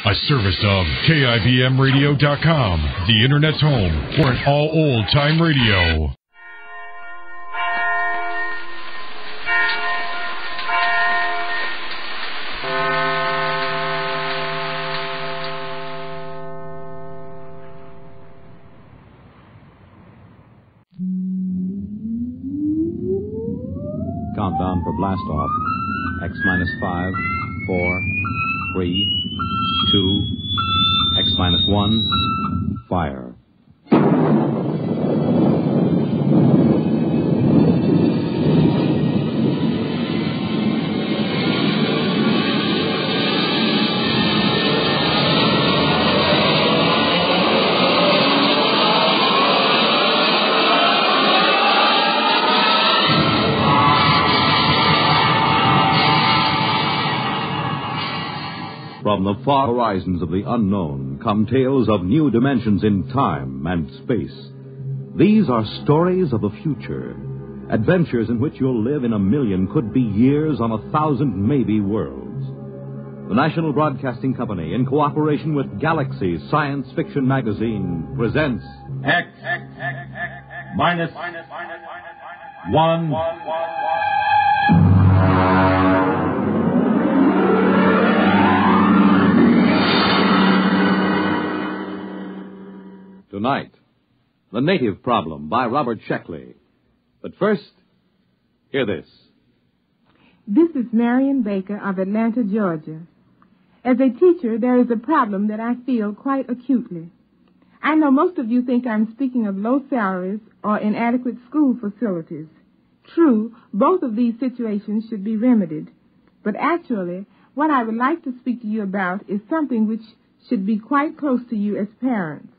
A service of KIBMradio.com, the Internet's home for an all old-time radio. Countdown for blast off. X minus 5, 4, 3, 2, X minus 1, fire. From the far horizons of the unknown come tales of new dimensions in time and space. These are stories of the future, adventures in which you'll live in a million, could be years, on 1,000 maybe worlds. The National Broadcasting Company, in cooperation with Galaxy Science Fiction Magazine, presents X minus 1. Tonight, The Native Problem by Robert Sheckley. But first, hear this. This is Marion Baker of Atlanta, Georgia. As a teacher, there is a problem that I feel quite acutely. I know most of you think I'm speaking of low salaries or inadequate school facilities. True, both of these situations should be remedied. But actually, what I would like to speak to you about is something which should be quite close to you as parents.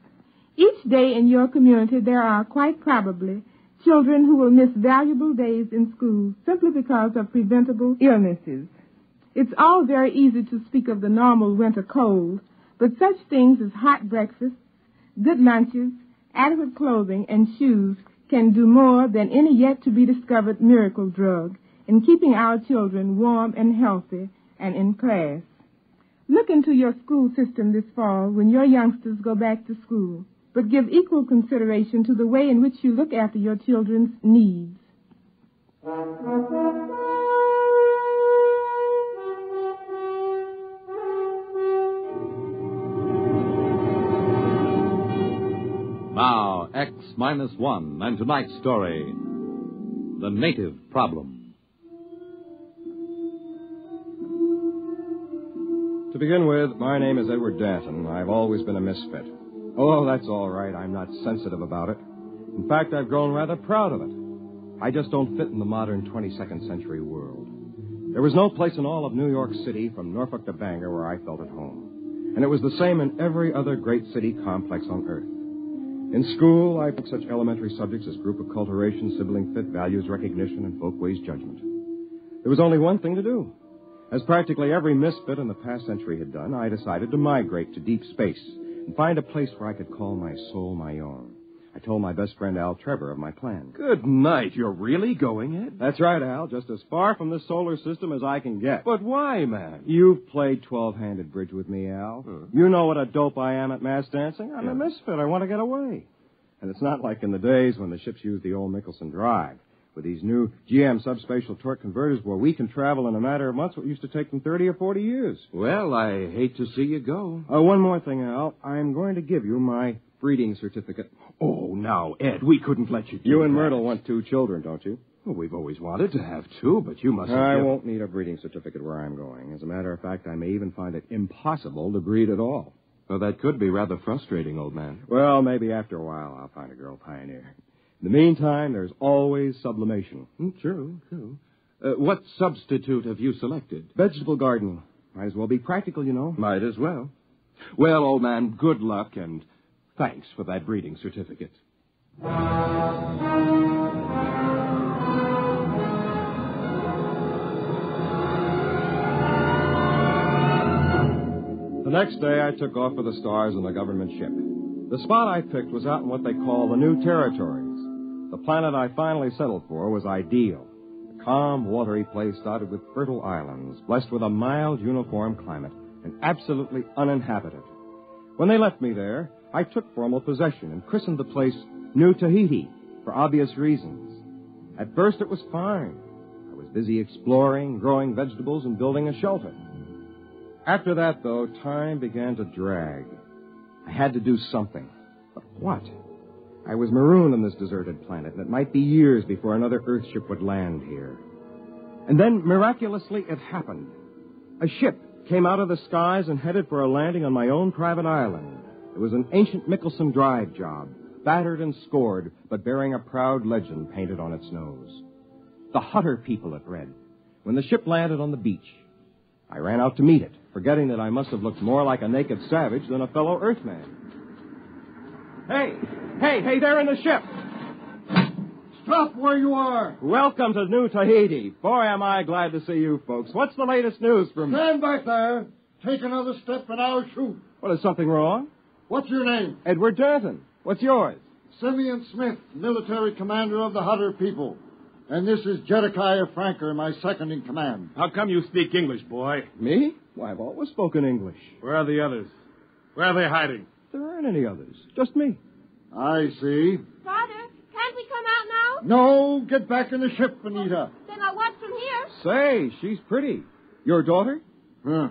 Each day in your community, there are quite probably children who will miss valuable days in school simply because of preventable illnesses. It's all very easy to speak of the normal winter cold, but such things as hot breakfasts, good lunches, adequate clothing, and shoes can do more than any yet-to-be-discovered miracle drug in keeping our children warm and healthy and in class. Look into your school system this fall when your youngsters go back to school, but give equal consideration to the way in which you look after your children's needs. Now, X minus 1, and tonight's story, The Native Problem. To begin with, my name is Edward Danton. I've always been a misfit. Oh, that's all right. I'm not sensitive about it. In fact, I've grown rather proud of it. I just don't fit in the modern 22nd century world. There was no place in all of New York City, from Norfolk to Bangor, where I felt at home. And it was the same in every other great city complex on Earth. In school, I took such elementary subjects as group acculturation, sibling fit, values recognition, and folkways judgment. There was only one thing to do. As practically every misfit in the past century had done, I decided to migrate to deep space and find a place where I could call my soul my own. I told my best friend Al Trevor of my plan. Good night. You're really going, Ed? That's right, Al. Just as far from this solar system as I can get. But why, man? You've played 12-handed bridge with me, Al. You know what a dope I am at mass dancing. I'm a misfit. I want to get away. And it's not like in the days when the ships used the old Michelson drive. With these new GM subspatial torque converters where we can travel in a matter of months what used to take them 30 or 40 years. Well, I hate to see you go. One more thing, Al. I'm going to give you my breeding certificate. Oh, now, Ed, we couldn't let you do You and that. Myrtle want 2 children, don't you? Well, we've always wanted to have 2, but you mustn't. I won't need a breeding certificate where I'm going. As a matter of fact, I may even find it impossible to breed at all. Well, that could be rather frustrating, old man. Well, maybe after a while I'll find a girl pioneer. In the meantime, there's always sublimation. True. What substitute have you selected? Vegetable gardening. Might as well be practical, you know. Might as well. Well, old man, good luck, and thanks for that breeding certificate. The next day, I took off for the stars on a government ship. The spot I picked was out in what they call the New Territories. The planet I finally settled for was ideal. A calm, watery place dotted with fertile islands, blessed with a mild, uniform climate, and absolutely uninhabited. When they left me there, I took formal possession and christened the place New Tahiti for obvious reasons. At first, it was fine. I was busy exploring, growing vegetables, and building a shelter. After that, though, time began to drag. I had to do something. But what? I was marooned on this deserted planet, and it might be years before another Earthship would land here. And then, miraculously, it happened. A ship came out of the skies and headed for a landing on my own private island. It was an ancient Mickelson Drive job, battered and scored, but bearing a proud legend painted on its nose. The Hutter people, it read. When the ship landed on the beach, I ran out to meet it, forgetting that I must have looked more like a naked savage than a fellow Earthman. Hey, there in the ship! Stop where you are! Welcome to New Tahiti. Boy, am I glad to see you folks. What's the latest news from... Stand back there. Take another step and I'll shoot. What, is something wrong? What's your name? Edward Danton. What's yours? Simeon Smith, military commander of the Hutter people. And this is Jedediah Franker, my second in command. How come you speak English, boy? Me? Why, I've always spoken English. Where are the others? Where are they hiding? There aren't any others. Just me. I see. Father, can't we come out now? No, get back in the ship, Anita. Then I'll watch from here. Say, she's pretty. Your daughter? Huh.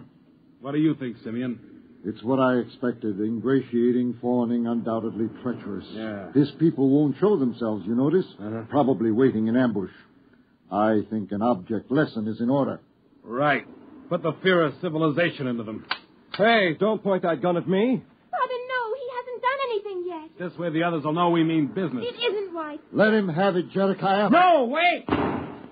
What do you think, Simeon? It's what I expected. Ingratiating, fawning, undoubtedly treacherous. Yeah. His people won't show themselves, you notice? Probably waiting in ambush. I think an object lesson is in order. Right. Put the fear of civilization into them. Hey, don't point that gun at me. Father, no, he hasn't done anything yet. This way the others will know we mean business. It isn't right. Let him have it, Jedediah. No, wait!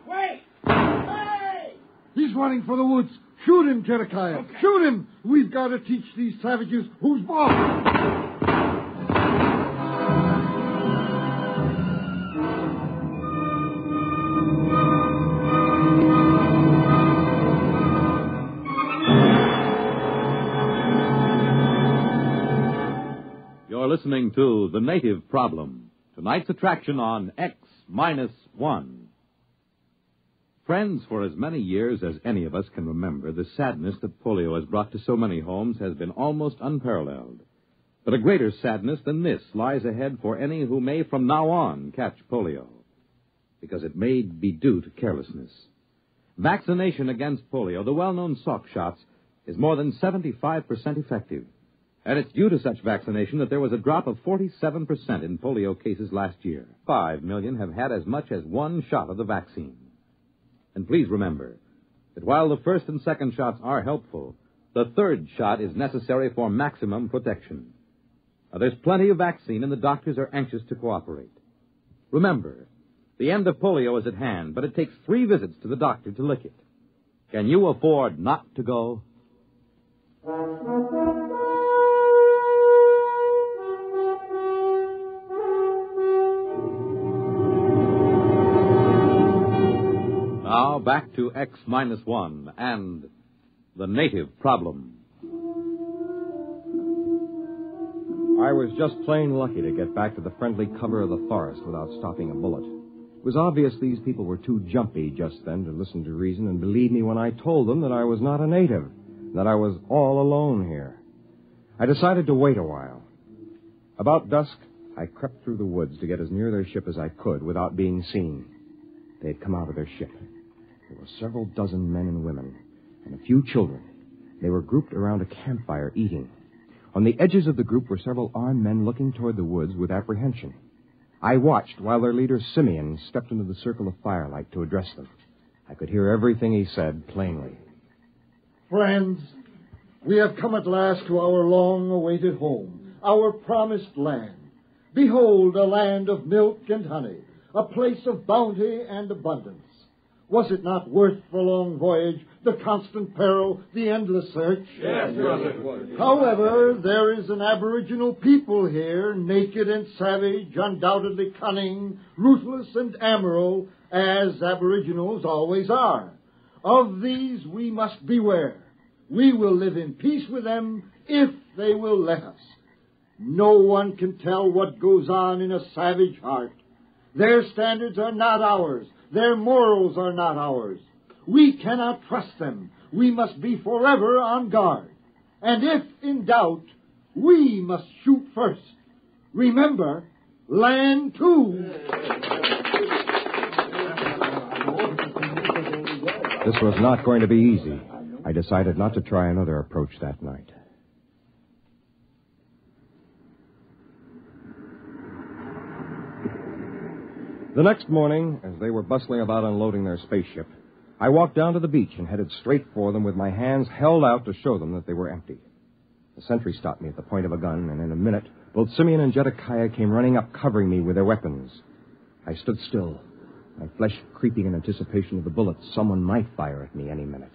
Wait! Hey! He's running for the woods. Shoot him, Jedediah. Okay. Shoot him. We've got to teach these savages who's boss. You're listening to The Native Problem, tonight's attraction on X-1. Friends, for as many years as any of us can remember, the sadness that polio has brought to so many homes has been almost unparalleled. But a greater sadness than this lies ahead for any who may from now on catch polio, because it may be due to carelessness. Vaccination against polio, the well-known Salk shots, is more than 75% effective. And it's due to such vaccination that there was a drop of 47% in polio cases last year. 5 million have had as much as one shot of the vaccine. And please remember that while the first and second shots are helpful, the third shot is necessary for maximum protection. Now, there's plenty of vaccine, and the doctors are anxious to cooperate. Remember, the end of polio is at hand, but it takes 3 visits to the doctor to lick it. Can you afford not to go? Now, back to X-1 and The Native Problem. I was just plain lucky to get back to the friendly cover of the forest without stopping a bullet. It was obvious these people were too jumpy just then to listen to reason and believe me when I told them that I was not a native, that I was all alone here. I decided to wait a while. About dusk, I crept through the woods to get as near their ship as I could without being seen. They had come out of their ship. There were several dozen men and women, and a few children. They were grouped around a campfire eating. On the edges of the group were several armed men looking toward the woods with apprehension. I watched while their leader, Simeon, stepped into the circle of firelight to address them. I could hear everything he said plainly. Friends, we have come at last to our long-awaited home, our promised land. Behold, a land of milk and honey, a place of bounty and abundance. Was it not worth the long voyage, the constant peril, the endless search? Yes, it was. However, there is an aboriginal people here, naked and savage, undoubtedly cunning, ruthless and amoral, as aboriginals always are. Of these we must beware. We will live in peace with them if they will let us. No one can tell what goes on in a savage heart. Their standards are not ours. Their morals are not ours. We cannot trust them. We must be forever on guard. And if in doubt, we must shoot first. Remember, land too. This was not going to be easy. I decided not to try another approach that night. The next morning, as they were bustling about unloading their spaceship, I walked down to the beach and headed straight for them with my hands held out to show them that they were empty. The sentry stopped me at the point of a gun, and in a minute, both Simeon and Jedekiah came running up, covering me with their weapons. I stood still, my flesh creeping in anticipation of the bullets someone might fire at me any minute.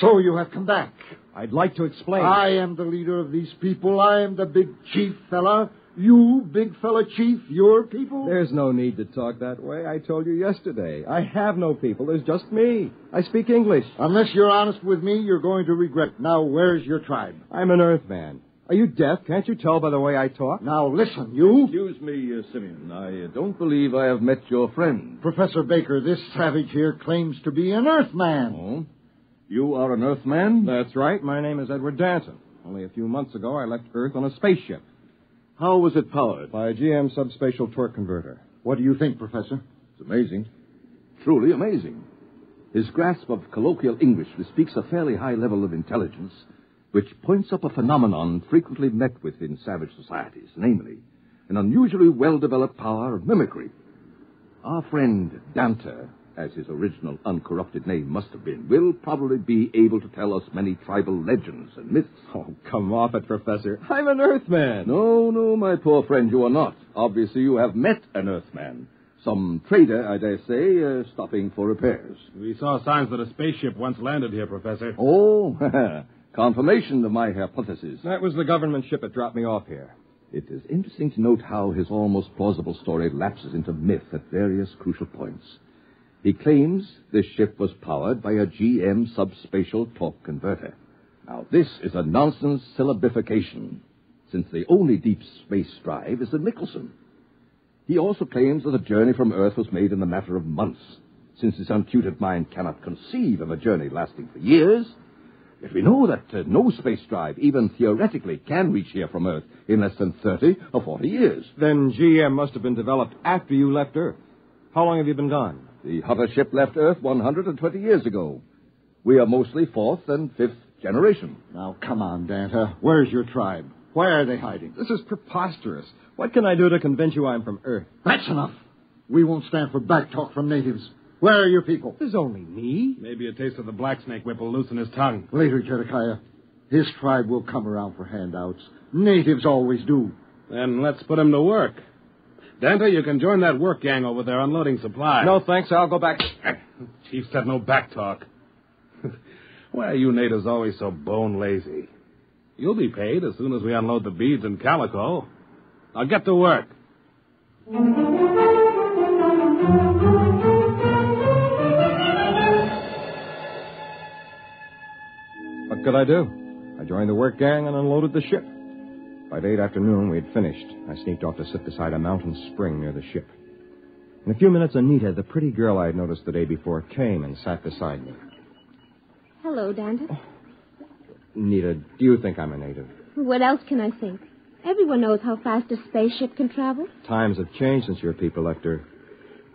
So you have come back. I'd like to explain. I am the leader of these people. I am the big chief fella. You, big fella chief, your people? There's no need to talk that way. I told you yesterday. I have no people. There's just me. I speak English. Unless you're honest with me, you're going to regret it. Now, where's your tribe? I'm an Earthman. Are you deaf? Can't you tell by the way I talk? Now, listen, you. Excuse me, Simeon. I don't believe I have met your friend. Professor Baker, this savage here claims to be an Earthman. Oh? You are an Earthman? That's right. My name is Edward Danton. Only a few months ago, I left Earth on a spaceship. How was it powered? By a GM subspatial torque converter. What do you think, Professor? It's amazing. Truly amazing. His grasp of colloquial English bespeaks a fairly high level of intelligence, which points up a phenomenon frequently met with in savage societies, namely, an unusually well-developed power of mimicry. Our friend Dante, as his original uncorrupted name must have been, will probably be able to tell us many tribal legends and myths. Oh, come off it, Professor. I'm an Earthman. No, my poor friend, you are not. Obviously, you have met an Earthman. Some trader, I dare say, stopping for repairs. We saw signs that a spaceship once landed here, Professor. Oh, confirmation of my hypothesis. That was the government ship that dropped me off here. It is interesting to note how his almost plausible story lapses into myth at various crucial points. He claims this ship was powered by a GM subspatial torque converter. Now, this is a nonsense syllabification, since the only deep space drive is at Michelson. He also claims that the journey from Earth was made in a matter of months, since his untutored mind cannot conceive of a journey lasting for years. If we know that no space drive, even theoretically, can reach here from Earth in less than 30 or 40 years. Then GM must have been developed after you left Earth. How long have you been gone? The hover ship left Earth 120 years ago. We are mostly fourth and fifth generation. Now, come on, Danta. Where's your tribe? Where are they hiding? This is preposterous. What can I do to convince you I'm from Earth? That's enough. We won't stand for backtalk from natives. Where are your people? There's only me. Maybe a taste of the black snake whip will loosen his tongue. Later, Jedekiah. His tribe will come around for handouts. Natives always do. Then let's put him to work. Dante, you can join that work gang over there unloading supplies. No, thanks. I'll go back. Chief said no back talk. Why are you natives always so bone lazy? You'll be paid as soon as we unload the beads and calico. Now get to work. What could I do? I joined the work gang and unloaded the ship. By late afternoon, we had finished. I sneaked off to sit beside a mountain spring near the ship. In a few minutes, Anita, the pretty girl I had noticed the day before, came and sat beside me. Hello, Dante. Anita, do you think I'm a native? What else can I think? Everyone knows how fast a spaceship can travel. Times have changed since your people left Earth.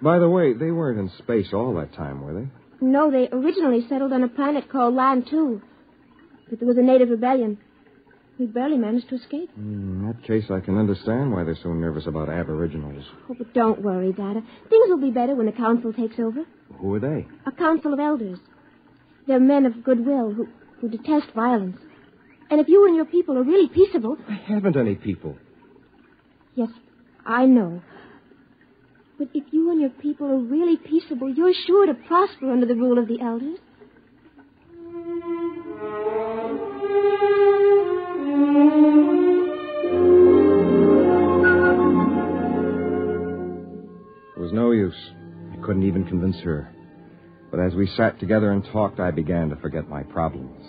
By the way, they weren't in space all that time, were they? No, they originally settled on a planet called Land 2. But there was a native rebellion. We barely managed to escape. In that case, I can understand why they're so nervous about aboriginals. Oh, but don't worry, Dada. Things will be better when the council takes over. Who are they? A council of elders. They're men of goodwill who detest violence. And if you and your people are really peaceable... I haven't any people. Yes, I know. But if you and your people are really peaceable, you're sure to prosper under the rule of the elders. It was no use. I couldn't even convince her. But as we sat together and talked, I began to forget my problems.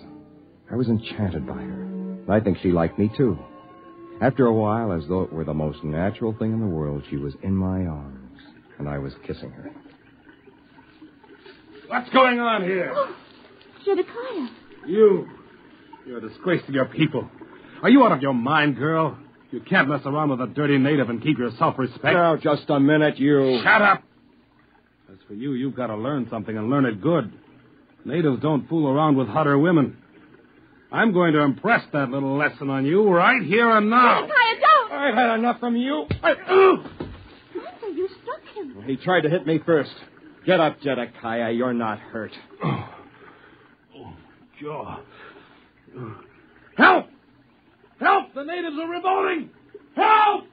I was enchanted by her. And I think she liked me, too. After a while, as though it were the most natural thing in the world, she was in my arms, and I was kissing her. What's going on here? Oh, Jedekiah. You You're a disgrace to your people. Are you out of your mind, girl? You can't mess around with a dirty native and keep your self-respect. Now, just a minute, you... Shut up! As for you, you've got to learn something and learn it good. Natives don't fool around with Hutter women. I'm going to impress that little lesson on you right here and now. Zedekiah, don't! I've had enough from you. Grandpa, you struck him. He tried to hit me first. Get up, Zedekiah. You're not hurt. Oh, jaw. Help! Help! The natives are revolting! Help!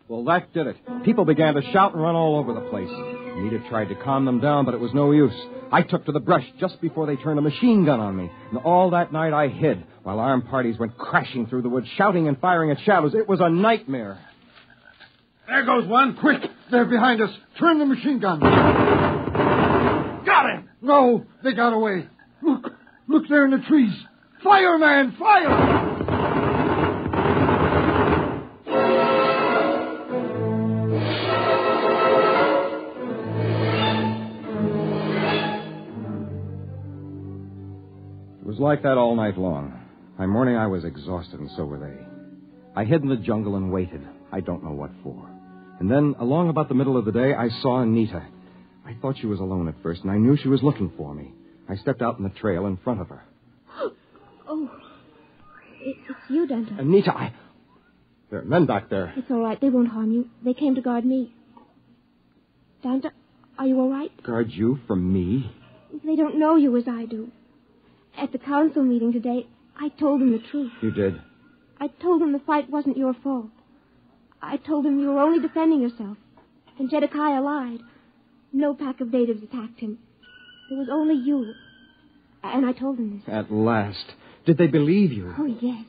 Well, that did it. People began to shout and run all over the place. Anita tried to calm them down, but it was no use. I took to the brush just before they turned a machine gun on me. And all that night I hid, while armed parties went crashing through the woods, shouting and firing at shadows. It was a nightmare. There goes one. Quick! They're behind us. Turn the machine gun. Got him! No, they got away. Look. Look there in the trees. Fire, man, fire! It was like that all night long. By morning, I was exhausted, and so were they. I hid in the jungle and waited. I don't know what for. And then, along about the middle of the day, I saw Anita. I thought she was alone at first, and I knew she was looking for me. I stepped out in the trail in front of her. Oh, it's you, Danta. Anita, there are men back there. It's all right. They won't harm you. They came to guard me. Danta, are you all right? Guard you from me? They don't know you as I do. At the council meeting today, I told them the truth. You did? I told them the fight wasn't your fault. I told them you were only defending yourself. And Zedekiah lied. No pack of natives attacked him. There was only you. And I told them this. At last. Did they believe you? Oh, yes.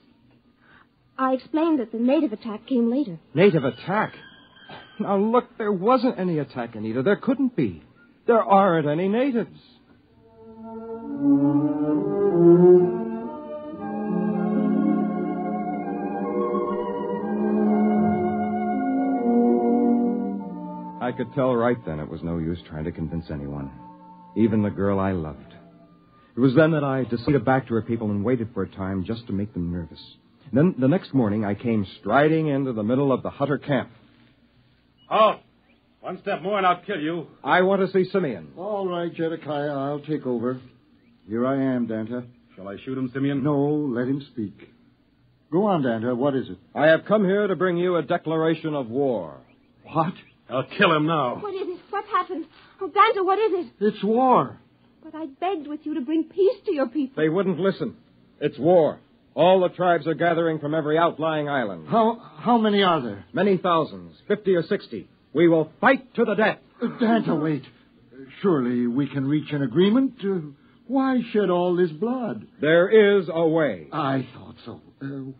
I explained that the native attack came later. Native attack? Now, look, there wasn't any attack, Anita. There couldn't be. There aren't any natives. I could tell right then it was no use trying to convince anyone, even the girl I loved. It was then that I decided back to her people and waited for a time just to make them nervous. Then the next morning I came striding into the middle of the Hutter camp. Oh, one step more and I'll kill you. I want to see Simeon. All right, Zedekiah, I'll take over. Here I am, Danta. Shall I shoot him, Simeon? No, let him speak. Go on, Danta. What is it? I have come here to bring you a declaration of war. What? I'll kill him now. What is it? What happened? Oh, Danta, what is it? It's war. But I begged with you to bring peace to your people. They wouldn't listen. It's war. All the tribes are gathering from every outlying island. How many are there? Many thousands, 50 or 60. We will fight to the death. Danta, wait. Surely we can reach an agreement. Why shed all this blood? There is a way. I thought so.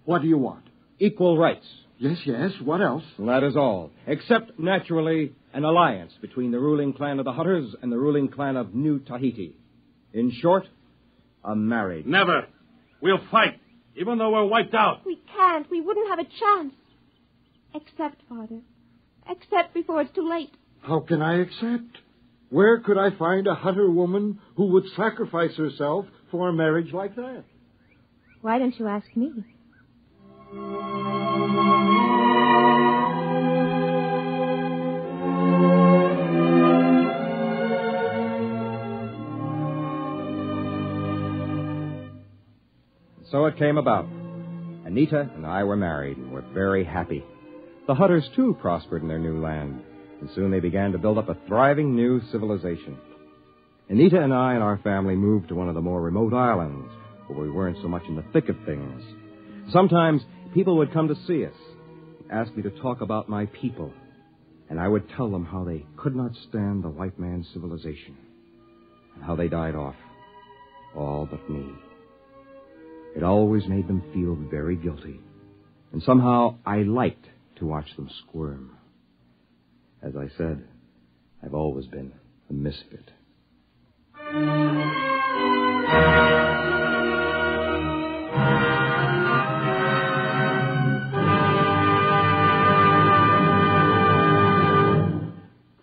What do you want? Equal rights. Yes. What else? That is all. Except, naturally, an alliance between the ruling clan of the Hutters and the ruling clan of New Tahiti. In short, a marriage. Never. We'll fight, even though we're wiped out. We can't. We wouldn't have a chance. Accept, Father. Accept before it's too late. How can I accept? Where could I find a Hutter woman who would sacrifice herself for a marriage like that? Why don't you ask me? So it came about. Anita and I were married and were very happy. The Hutters, too, prospered in their new land, and soon they began to build up a thriving new civilization. Anita and I and our family moved to one of the more remote islands, where we weren't so much in the thick of things. Sometimes people would come to see us, ask me to talk about my people, and I would tell them how they could not stand the white man's civilization, and how they died off, all but me. It always made them feel very guilty, and somehow I liked to watch them squirm. As I said, I've always been a misfit.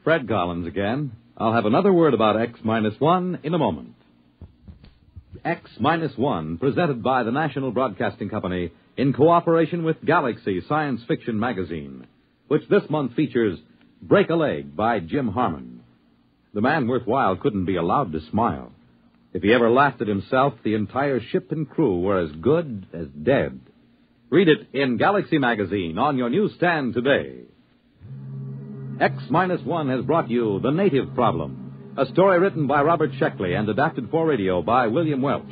Fred Collins again. I'll have another word about X-1 in a moment. X-1, presented by the National Broadcasting Company in cooperation with Galaxy Science Fiction Magazine, which this month features Break a Leg by Jim Harmon. The man worthwhile couldn't be allowed to smile. If he ever laughed at himself, the entire ship and crew were as good as dead. Read it in Galaxy Magazine on your newsstand today. X-1 has brought you The Native Problem, a story written by Robert Sheckley and adapted for radio by William Welch.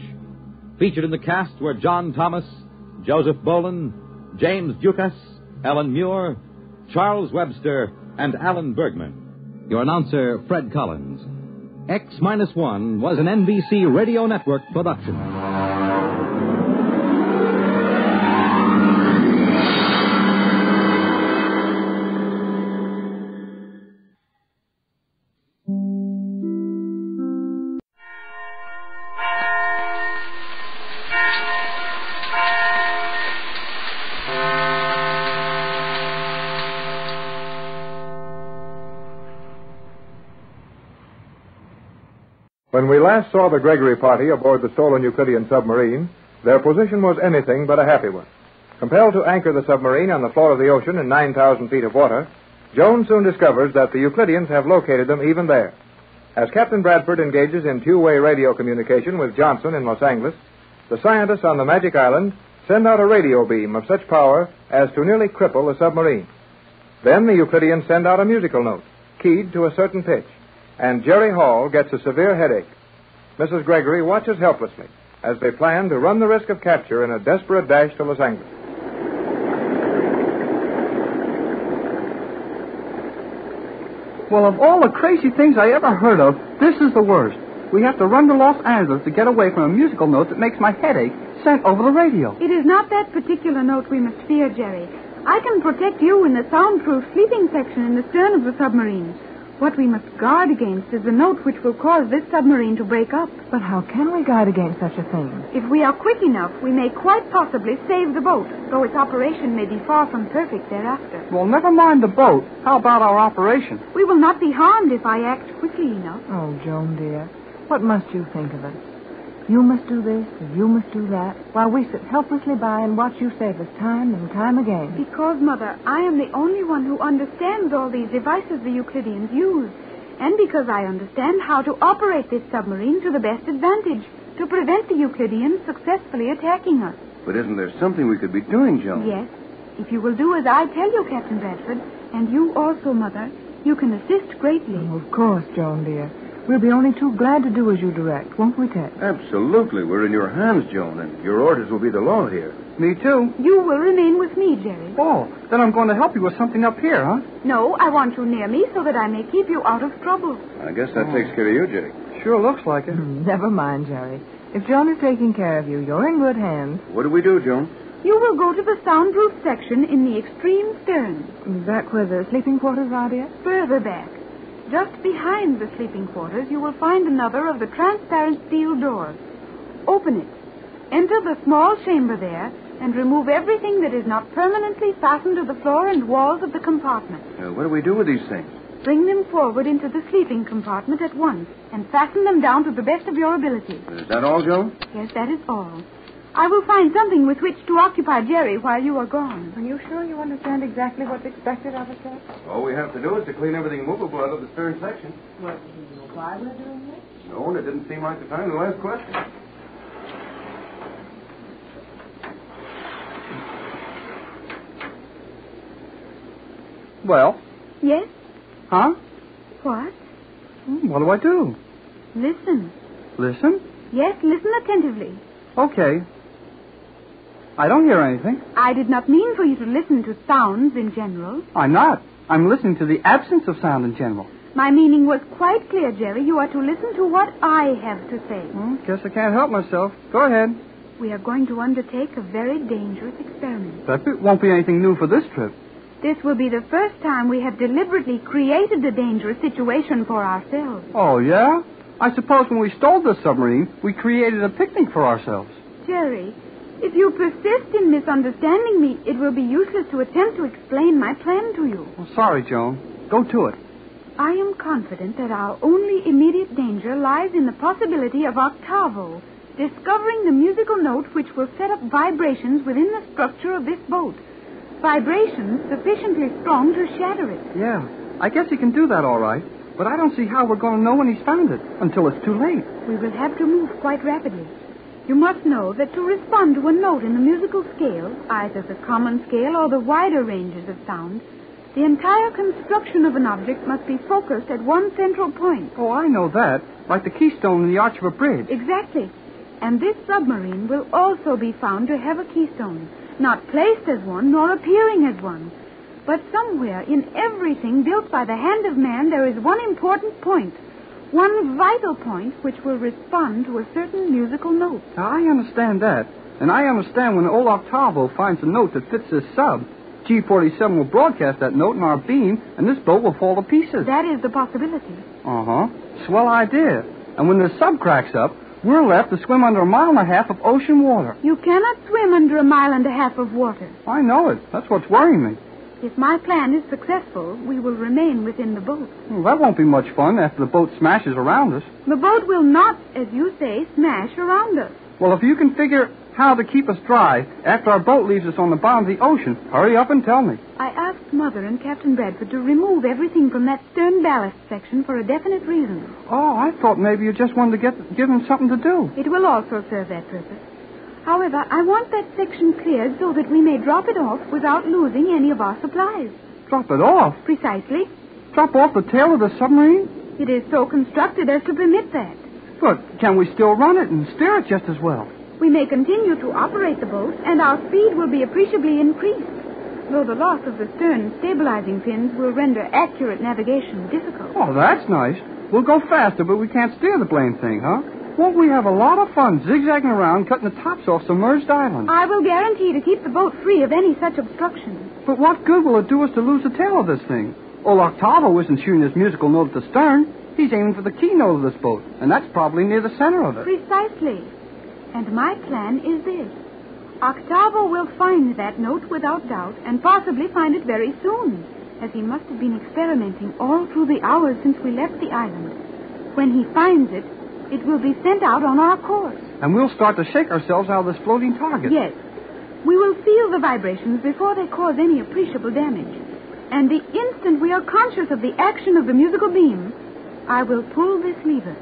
Featured in the cast were John Thomas, Joseph Boland, James Dukas, Ellen Muir, Charles Webster, and Alan Bergman. Your announcer, Fred Collins. X-1 was an NBC Radio Network production. When we last saw the Gregory party aboard the stolen Euclidean submarine, their position was anything but a happy one. Compelled to anchor the submarine on the floor of the ocean in 9,000 feet of water, Jones soon discovers that the Euclideans have located them even there. As Captain Bradford engages in two-way radio communication with Johnson in Los Angeles, the scientists on the Magic Island send out a radio beam of such power as to nearly cripple the submarine. Then the Euclideans send out a musical note, keyed to a certain pitch, and Jerry Hall gets a severe headache. Mrs. Gregory watches helplessly as they plan to run the risk of capture in a desperate dash to Los Angeles. Well, of all the crazy things I ever heard of, this is the worst. We have to run to Los Angeles to get away from a musical note that makes my headache sent over the radio. It is not that particular note we must fear, Jerry. I can protect you in the soundproof sleeping section in the stern of the submarine. What we must guard against is the note which will cause this submarine to break up. But how can we guard against such a thing? If we are quick enough, we may quite possibly save the boat, though its operation may be far from perfect thereafter. Well, never mind the boat. How about our operation? We will not be harmed if I act quickly enough. Oh, Joan, dear, what must you think of us? You must do this and you must do that, while we sit helplessly by and watch you save us time and time again. Because, Mother, I am the only one who understands all these devices the Euclideans use, and because I understand how to operate this submarine to the best advantage, to prevent the Euclideans successfully attacking us. But isn't there something we could be doing, Joan? Yes. If you will do as I tell you, Captain Bradford, and you also, Mother, you can assist greatly. Oh, of course, Joan, dear. We'll be only too glad to do as you direct, won't we, Ted? Absolutely. We're in your hands, Joan, and your orders will be the law here. Me too. You will remain with me, Jerry. Oh, then I'm going to help you with something up here, huh? No, I want you near me so that I may keep you out of trouble. I guess that takes care of you, Jerry. Sure looks like it. Never mind, Jerry. If Joan is taking care of you, you're in good hands. What do we do, Joan? You will go to the soundproof section in the extreme stern. Is that where the sleeping quarters are, dear? Further back. Just behind the sleeping quarters, you will find another of the transparent steel doors. Open it. Enter the small chamber there and remove everything that is not permanently fastened to the floor and walls of the compartment. What do we do with these things? Bring them forward into the sleeping compartment at once and fasten them down to the best of your ability. Is that all, Joan? Yes, that is all. I will find something with which to occupy Jerry while you are gone. Are you sure you understand exactly what's expected of us, Ted? All we have to do is to clean everything movable out of the stern section. What, do you know why we're doing this? No, and it didn't seem like the time to ask questions. Well? Yes? Huh? What? What do I do? Listen. Listen? Yes, listen attentively. Okay. I don't hear anything. I did not mean for you to listen to sounds in general. I'm not. I'm listening to the absence of sound in general. My meaning was quite clear, Jerry. You are to listen to what I have to say. Guess I can't help myself. Go ahead. We are going to undertake a very dangerous experiment. That won't be anything new for this trip. This will be the first time we have deliberately created a dangerous situation for ourselves. Oh, yeah? I suppose when we stole this submarine, we created a picnic for ourselves. Jerry, if you persist in misunderstanding me, it will be useless to attempt to explain my plan to you. Well, sorry, Joan. Go to it. I am confident that our only immediate danger lies in the possibility of Octavo discovering the musical note which will set up vibrations within the structure of this boat. Vibrations sufficiently strong to shatter it. Yeah, I guess he can do that all right. But I don't see how we're going to know when he's found it until it's too late. We will have to move quite rapidly. You must know that to respond to a note in the musical scale, either the common scale or the wider ranges of sound, the entire construction of an object must be focused at one central point. Oh, I know that. Like the keystone in the arch of a bridge. Exactly. And this submarine will also be found to have a keystone, not placed as one, nor appearing as one. But somewhere in everything built by the hand of man, there is one important point, one vital point which will respond to a certain musical note. Now, I understand that. And I understand when old Octavo finds a note that fits this sub, G47 will broadcast that note in our beam, and this boat will fall to pieces. That is the possibility. Uh-huh. Swell idea. And when the sub cracks up, we're left to swim under 1.5 miles of ocean water. You cannot swim under 1.5 miles of water. I know it. That's what's worrying me. If my plan is successful, we will remain within the boat. Well, that won't be much fun after the boat smashes around us. The boat will not, as you say, smash around us. Well, if you can figure how to keep us dry after our boat leaves us on the bottom of the ocean, hurry up and tell me. I asked Mother and Captain Bradford to remove everything from that stern ballast section for a definite reason. Oh, I thought maybe you just wanted to give them something to do. It will also serve that purpose. However, I want that section cleared so that we may drop it off without losing any of our supplies. Drop it off? Precisely. Drop off the tail of the submarine? It is so constructed as to permit that. But can we still run it and steer it just as well? We may continue to operate the boat, and our speed will be appreciably increased, though the loss of the stern stabilizing pins will render accurate navigation difficult. Oh, that's nice. We'll go faster, but we can't steer the blame thing, huh? Won't we have a lot of fun zigzagging around, cutting the tops off submerged islands? I will guarantee to keep the boat free of any such obstruction. But what good will it do us to lose the tail of this thing? Old Octavo isn't shooting his musical note at the stern. He's aiming for the keynote of this boat, and that's probably near the center of it. Precisely. And my plan is this. Octavo will find that note without doubt, and possibly find it very soon, as he must have been experimenting all through the hours since we left the island. When he finds it, it will be sent out on our course. And we'll start to shake ourselves out of this floating target. Yes. We will feel the vibrations before they cause any appreciable damage. And the instant we are conscious of the action of the musical beam, I will pull this lever.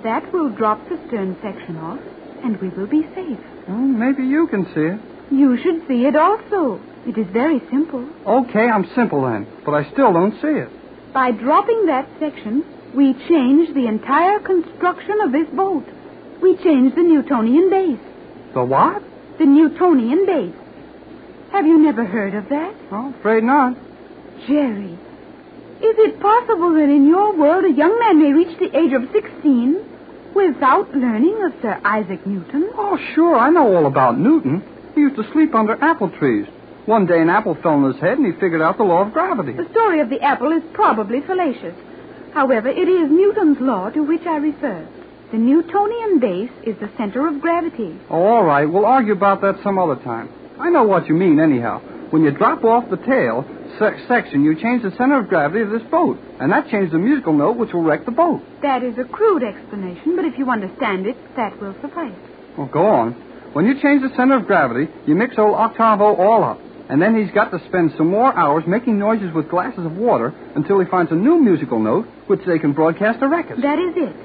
That will drop the stern section off, and we will be safe. Well, maybe you can see it. You should see it also. It is very simple. Okay, I'm simple then, but I still don't see it. By dropping that section, we change the entire construction of this boat. We change the Newtonian base. The what? The Newtonian base. Have you never heard of that? Oh, afraid not. Jerry, is it possible that in your world a young man may reach the age of 16 without learning of Sir Isaac Newton? Oh, sure, I know all about Newton. He used to sleep under apple trees. One day an apple fell on his head and he figured out the law of gravity. The story of the apple is probably fallacious. However, it is Newton's law to which I refer. The Newtonian base is the center of gravity. Oh, all right. We'll argue about that some other time. I know what you mean, anyhow. When you drop off the tail section, you change the center of gravity of this boat, and that changes the musical note which will wreck the boat. That is a crude explanation, but if you understand it, that will suffice. Well, go on. When you change the center of gravity, you mix old Octavo all up. And then he's got to spend some more hours making noises with glasses of water until he finds a new musical note which they can broadcast to wreck us. That is it.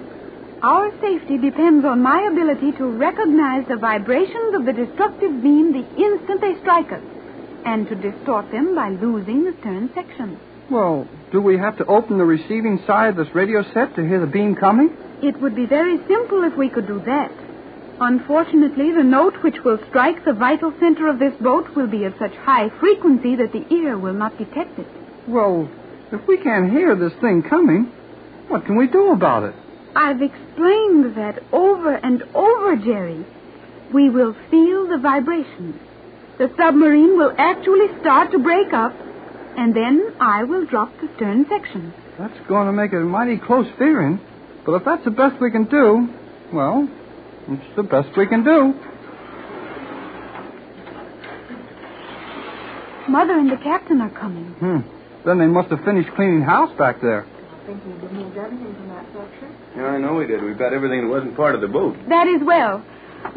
Our safety depends on my ability to recognize the vibrations of the destructive beam the instant they strike us, and to distort them by losing the stern section. Well, do we have to open the receiving side of this radio set to hear the beam coming? It would be very simple if we could do that. Unfortunately, the note which will strike the vital center of this boat will be of such high frequency that the ear will not detect it. Well, if we can't hear this thing coming, what can we do about it? I've explained that over and over, Jerry. We will feel the vibrations. The submarine will actually start to break up, and then I will drop the stern section. That's going to make it mighty close fearing. But if that's the best we can do, well, it's the best we can do. Mother and the captain are coming. Then they must have finished cleaning house back there. think we removed everything from that section. Yeah, I know we did. We got everything that wasn't part of the boat. That is well.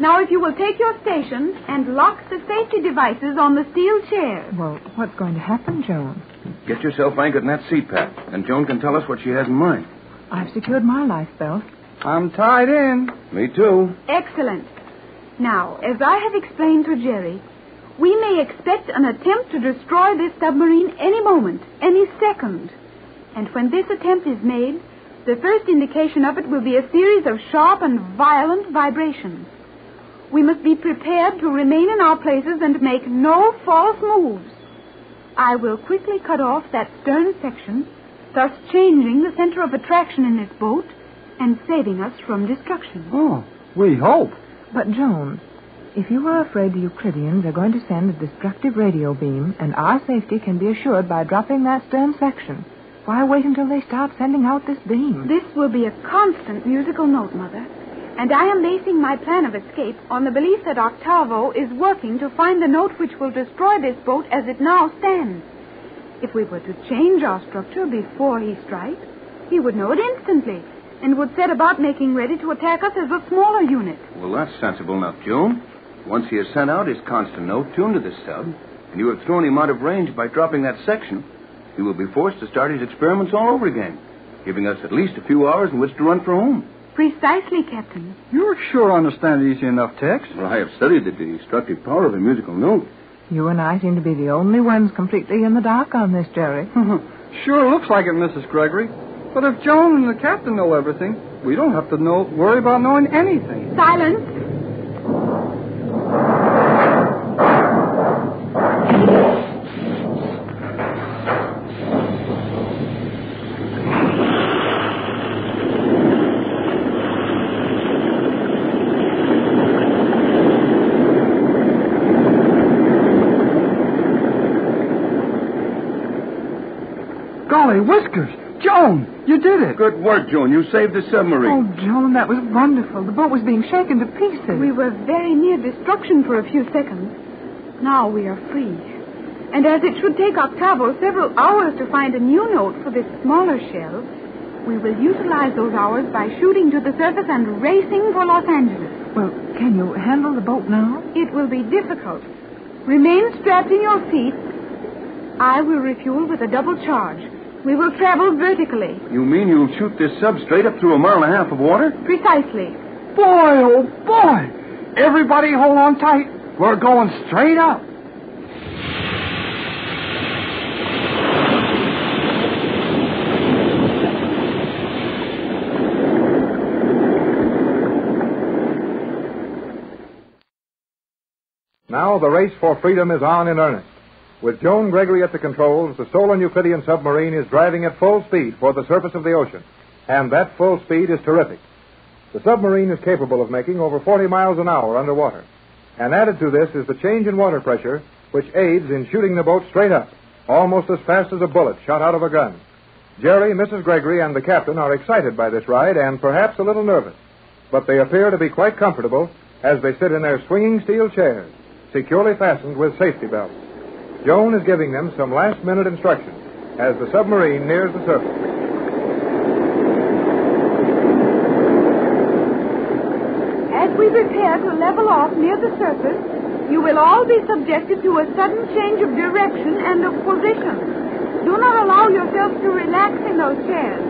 Now, if you will take your station and lock the safety devices on the steel chairs. Well, what's going to happen, Joan? Get yourself anchored in that seat, Pat, and Joan can tell us what she has in mind. I've secured my life belt. I'm tied in. Me too. Excellent. Now, as I have explained to Jerry, we may expect an attempt to destroy this submarine any moment, any second. And when this attempt is made, the first indication of it will be a series of sharp and violent vibrations. We must be prepared to remain in our places and make no false moves. I will quickly cut off that stern section, thus changing the center of attraction in this boat and saving us from destruction. Oh, we hope. But, Joan, if you are afraid the Euclideans are going to send a destructive radio beam and our safety can be assured by dropping that stern section, why wait until they start sending out this beam? This will be a constant musical note, Mother. And I am basing my plan of escape on the belief that Octavo is working to find the note which will destroy this boat as it now stands. If we were to change our structure before he strikes, he would know it instantly and would set about making ready to attack us as a smaller unit. Well, that's sensible enough, Joan. Once he has sent out his constant note tuned to this sub, and you have thrown him out of range by dropping that section, he will be forced to start his experiments all over again, giving us at least a few hours in which to run for home. Precisely, Captain. You sure understand it easy enough, Tex. Well, I have studied the destructive power of a musical note. You and I seem to be the only ones completely in the dark on this, Jerry. Sure looks like it, Mrs. Gregory. But if Joan and the captain know everything, we don't have to worry about knowing anything. Silence. Golly whiskers! Joan, you did it. Good work, Joan. You saved the submarine. Oh, Joan, that was wonderful. The boat was being shaken to pieces. We were very near destruction for a few seconds. Now we are free. And as it should take Octavo several hours to find a new note for this smaller shell, we will utilize those hours by shooting to the surface and racing for Los Angeles. Well, can you handle the boat now? It will be difficult. Remain strapped in your seats. I will refuel with a double charge. We will travel vertically. You mean you'll shoot this sub straight up through 1.5 miles of water? Precisely. Boy, oh boy! Everybody hold on tight. We're going straight up. Now the race for freedom is on in earnest. With Joan Gregory at the controls, the stolen Euclidean submarine is driving at full speed for the surface of the ocean. And that full speed is terrific. The submarine is capable of making over 40 miles an hour underwater. And added to this is the change in water pressure, which aids in shooting the boat straight up, almost as fast as a bullet shot out of a gun. Jerry, Mrs. Gregory, and the captain are excited by this ride and perhaps a little nervous. But they appear to be quite comfortable as they sit in their swinging steel chairs, securely fastened with safety belts. Joan is giving them some last-minute instructions as the submarine nears the surface. As we prepare to level off near the surface, you will all be subjected to a sudden change of direction and of position. Do not allow yourselves to relax in those chairs.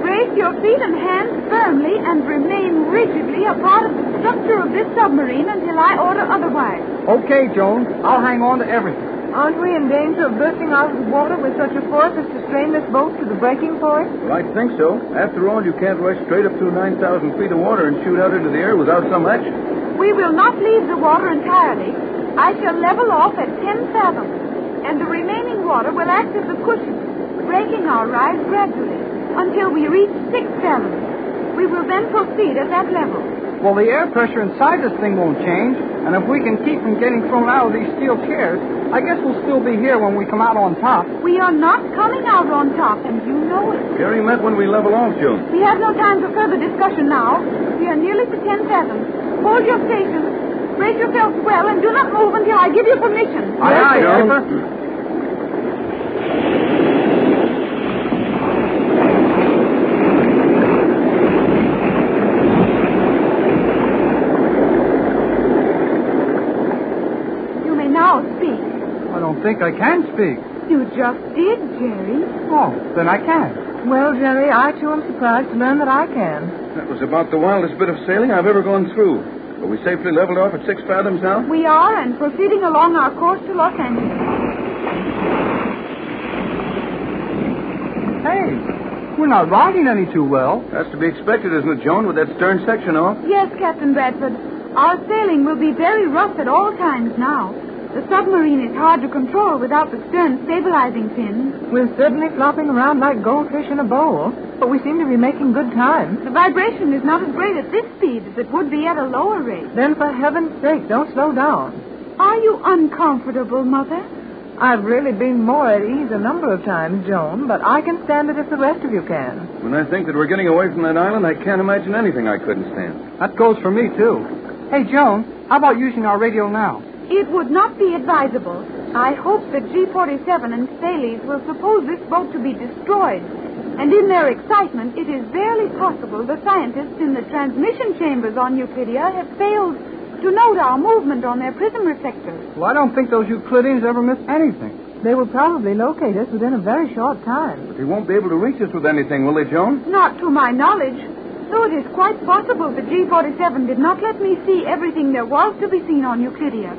Brace your feet and hands firmly and remain rigidly a part of the structure of this submarine until I order otherwise. Okay, Joan. I'll hang on to everything. Aren't we in danger of bursting out of the water with such a force as to strain this boat to the breaking point? Well, I think so. After all, you can't rush straight up through 9,000 feet of water and shoot out into the air without some action. We will not leave the water entirely. I shall level off at 10 fathoms, and the remaining water will act as a cushion, breaking our rise gradually until we reach 6 fathoms. We will then proceed at that level. Well, the air pressure inside this thing won't change, and if we can keep from getting thrown out of these steel chairs, I guess we'll still be here when we come out on top. We are not coming out on top, and you know it. Jerry meant when we level off, Joan. We have no time for further discussion now. We are nearly to 10 fathoms. Hold your stations. Brace yourselves well, and do not move until I give you permission. Aye, aye, Skipper. don't think I can speak. You just did, Jerry. Oh, then I can. Well, Jerry, I too am surprised to learn that I can. That was about the wildest bit of sailing I've ever gone through. Are we safely leveled off at 6 fathoms now? We are, and proceeding along our course to Los Angeles. Hey, we're not riding any too well. That's to be expected, isn't it, Joan, with that stern section off? Yes, Captain Bradford. Our sailing will be very rough at all times now. The submarine is hard to control without the stern stabilizing pins. We're certainly flopping around like goldfish in a bowl, but we seem to be making good time. The vibration is not as great at this speed as it would be at a lower rate. Then, for heaven's sake, don't slow down. Are you uncomfortable, Mother? I've really been more at ease a number of times, Joan, but I can stand it if the rest of you can. When I think that we're getting away from that island, I can't imagine anything I couldn't stand. That goes for me, too. Hey, Joan, how about using our radio now? It would not be advisable. I hope that G-47 and Thales will suppose this boat to be destroyed. And in their excitement, it is barely possible the scientists in the transmission chambers on Euclidia have failed to note our movement on their prism reflectors. Well, I don't think those Euclideans ever miss anything. They will probably locate us within a very short time. But they won't be able to reach us with anything, will they, Joan? Not to my knowledge. So it is quite possible the G-47 did not let me see everything there was to be seen on Euclidia.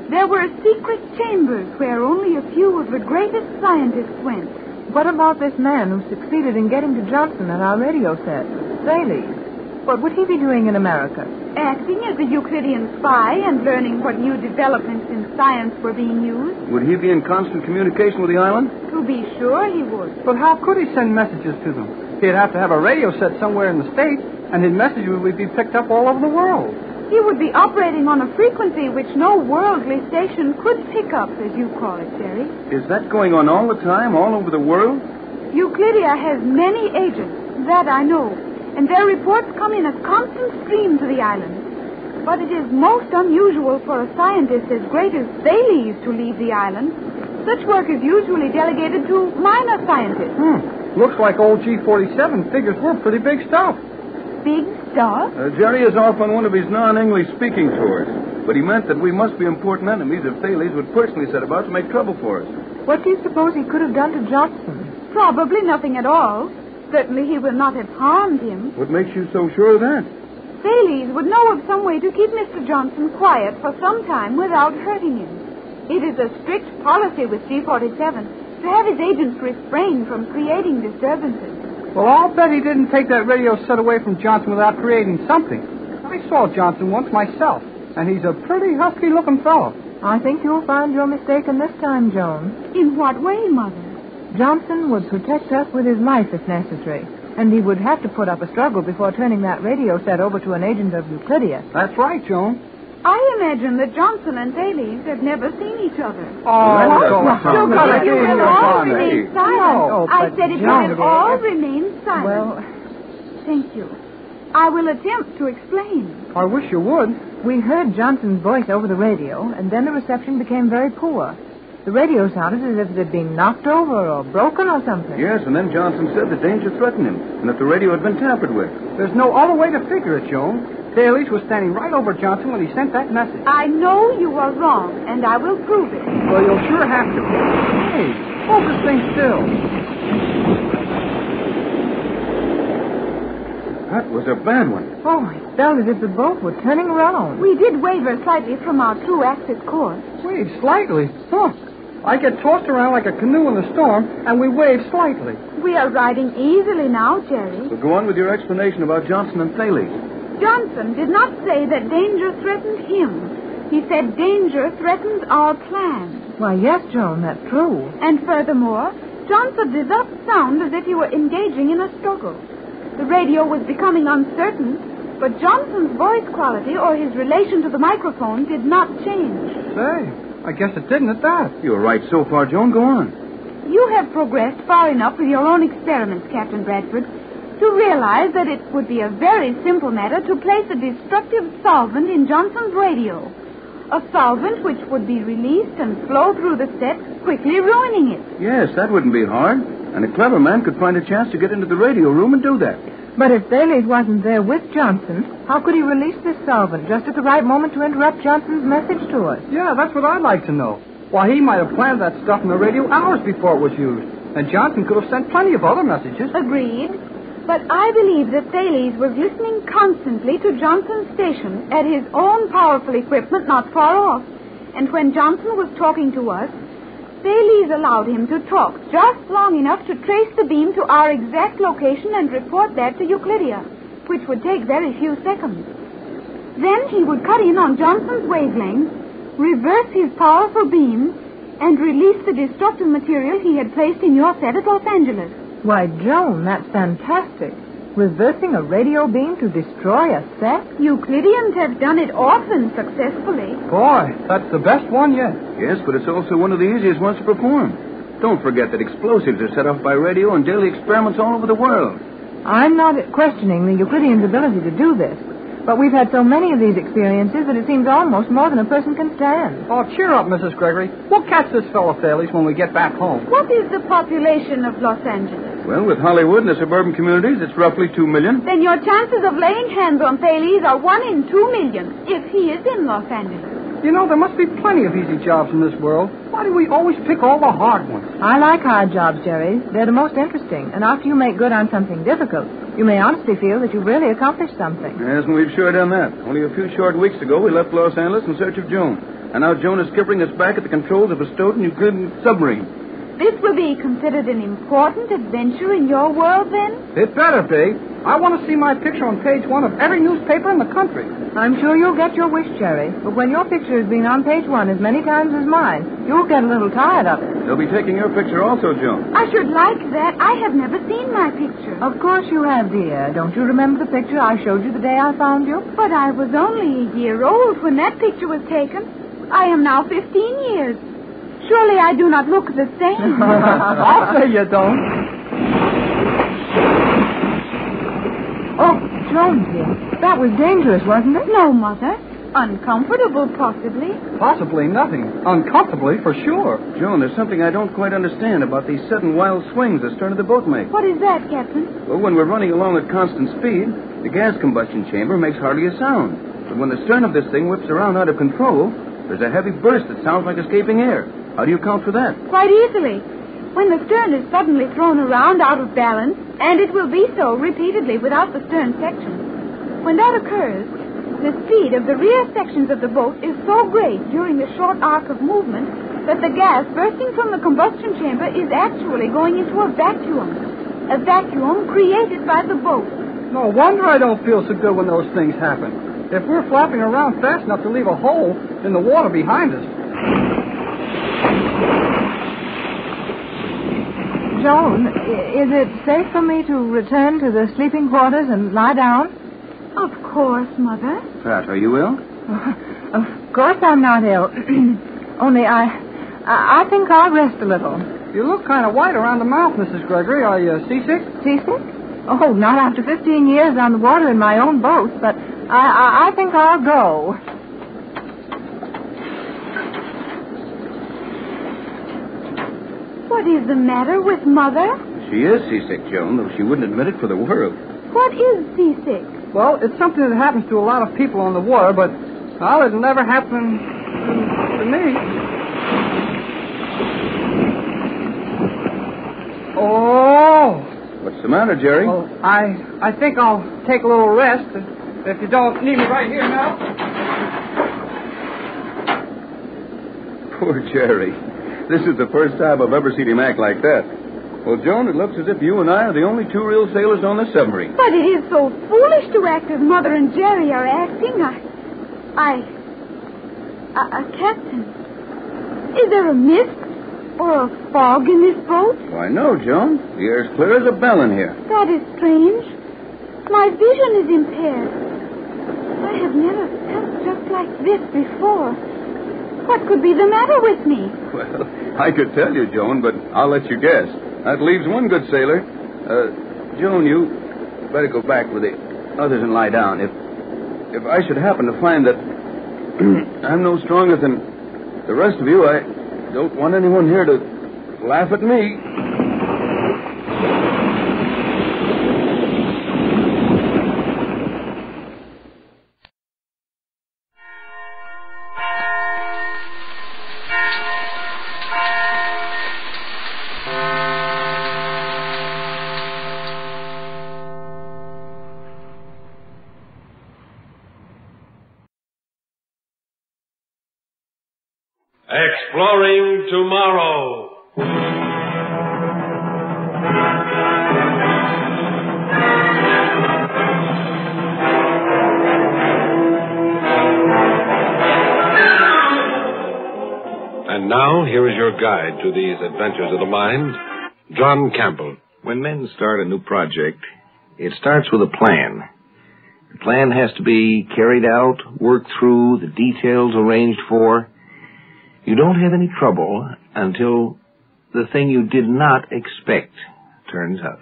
There were secret chambers where only a few of the greatest scientists went. What about this man who succeeded in getting to Johnson at our radio set, Thales? What would he be doing in America? Acting as a Euclidean spy and learning what new developments in science were being used. Would he be in constant communication with the island? To be sure he would. But how could he send messages to them? He'd have to have a radio set somewhere in the States, and his messages would be picked up all over the world. He would be operating on a frequency which no worldly station could pick up, as you call it, Jerry. Is that going on all the time, all over the world? Euclidia has many agents, that I know, and their reports come in a constant stream to the island. But it is most unusual for a scientist as great as Thales to leave the island. Such work is usually delegated to minor scientists. Looks like old G-47 figures we're pretty big stuff. Big stuff? Jerry is off on one of his non-English speaking tours. But he meant that we must be important enemies if Thales would personally set about to make trouble for us. What do you suppose he could have done to Johnson? Probably nothing at all. Certainly he will not have harmed him. What makes you so sure of that? Thales would know of some way to keep Mr. Johnson quiet for some time without hurting him. It is a strict policy with G-47 to have his agents refrain from creating disturbances. Well, I'll bet he didn't take that radio set away from Johnson without creating something. I saw Johnson once myself, and he's a pretty husky-looking fellow. I think you'll find you're mistaken this time, Joan. In what way, Mother? Johnson would protect us with his life if necessary, and he would have to put up a struggle before turning that radio set over to an agent of Euclidia. That's right, Joan. I imagine that Johnson and Thales have never seen each other. You will all remain silent. I said it will all remain silent. Well, thank you. I will attempt to explain. I wish you would. We heard Johnson's voice over the radio, and then the reception became very poor. The radio sounded as if it had been knocked over or broken or something. Yes, and then Johnson said that danger threatened him, and that the radio had been tampered with. There's no other way to figure it, Joan. Thales was standing right over Johnson when he sent that message. I know you are wrong, and I will prove it. Well, you'll sure have to. Hey, hold this thing still. That was a bad one. Oh, it felt as if the boat were turning around. We did waver slightly from our true-axis course. Wave slightly? Huh. I get tossed around like a canoe in the storm, and we wave slightly. We are riding easily now, Jerry. So go on with your explanation about Johnson and Thales. Johnson did not say that danger threatened him. He said danger threatened our plan. Why, yes, Joan, that's true. And furthermore, Johnson did not sound as if he were engaging in a struggle. The radio was becoming uncertain, but Johnson's voice quality or his relation to the microphone did not change. Say, I guess it didn't at that. You're right so far, Joan. Go on. You have progressed far enough with your own experiments, Captain Bradford, to realize that it would be a very simple matter to place a destructive solvent in Johnson's radio. A solvent which would be released and flow through the set, quickly ruining it. Yes, that wouldn't be hard. And a clever man could find a chance to get into the radio room and do that. But if Thales wasn't there with Johnson, how could he release this solvent just at the right moment to interrupt Johnson's message to us? Yeah, that's what I'd like to know. Why, he might have planted that stuff in the radio hours before it was used. And Johnson could have sent plenty of other messages. Agreed. But I believe that Thales was listening constantly to Johnson's station at his own powerful equipment not far off. And when Johnson was talking to us, Thales allowed him to talk just long enough to trace the beam to our exact location and report that to Euclidia, which would take very few seconds. Then he would cut in on Johnson's wavelength, reverse his powerful beam, and release the destructive material he had placed in your set at Los Angeles. Why, Joan, that's fantastic. Reversing a radio beam to destroy a set? Euclideans have done it often successfully. Boy, that's the best one yet. Yes, but it's also one of the easiest ones to perform. Don't forget that explosives are set off by radio in daily experiments all over the world. I'm not questioning the Euclideans' ability to do this, but we've had so many of these experiences that it seems almost more than a person can stand. Oh, cheer up, Mrs. Gregory. We'll catch this fellow Thales when we get back home. What is the population of Los Angeles? Well, with Hollywood and the suburban communities, it's roughly 2 million. Then your chances of laying hands on Thales are 1 in 2 million, if he is in Los Angeles. You know, there must be plenty of easy jobs in this world. Why do we always pick all the hard ones? I like hard jobs, Jerry. They're the most interesting. And after you make good on something difficult, you may honestly feel that you've really accomplished something. Yes, and we've sure done that. Only a few short weeks ago, we left Los Angeles in search of Joan. And now Joan is skippering us back at the controls of a stowed Euclidean submarine. This will be considered an important adventure in your world, then? It better be. I want to see my picture on page 1 of every newspaper in the country. I'm sure you'll get your wish, Jerry. But when your picture has been on page 1 as many times as mine, you'll get a little tired of it. They'll be taking your picture also, Joan. I should like that. I have never seen my picture. Of course you have, dear. Don't you remember the picture I showed you the day I found you? But I was only a year old when that picture was taken. I am now 15 years. Surely I do not look the same. I'll say you don't. Oh, Joan, dear. That was dangerous, wasn't it? No, Mother. Uncomfortable, possibly. Possibly nothing. Uncomfortably, for sure. Joan, there's something I don't quite understand about these sudden wild swings the stern of the boat makes. What is that, Captain? Well, when we're running along at constant speed, the gas combustion chamber makes hardly a sound. But when the stern of this thing whips around out of control, there's a heavy burst that sounds like escaping air. How do you account for that? Quite easily. When the stern is suddenly thrown around out of balance, and it will be so repeatedly without the stern section. When that occurs, the speed of the rear sections of the boat is so great during the short arc of movement that the gas bursting from the combustion chamber is actually going into a vacuum created by the boat. No wonder I don't feel so good when those things happen. If we're flapping around fast enough to leave a hole in the water behind us. Joan, is it safe for me to return to the sleeping quarters and lie down? Of course, Mother. Pat, are you ill? Of course I'm not ill. Only I think I'll rest a little. You look kind of white around the mouth, Mrs. Gregory. Are you seasick? Seasick? Oh, not after 15 years on the water in my own boat, but I think I'll go. What is the matter with Mother? She is seasick, Joan, though she wouldn't admit it for the world. What is seasick? Well, it's something that happens to a lot of people on the water, but, well, it'll never happen to me. Oh! What's the matter, Jerry? Well, I think I'll take a little rest, if you don't need me right here now. Poor Jerry. This is the first time I've ever seen him act like that. Well, Joan, it looks as if you and I are the only 2 real sailors on the submarine. But it is so foolish to act as Mother and Jerry are acting. Captain, is there a mist or a fog in this boat? Why, no, Joan. The air's clear as a bell in here. That is strange. My vision is impaired. I have never felt just like this before. What could be the matter with me? Well, I could tell you, Joan, but I'll let you guess. That leaves one good sailor. Joan, you better go back with the others and lie down. If I should happen to find that I'm no stronger than the rest of you, I don't want anyone here to laugh at me. Exploring Tomorrow. And now, here is your guide to these adventures of the mind, John Campbell. When men start a new project, it starts with a plan. The plan has to be carried out, worked through, the details arranged for. You don't have any trouble until the thing you did not expect turns up.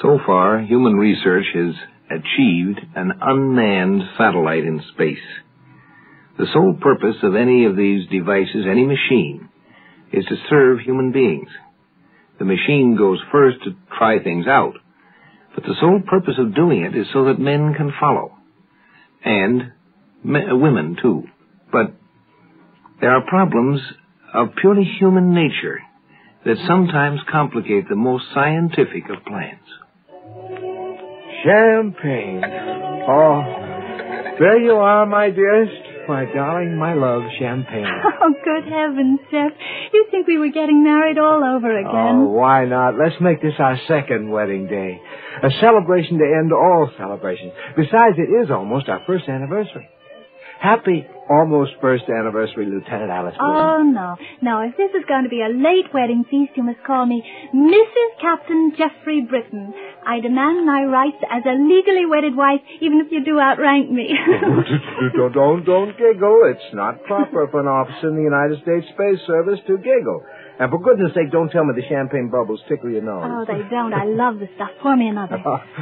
So far, human research has achieved an unmanned satellite in space. The sole purpose of any of these devices, any machine, is to serve human beings. The machine goes first to try things out, but the sole purpose of doing it is so that men can follow. And women, too. But there are problems of purely human nature that sometimes complicate the most scientific of plans. Champagne. Oh, there you are, my dearest. My darling, my love, champagne. Oh, good heavens, Jeff. You think we were getting married all over again? Oh, why not? Let's make this our second wedding day. A celebration to end all celebrations. Besides, it is almost our first anniversary. Happy almost first anniversary, Lieutenant Alice Britton. Oh, no. No, if this is going to be a late wedding feast, you must call me Mrs. Captain Jeffrey Britton. I demand my rights as a legally wedded wife, even if you do outrank me. Don't giggle. It's not proper for an officer in the United States Space Service to giggle. And for goodness sake, don't tell me the champagne bubbles tickle your nose. Oh, they don't. I love the stuff. Pour me another.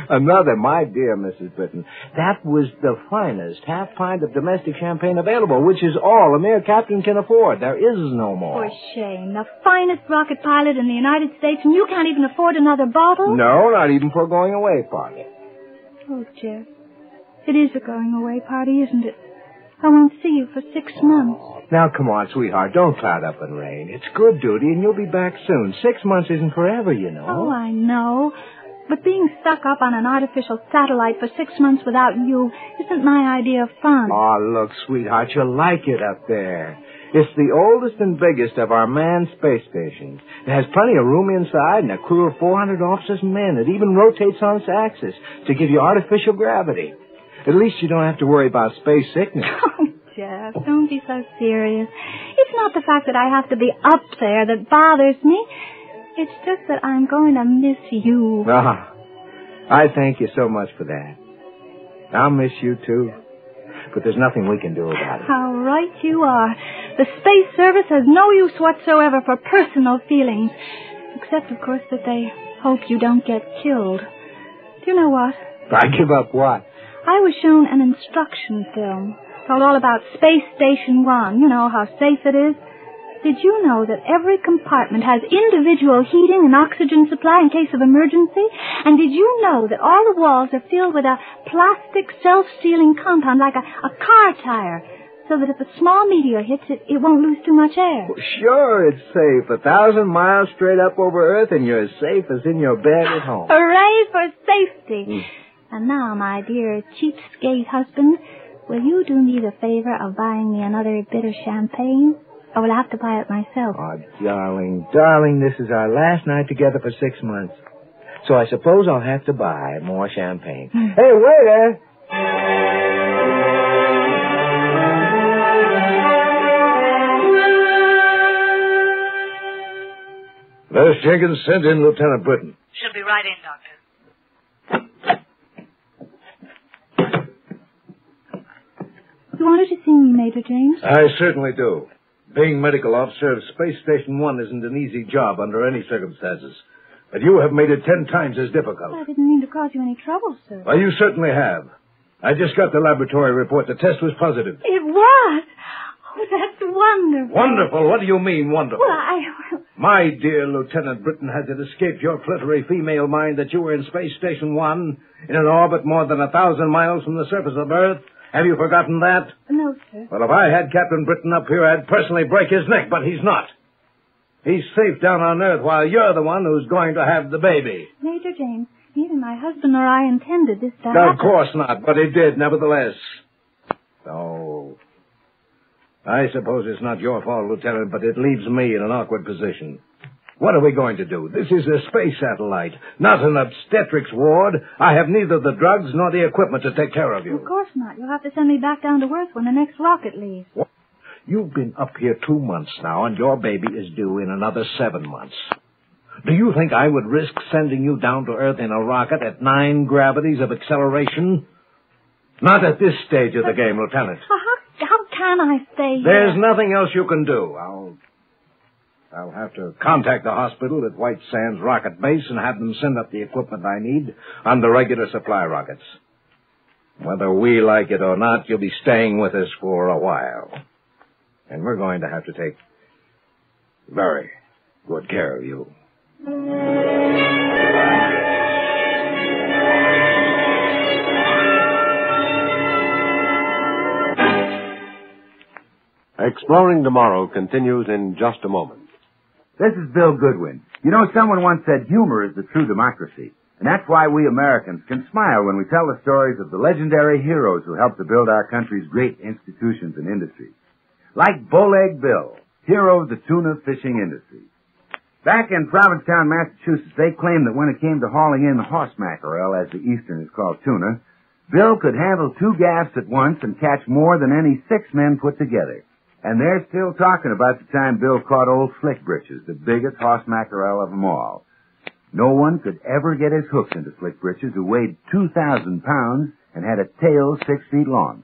Another, my dear Mrs. Britton. That was the finest half pint of domestic champagne available, which is all a mere captain can afford. There is no more. For shame. The finest rocket pilot in the United States, and you can't even afford another bottle? No, not even for a going-away party. Oh, Jeff. It is a going-away party, isn't it? I won't see you for 6 months. Now, come on, sweetheart. Don't cloud up and rain. It's good duty, and you'll be back soon. 6 months isn't forever, you know. Oh, I know. But being stuck up on an artificial satellite for 6 months without you isn't my idea of fun. Oh, look, sweetheart, you'll like it up there. It's the oldest and biggest of our manned space stations. It has plenty of room inside and a crew of 400 officers and men. It even rotates on its axis to give you artificial gravity. At least you don't have to worry about space sickness. Oh, Jeff, don't be so serious. It's not the fact that I have to be up there that bothers me. It's just that I'm going to miss you. Ah, I thank you so much for that. I'll miss you, too. But there's nothing we can do about it. How right you are. The Space Service has no use whatsoever for personal feelings. Except, of course, that they hope you don't get killed. Do you know what? I give up what? I was shown an instruction film. Told all about Space Station 1. You know, how safe it is. Did you know that every compartment has individual heating and oxygen supply in case of emergency? And did you know that all the walls are filled with a plastic self-sealing compound like a car tire, so that if a small meteor hits it, it won't lose too much air? Well, sure, it's safe. 1,000 miles straight up over Earth, and you're as safe as in your bed at home. Hooray for safety! And now, my dear cheapskate husband, will you do me the favor of buying me another bit of champagne? Or will I have to buy it myself? Oh, darling, this is our last night together for 6 months. So I suppose I'll have to buy more champagne. Hey, waiter! Nurse Jenkins, send in Lieutenant Britton. She'll be right in, Doctor. You wanted to see me, Major James? I certainly do. Being medical officer of Space Station 1 isn't an easy job under any circumstances. But you have made it 10 times as difficult. I didn't mean to cause you any trouble, sir. Well, you certainly have. I just got the laboratory report. The test was positive. It was? Oh, that's wonderful. Wonderful? What do you mean, wonderful? Well, My dear Lieutenant Britton, has it escaped your flittery female mind that you were in Space Station 1 in an orbit more than 1,000 miles from the surface of Earth? Have you forgotten that? No, sir. Well, if I had Captain Britton up here, I'd personally break his neck, but he's not. He's safe down on Earth while you're the one who's going to have the baby. Major James, neither my husband nor I intended this to happen. Of course not, but he did, nevertheless. Oh. I suppose it's not your fault, Lieutenant, but it leaves me in an awkward position. What are we going to do? This is a space satellite, not an obstetrics ward. I have neither the drugs nor the equipment to take care of you. Of course not. You'll have to send me back down to Earth when the next rocket leaves. What? You've been up here 2 months now, and your baby is due in another 7 months. Do you think I would risk sending you down to Earth in a rocket at 9 gravities of acceleration? Not at this stage of the game, Lieutenant. How can I stay here? There's nothing else you can do. I'll have to contact the hospital at White Sands Rocket Base and have them send up the equipment I need on the regular supply rockets. Whether we like it or not, you'll be staying with us for a while. And we're going to have to take very good care of you. Exploring Tomorrow continues in just a moment. This is Bill Goodwin. You know, someone once said humor is the true democracy. And that's why we Americans can smile when we tell the stories of the legendary heroes who helped to build our country's great institutions and industries. Like Bowleg Bill, hero of the tuna fishing industry. Back in Provincetown, Massachusetts, they claimed that when it came to hauling in the horse mackerel, as the Easterners call tuna, Bill could handle 2 gaffs at once and catch more than any 6 men put together. And they're still talking about the time Bill caught old Slick Britches, the biggest horse mackerel of them all. No one could ever get his hooks into Slick Britches, who weighed 2,000 pounds and had a tail 6 feet long.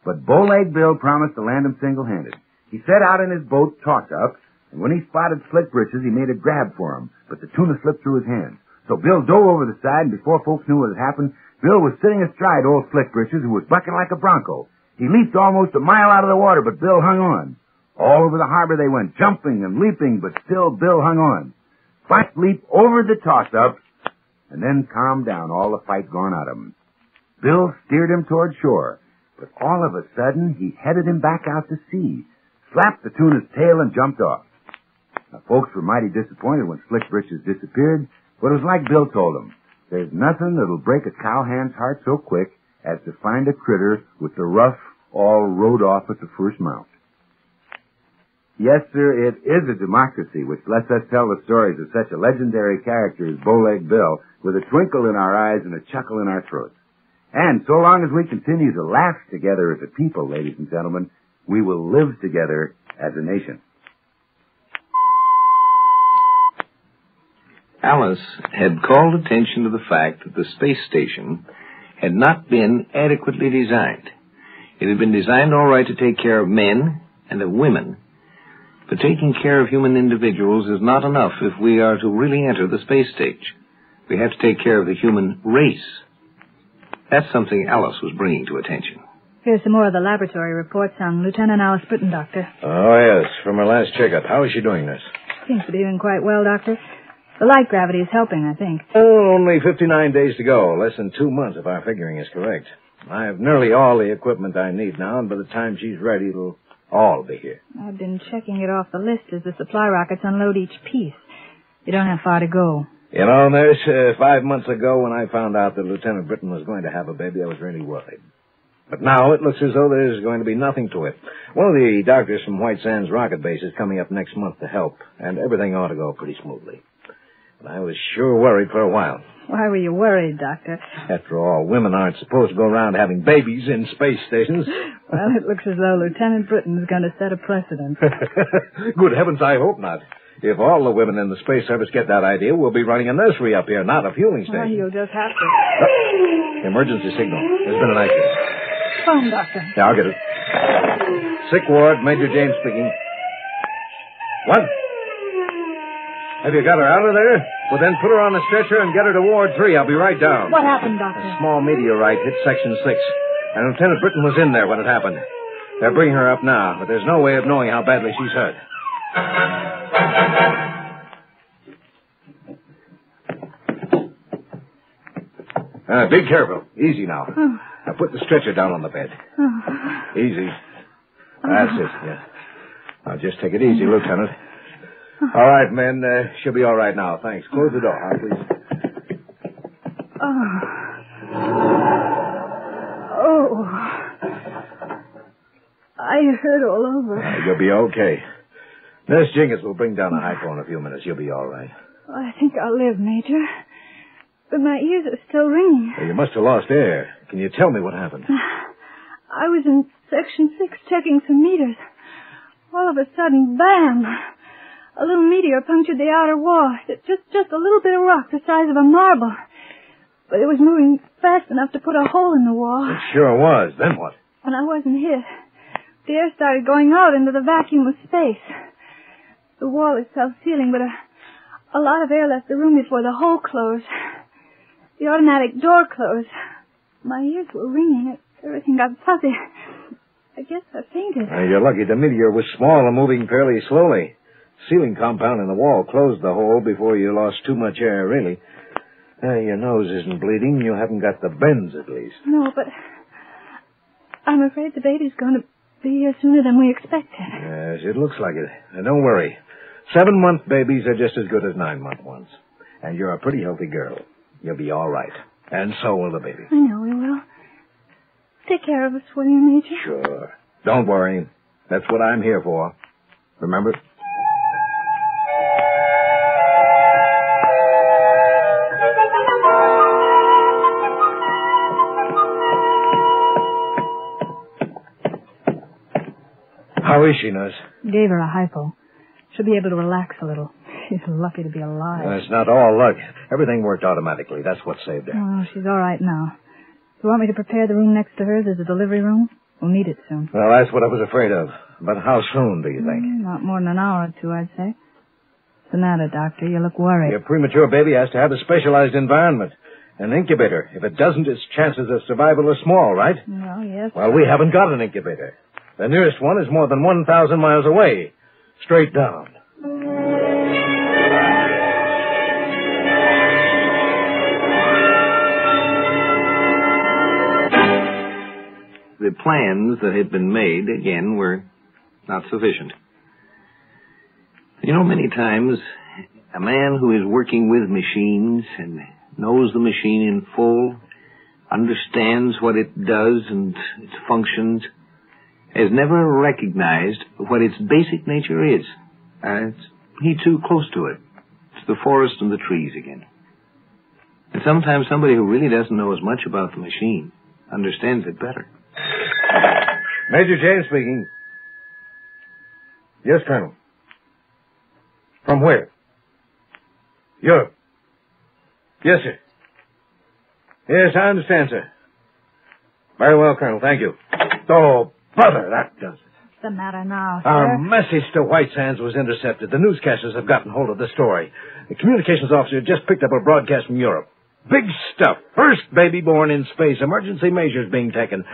But Bowleg Bill promised to land him single-handed. He set out in his boat, taut up, and when he spotted Slick Britches, he made a grab for him, but the tuna slipped through his hands. So Bill dove over the side, and before folks knew what had happened, Bill was sitting astride old Slick Britches, who was bucking like a bronco. He leaped almost a mile out of the water, but Bill hung on. All over the harbor they went, jumping and leaping, but still Bill hung on. Fast leap over the toss-up, and then calmed down, all the fight gone out of him. Bill steered him toward shore, but all of a sudden he headed him back out to sea, slapped the tuna's tail, and jumped off. Now, folks were mighty disappointed when Slick Britches disappeared, but it was like Bill told them. There's nothing that'll break a cowhand's heart so quick as to find a critter with the ruff all rode off at the first mount. Yes, sir, it is a democracy which lets us tell the stories of such a legendary character as Bowleg Bill with a twinkle in our eyes and a chuckle in our throats. And so long as we continue to laugh together as a people, ladies and gentlemen, we will live together as a nation. Alice had called attention to the fact that the space station had not been adequately designed. It had been designed all right to take care of men and of women, but taking care of human individuals is not enough if we are to really enter the space stage. We have to take care of the human race. That's something Alice was bringing to attention. Here's some more of the laboratory reports on Lieutenant Alice Britton, Doctor. Oh, yes, from her last checkup. How is she doing this? Seems to be doing quite well, Doctor. The light gravity is helping, I think. Oh, only 59 days to go. Less than 2 months, if our figuring is correct. I have nearly all the equipment I need now, and by the time she's ready, it'll all be here. I've been checking it off the list as the supply rockets unload each piece. You don't have far to go. You know, Nurse, 5 months ago when I found out that Lieutenant Britton was going to have a baby, I was really worried. But now it looks as though there's going to be nothing to it. One of the doctors from White Sands Rocket Base is coming up next month to help, and everything ought to go pretty smoothly. But I was sure worried for a while. Why were you worried, Doctor? After all, women aren't supposed to go around having babies in space stations. Well, it looks as though Lieutenant Britton's going to set a precedent. Good heavens, I hope not. If all the women in the Space Service get that idea, we'll be running a nursery up here, not a fueling station. Well, you'll just have to. Emergency signal. There's been an accident. Phone, Doctor. Yeah, I'll get it. Sick ward, Major James speaking. What? Have you got her out of there? Well, then put her on a stretcher and get her to Ward 3. I'll be right down. What happened, Doctor? A small meteorite hit Section 6, and Lieutenant Britton was in there when it happened. They're bringing her up now, but there's no way of knowing how badly she's hurt. Be careful. Easy now. Oh. Now put the stretcher down on the bed. Oh. Easy. That's it, yeah. Now just take it easy, Lieutenant. All right, men. She'll be all right now. Thanks. Close the door, huh, please. I hurt all over. You'll be okay. Nurse Jenkins will bring down a hypo in a few minutes. You'll be all right. I think I'll live, Major. But my ears are still ringing. Well, you must have lost air. Can you tell me what happened? I was in Section 6 checking some meters. All of a sudden, bam! A little meteor punctured the outer wall. Just a little bit of rock the size of a marble. But it was moving fast enough to put a hole in the wall. It sure was. Then what? And I wasn't hit. The air started going out into the vacuum of space. The wall is self-sealing, but a lot of air left the room before the hole closed. The automatic door closed. My ears were ringing. Everything got fuzzy. I guess I fainted. You're lucky the meteor was small and moving fairly slowly. Sealing compound in the wall closed the hole before you lost too much air, really. Your nose isn't bleeding. You haven't got the bends, at least. No, but I'm afraid the baby's going to be here sooner than we expected. Yes, it looks like it. Now, don't worry. 7-month babies are just as good as 9-month ones. And you're a pretty healthy girl. You'll be all right. And so will the baby. I know we will. Take care of us, will you, Major? Sure. Don't worry. That's what I'm here for. Remember? How is she, nurse? Gave her a hypo. She'll be able to relax a little. She's lucky to be alive. It's not all luck. Everything worked automatically. That's what saved her. Oh, she's all right now. You want me to prepare the room next to hers as a delivery room? We'll need it soon. Well, that's what I was afraid of. But how soon, do you think? Not more than an hour or two, I'd say. What's the matter, Doctor? You look worried. Your premature baby has to have a specialized environment. An incubator. If it doesn't, its chances of survival are small, right? Well, yes. Well, we haven't got an incubator. The nearest one is more than 1,000 miles away. Straight down. The plans that had been made, again, were not sufficient. You know, many times, a man who is working with machines and knows the machine in full, understands what it does and its functions, has never recognized what its basic nature is. He's too close to it. It's the forest and the trees again. And sometimes somebody who really doesn't know as much about the machine understands it better. Major James speaking. Yes, Colonel. From where? Europe. Yes, sir. Yes, I understand, sir. Very well, Colonel. Thank you. Oh, brother, that does it. What's the matter now, sir? Our message to White Sands was intercepted. The newscasters have gotten hold of the story. The communications officer just picked up a broadcast from Europe. Big stuff. First baby born in space. Emergency measures being taken.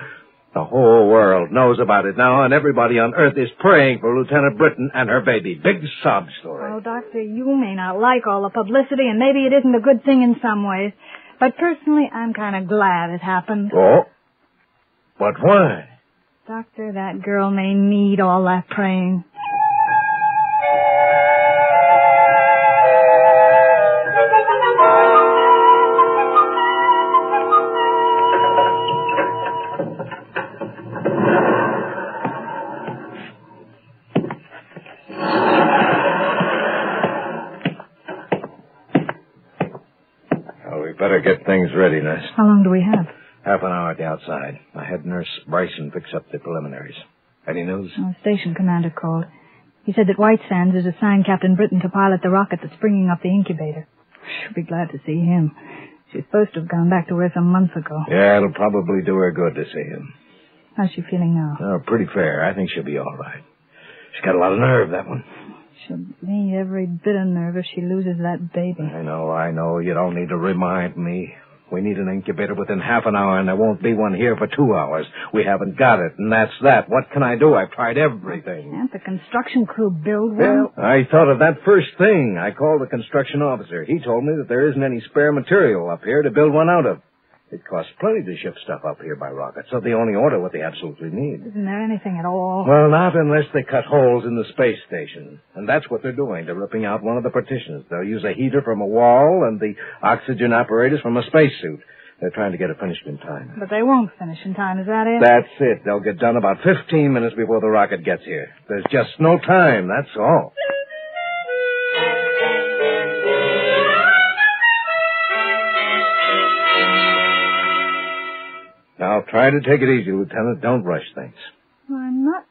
The whole world knows about it now, and everybody on Earth is praying for Lieutenant Britton and her baby. Big sob story. Oh, Doctor, you may not like all the publicity, and maybe it isn't a good thing in some ways. But personally, I'm kind of glad it happened. Oh? But why? Doctor, that girl may need all that praying. Better get things ready, nurse. How long do we have? Half an hour at the outside. I had Nurse Bryson fix up the preliminaries. Any news? Oh, station commander called. He said that White Sands has assigned Captain Britton to pilot the rocket that's bringing up the incubator. She'll be glad to see him. She's supposed to have gone back to her some months ago. Yeah, it'll probably do her good to see him. How's she feeling now? Oh, pretty fair. I think she'll be all right. She's got a lot of nerve, that one. She'll need every bit of nerve if she loses that baby. I know. You don't need to remind me. We need an incubator within half an hour, and there won't be one here for 2 hours. We haven't got it, and that's that. What can I do? I've tried everything. Can't the construction crew build one? Well, I thought of that first thing. I called the construction officer. He told me that there isn't any spare material up here to build one out of. It costs plenty to ship stuff up here by rocket, so they only order what they absolutely need. Isn't there anything at all? Well, not unless they cut holes in the space station. And that's what they're doing. They're ripping out one of the partitions. They'll use a heater from a wall and the oxygen apparatus from a spacesuit. They're trying to get it finished in time. But they won't finish in time, is that it? That's it. They'll get done about 15 minutes before the rocket gets here. There's just no time, that's all. Now, try to take it easy, Lieutenant. Don't rush things. I'm not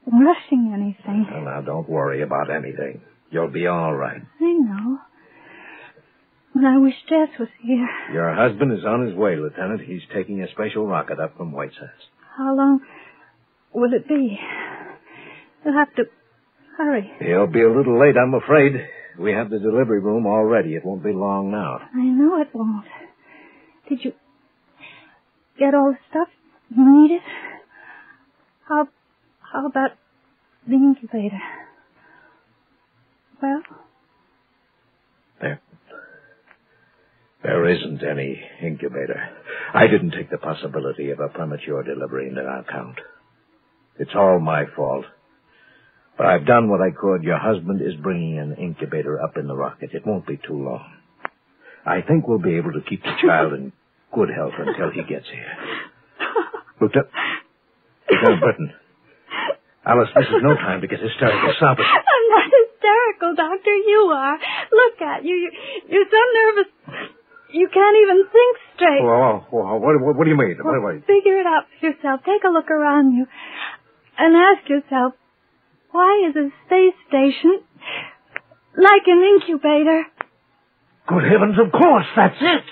rushing anything. Well, now, don't worry about anything. You'll be all right. I know. But I wish Jess was here. Your husband is on his way, Lieutenant. He's taking a special rocket up from White Sands. How long will it be? You'll have to hurry. He'll be a little late, I'm afraid. We have the delivery room all ready. It won't be long now. I know it won't. Did you get all the stuff you needed? How about the incubator? Well? There isn't any incubator. I didn't take the possibility of a premature delivery into account. It's all my fault. But I've done what I could. Your husband is bringing an incubator up in the rocket. It won't be too long. I think we'll be able to keep the child in good health until he gets here. Lieutenant Burton. Alice, this is no time to get hysterical. Stop it. I'm not hysterical, Doctor. You are. Look at you. You're so nervous. You can't even think straight. What do you mean? Well, figure it out for yourself. Take a look around you and ask yourself, why is a space station like an incubator? Good heavens, of course. That's it.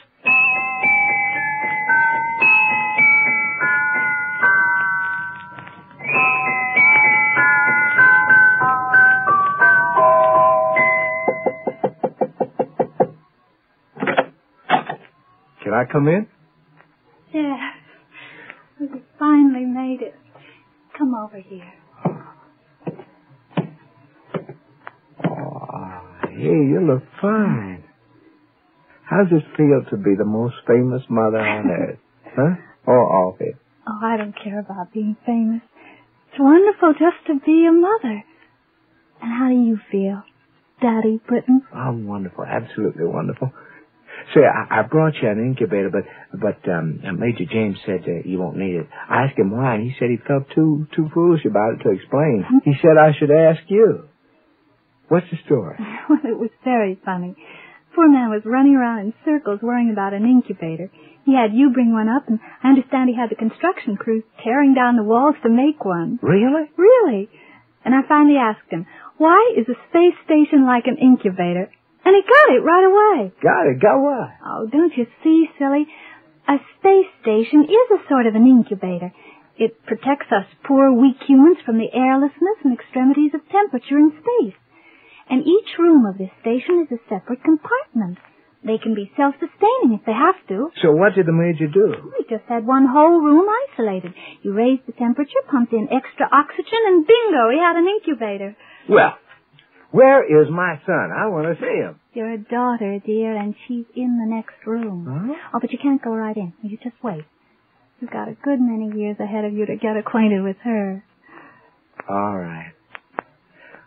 Can I come in? Yeah. We finally made it. Come over here. Hey, you look fine. How's it feel to be the most famous mother on earth? Huh? Or all of it? Oh, I don't care about being famous. It's wonderful just to be a mother. And how do you feel, Daddy Britton? I'm wonderful. Absolutely wonderful. Say, I brought you an incubator, but Major James said you won't need it. I asked him why, and he said he felt too foolish about it to explain. He said I should ask you. What's the story? Well, it was very funny. Poor man was running around in circles worrying about an incubator. He had you bring one up, and I understand he had the construction crew tearing down the walls to make one. Really? Really. And I finally asked him, why is a space station like an incubator? And he got it right away. Got it? Got what? Oh, don't you see, silly? A space station is a sort of an incubator. It protects us poor, weak humans from the airlessness and extremities of temperature in space. And each room of this station is a separate compartment. They can be self-sustaining if they have to. So what did the Major do? We just had one whole room isolated. You raised the temperature, pumped in extra oxygen, and bingo, he had an incubator. Well, where is my son? I want to see him. Your daughter, dear, and she's in the next room. Huh? Oh, but you can't go right in. You just wait. You've got a good many years ahead of you to get acquainted with her. All right.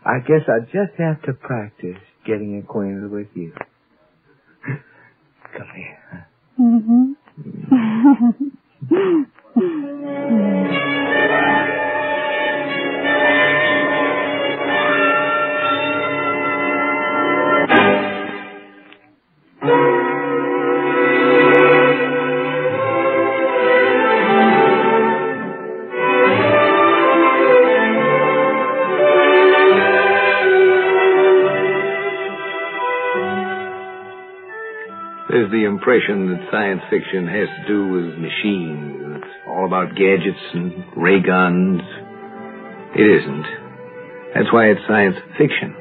I guess I just have to practice getting acquainted with you. Come here. Mm-hmm. There's the impression that science fiction has to do with machines, and it's all about gadgets and ray guns. It isn't. That's why it's science fiction.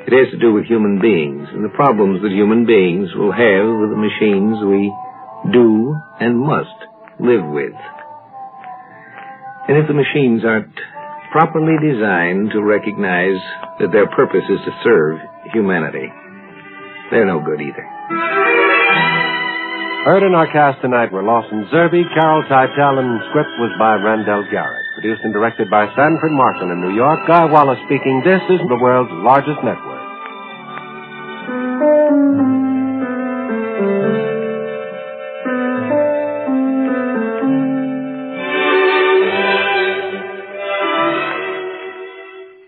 It has to do with human beings and the problems that human beings will have with the machines we do and must live with. And if the machines aren't properly designed to recognize that their purpose is to serve humanity, they're no good either. Heard in our cast tonight were Lawson Zerbe, Carol Teitel, and script was by Randell Garrett. Produced and directed by Sanford Martin in New York. Guy Wallace speaking. This is the world's largest network.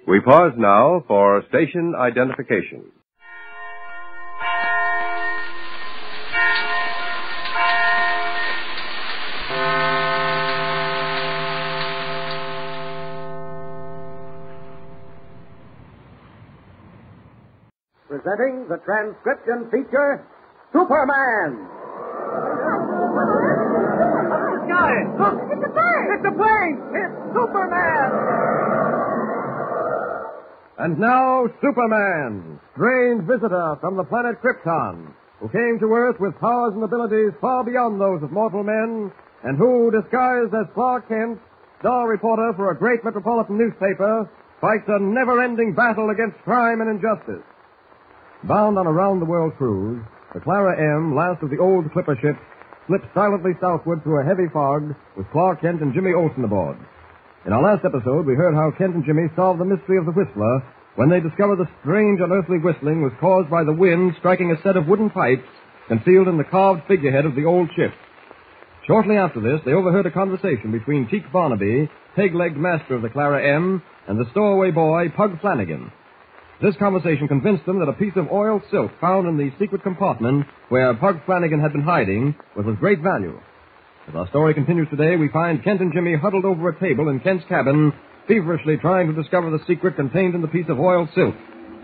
We pause now for station identification. Presenting the transcription feature, Superman! Guys, look! It's a bird! It's a plane! It's Superman! And now, Superman, strange visitor from the planet Krypton, who came to Earth with powers and abilities far beyond those of mortal men, and who, disguised as Clark Kent, star reporter for a great metropolitan newspaper, fights a never-ending battle against crime and injustice. Bound on a round-the-world cruise, the Clara M, last of the old clipper ships, slipped silently southward through a heavy fog with Clark Kent and Jimmy Olsen aboard. In our last episode, we heard how Kent and Jimmy solved the mystery of the Whistler when they discovered the strange, unearthly whistling was caused by the wind striking a set of wooden pipes concealed in the carved figurehead of the old ship. Shortly after this, they overheard a conversation between Teak Barnaby, peg-legged master of the Clara M, and the stowaway boy, Pug Flanagan. This conversation convinced them that a piece of oiled silk found in the secret compartment where Pug Flanagan had been hiding was of great value. As our story continues today, we find Kent and Jimmy huddled over a table in Kent's cabin, feverishly trying to discover the secret contained in the piece of oiled silk.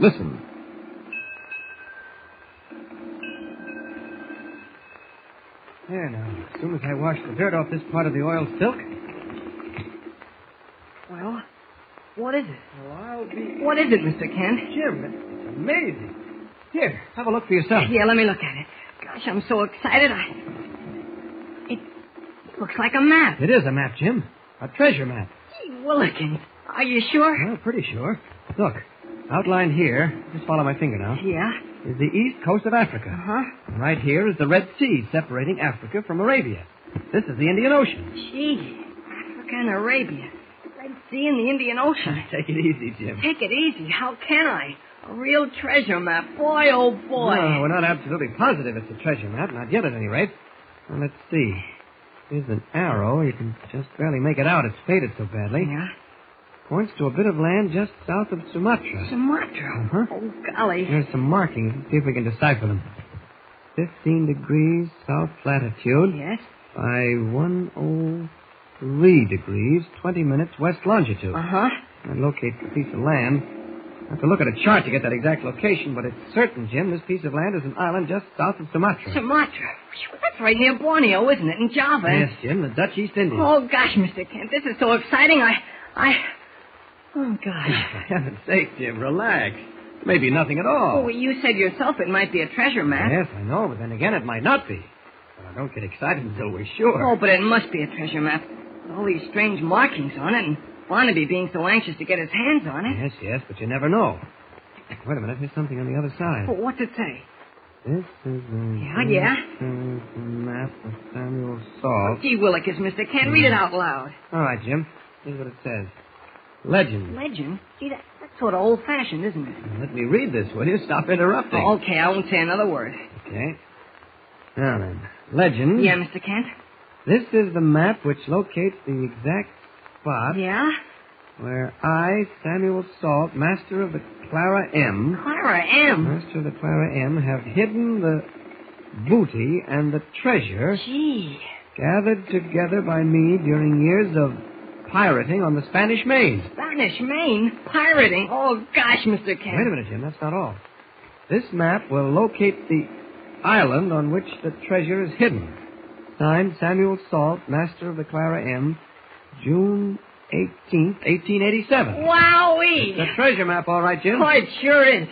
Listen. There now. As soon as I wash the dirt off this part of the oiled silk. Well, what is it? What is it, Mr. Kent? Jim, it's amazing. Here, have a look for yourself. Yeah, let me look at it. Gosh, I'm so excited. It looks like a map. It is a map, Jim. A treasure map. Gee willikins. Are you sure? Well, pretty sure. Look, outlined here, just follow my finger now. Yeah? Is the east coast of Africa. Uh-huh. And right here is the Red Sea separating Africa from Arabia. This is the Indian Ocean. Gee, Africa and Arabia. Red Sea and the Indian Ocean. Take it easy, Jim. Take it easy. How can I? A real treasure map. Boy, oh boy. No, we're not absolutely positive it's a treasure map. Not yet, at any rate. Well, let's see. Here's an arrow. You can just barely make it out. It's faded so badly. Yeah? Points to a bit of land just south of Sumatra. Sumatra? Uh-huh. Oh, golly. There's some markings. Let's see if we can decipher them. 15 degrees south latitude. Yes? By 103 degrees, 20 minutes west longitude. Uh-huh. And locate the piece of land. I have to look at a chart to get that exact location, but it's certain, Jim, this piece of land is an island just south of Sumatra. Sumatra? That's right near Borneo, isn't it? In Java. Yes, Jim, the Dutch East Indies. Oh, gosh, Mr. Kent, this is so exciting. Oh, gosh. For heaven's sake, Jim, relax. Maybe nothing at all. Oh, well, you said yourself it might be a treasure map. Yes, I know, but then again, it might not be. But I don't get excited until we're sure. Oh, but it must be a treasure map. With all these strange markings on it, and Barnaby being so anxious to get his hands on it. Yes, but you never know. Wait a minute, here's something on the other side. Well, what's it say? This is a map of Samuel Salt. Gee willikers, Mr. Kent, read it out loud. All right, Jim. Here's what it says. Legend. Legend? Gee, that's sort of old-fashioned, isn't it? Now, let me read this, will you? Stop interrupting. Oh, okay, I won't say another word. Okay. Now then. Legend. Yeah, Mr. Kent? This is the map which locates the exact spot. Yeah? Where I, Samuel Salt, master of the Clara M. Clara M? Master of the Clara M, have hidden the booty and the treasure. Gee. Gathered together by me during years of pirating on the Spanish Main. Spanish Main? Pirating? Oh, gosh, Mr. Kent. Wait a minute, Jim. That's not all. This map will locate the island on which the treasure is hidden. Signed, Samuel Salt, master of the Clara M, June 18th, 1887. Wowee! It's a treasure map, all right, Jim. Oh, it sure is.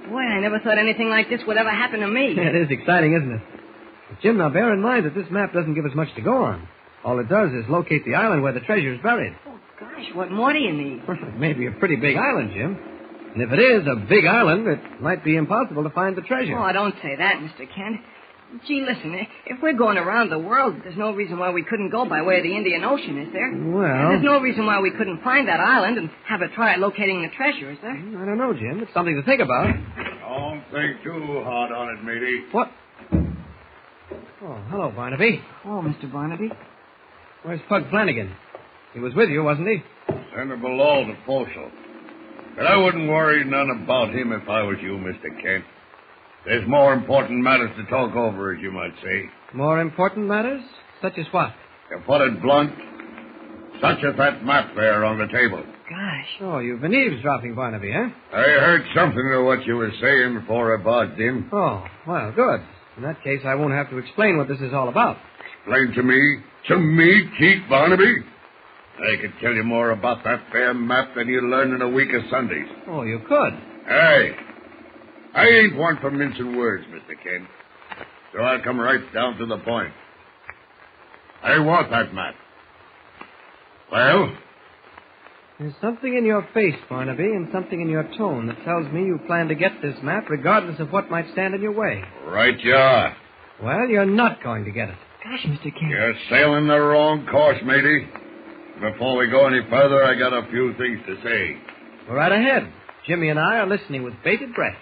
Boy, I never thought anything like this would ever happen to me. It is exciting, isn't it? But, Jim, now bear in mind that this map doesn't give us much to go on. All it does is locate the island where the treasure is buried. Oh, gosh, what more do you need? It may be a pretty big island, Jim. And if it is a big island, it might be impossible to find the treasure. Oh, don't say that, Mr. Kent. Gee, listen, if we're going around the world, there's no reason why we couldn't go by way of the Indian Ocean, is there? Well... And there's no reason why we couldn't find that island and have a try at locating the treasure, is there? I don't know, Jim. It's something to think about. Don't think too hard on it, matey. What? Oh, hello, Barnaby. Oh, Mr. Barnaby. Where's Pug Flanagan? He was with you, wasn't he? Send her below to Forecastle. But I wouldn't worry none about him if I was you, Mr. Kent. There's more important matters to talk over, as you might say. More important matters? Such as what? To put it blunt, such as that map there on the table. Gosh. Oh, you've been eavesdropping, Barnaby, huh? I heard something of what you were saying before I barged in. Oh, well, good. In that case, I won't have to explain what this is all about. Explain to me? To me, Keith Barnaby? I could tell you more about that there map than you'd learn in a week of Sundays. Oh, you could? Hey, I ain't one for mincing words, Mr. Kent. So I'll come right down to the point. I want that map. Well? There's something in your face, Barnaby, and something in your tone that tells me you plan to get this map regardless of what might stand in your way. Right you are. Well, you're not going to get it. Gosh, Mr. Kent. You're sailing the wrong course, matey. Before we go any further, I got a few things to say. Go right ahead. Jimmy and I are listening with bated breath.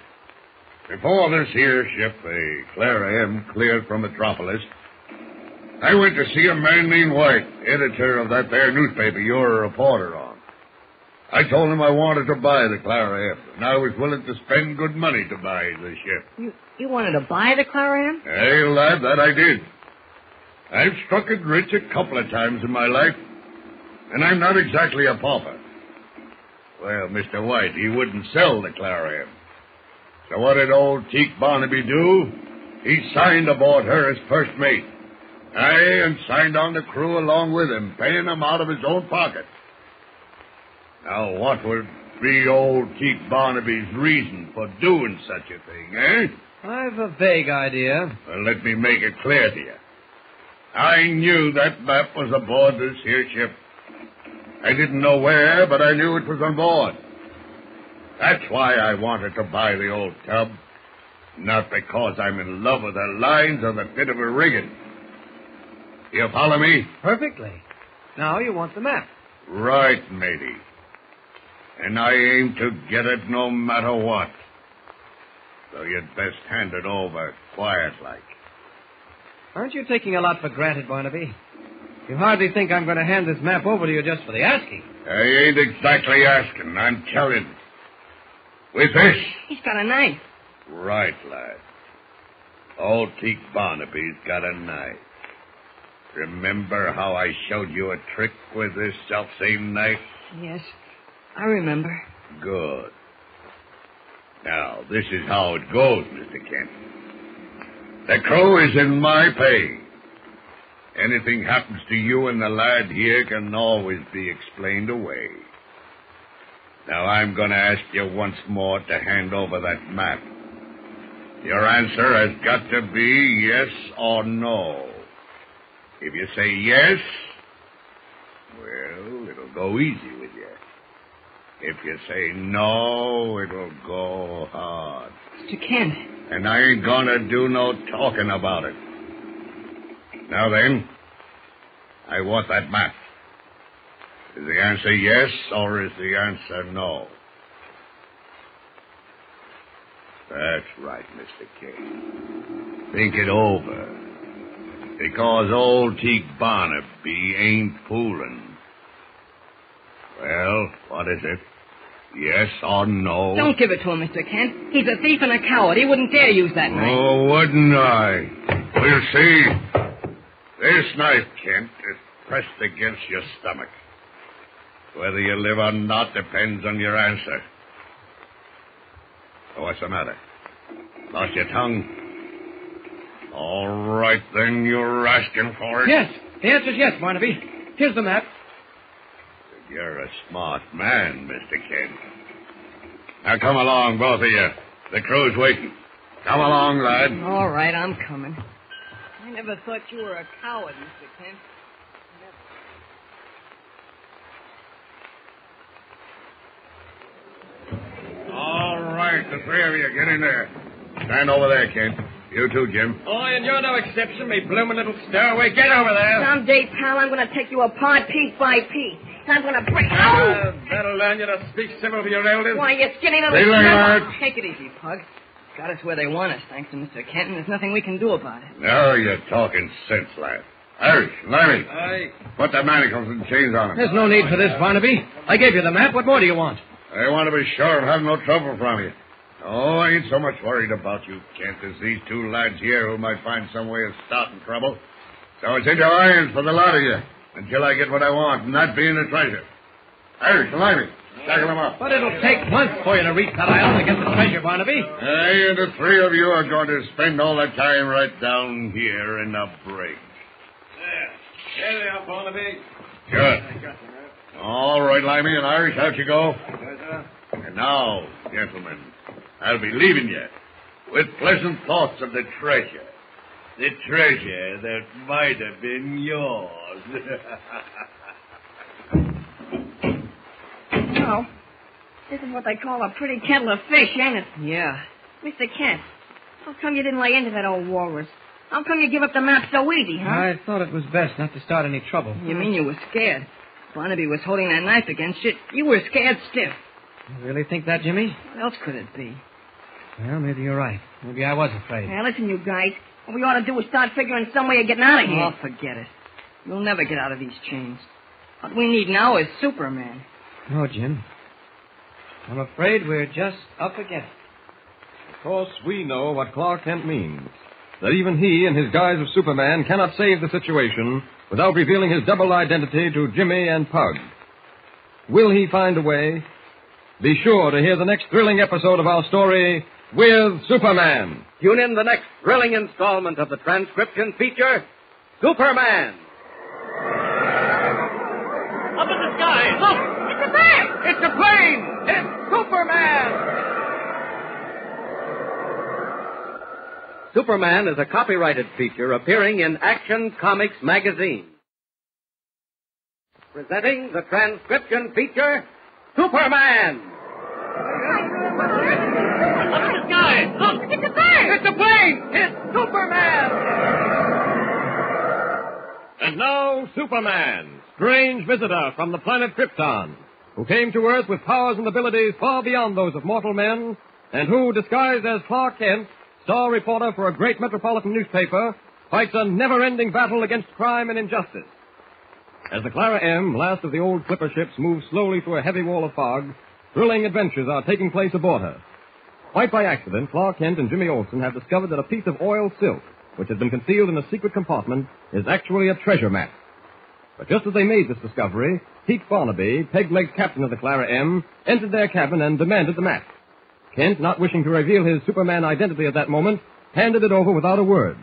Before this here ship, the Clara M, cleared from Metropolis, I went to see a man named White, editor of that there newspaper you're a reporter on. I told him I wanted to buy the Clara M, and I was willing to spend good money to buy the ship. You wanted to buy the Clara M? Hey, lad, that I did. I've struck it rich a couple of times in my life, and I'm not exactly a pauper. Well, Mr. White, he wouldn't sell the Clara M. So what did old Teak Barnaby do? He signed aboard her as first mate. Aye, and signed on the crew along with him, paying them out of his own pocket. Now, what would be old Teak Barnaby's reason for doing such a thing, eh? I've a vague idea. Well, let me make it clear to you. I knew that map was aboard this here ship. I didn't know where, but I knew it was on board. That's why I wanted to buy the old tub. Not because I'm in love with the lines or the fit of her rigging. You follow me? Perfectly. Now you want the map. Right, matey. And I aim to get it no matter what. So you'd best hand it over quiet-like. Aren't you taking a lot for granted, Barnaby? You hardly think I'm going to hand this map over to you just for the asking. I ain't exactly asking, I'm telling. With this? He's got a knife. Right, lad. Old Teak Barnaby's got a knife. Remember how I showed you a trick with this self-same knife? Yes, I remember. Good. Now, this is how it goes, Mr. Kent. The crew is in my pay. Anything happens to you and the lad here can always be explained away. Now, I'm going to ask you once more to hand over that map. Your answer has got to be yes or no. If you say yes, well, it'll go easy with you. If you say no, it'll go hard. Mr. Kent. And I ain't gonna do no talking about it. Now then, I want that map. Is the answer yes or is the answer no? That's right, Mr. King. Think it over. Because old Teak Barnaby ain't fooling. Well, what is it? Yes or no? Don't give it to him, Mr. Kent. He's a thief and a coward. He wouldn't dare use that knife. Oh, wouldn't I? We'll see. This knife, Kent, is pressed against your stomach. Whether you live or not depends on your answer. So what's the matter? Lost your tongue? All right, then, you're asking for it? Yes. The answer's yes, Barnaby. Here's the map. You're a smart man, Mr. Kent. Now, come along, both of you. The crew's waiting. Come along, lad. All right, I'm coming. I never thought you were a coward, Mr. Kent. All right, the three of you, get in there. Stand over there, Kent. You too, Jim. Oh, and you're no exception, me bloomin' little stowaway. Get over there. Someday, pal, I'm going to take you apart piece by piece. I'm going to break... Ow! That'll learn you to speak civil to your elders. Why, you skinny little... Take it easy, Pug. Got us where they want us, thanks to Mr. Kent, and there's nothing we can do about it. Now you're talking sense, lad. Irish, Larry. Aye. Put the manacles and chains on him. There's no need for this, Barnaby. I gave you the map. What more do you want? I want to be sure of having no trouble from you. Oh, I ain't so much worried about you, Kent, as these two lads here who might find some way of starting trouble. So it's into irons for the lot of you until I get what I want, and that being the treasure. Irish, Limey, tackle them up. But it'll take months for you to reach that island to get the treasure, Barnaby. Hey, and the three of you are going to spend all that time right down here in the brig. There they are, Barnaby. Good. All right, Limey and Irish, out you go. And now, gentlemen, I'll be leaving you with pleasant thoughts of the treasure. The treasure that might have been yours. Well, this is what they call a pretty kettle of fish, ain't it? Yeah. Mr. Kent, how come you didn't lay into that old walrus? How come you give up the map so easy, huh? I thought it was best not to start any trouble. You mean you were scared? Barnaby was holding that knife against you. You were scared stiff. You really think that, Jimmy? What else could it be? Well, maybe you're right. Maybe I was afraid. Now, listen, you guys. What we ought to do is start figuring some way of getting out of here. Oh, forget it. You'll never get out of these chains. What we need now is Superman. No, Jim. I'm afraid we're just up against it. Of course, we know what Clark Kent means. That even he, in his guise of Superman, cannot save the situation without revealing his double identity to Jimmy and Pug. Will he find a way? Be sure to hear the next thrilling episode of our story with Superman. Tune in the next thrilling installment of the transcription feature, Superman. Up in the sky, look! It's a bird! It's a plane! It's Superman! Superman is a copyrighted feature appearing in Action Comics magazine. Presenting the transcription feature, Superman! Up in the sky! Look! It's a bird! It's a plane! It's Superman! And now, Superman, strange visitor from the planet Krypton, who came to Earth with powers and abilities far beyond those of mortal men, and who, disguised as Clark Kent, star reporter for a great metropolitan newspaper, fights a never-ending battle against crime and injustice. As the Clara M, last of the old clipper ships, moves slowly through a heavy wall of fog, thrilling adventures are taking place aboard her. Quite by accident, Clark Kent and Jimmy Olsen have discovered that a piece of oiled silk, which had been concealed in a secret compartment, is actually a treasure map. But just as they made this discovery, Pete Barnaby, peg-legged captain of the Clara M, entered their cabin and demanded the map. Kent, not wishing to reveal his Superman identity at that moment, handed it over without a word,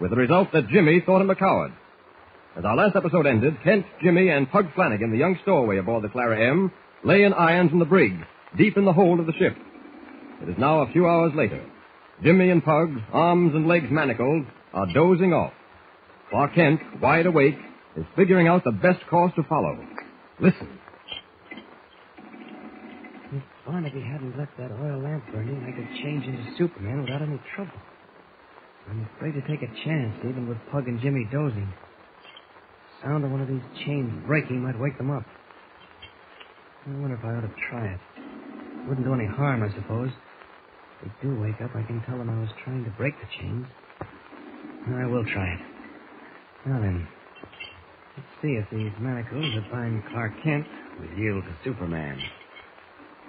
with the result that Jimmy thought him a coward. As our last episode ended, Kent, Jimmy, and Pug Flanagan, the young stowaway aboard the Clara M, lay in irons in the brig, deep in the hold of the ship. It is now a few hours later. Jimmy and Pug, arms and legs manacled, are dozing off. Clark Kent, wide awake, is figuring out the best course to follow. Listen. If Barnaby hadn't left that oil lamp burning, I could change into Superman without any trouble. I'm afraid to take a chance, even with Pug and Jimmy dozing. The sound of one of these chains breaking might wake them up. I wonder if I ought to try it. Wouldn't do any harm, I suppose. If they do wake up, I can tell them I was trying to break the chains. I will try it. Now then, let's see if these manacles that bind Clark Kent will yield to Superman.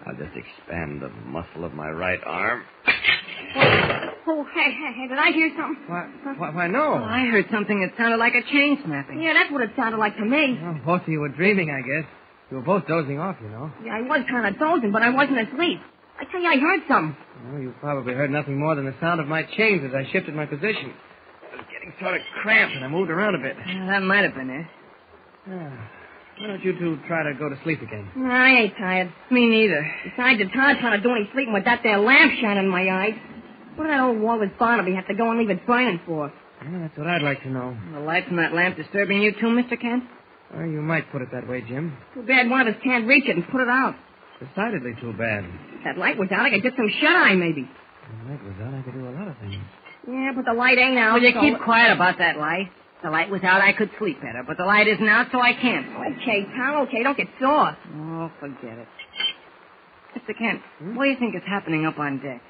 I'll just expand the muscle of my right arm. Oh, hey, did I hear something? Why, no. Oh, I heard something that sounded like a chain snapping. Yeah, that's what it sounded like to me. Well, both of you were dreaming, I guess. You were both dozing off, you know. Yeah, I was kind of dozing, but I wasn't asleep. I tell you, I heard something. Well, you probably heard nothing more than the sound of my chains as I shifted my position. I was getting sort of cramped, and I moved around a bit. That might have been it. Why don't you two try to go to sleep again? No, I ain't tired. Me neither. Besides, it's hard trying to do any sleeping with that there lamp shining in my eyes. What did that old Walrus Barnaby have to go and leave it burning for? Well, that's what I'd like to know. The light from that lamp disturbing you too, Mr. Kent? Well, you might put it that way, Jim. Too bad one of us can't reach it and put it out. Decidedly too bad. If that light was out, I could get some shut-eye, maybe. If the light was out, I could do a lot of things. Yeah, but the light ain't out. Will you so... keep quiet about that light? If the light was out, I could sleep better, but the light isn't out, so I can't. Okay, Tom, okay, don't get sore. Oh, forget it. Mr. Kent, what do you think is happening up on deck?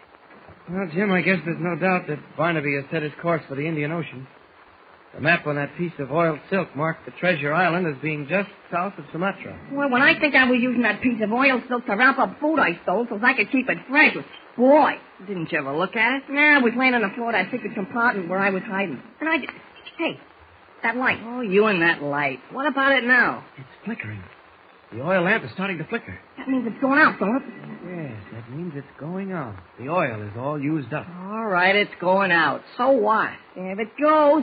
Well, Jim, I guess there's no doubt that Barnaby has set his course for the Indian Ocean. The map on that piece of oiled silk marked the treasure island as being just south of Sumatra. Well, when I think I was using that piece of oil silk to wrap up food I stole so I could keep it fresh, boy, didn't you ever look at it? Nah, it was laying on the floor of that secret compartment where I was hiding. And I just... Hey, that light. Oh, you and that light. What about it now? It's flickering. The oil lamp is starting to flicker. That means it's going out, Philip. Yes, that means it's going out. The oil is all used up. All right, it's going out. So what? There it goes.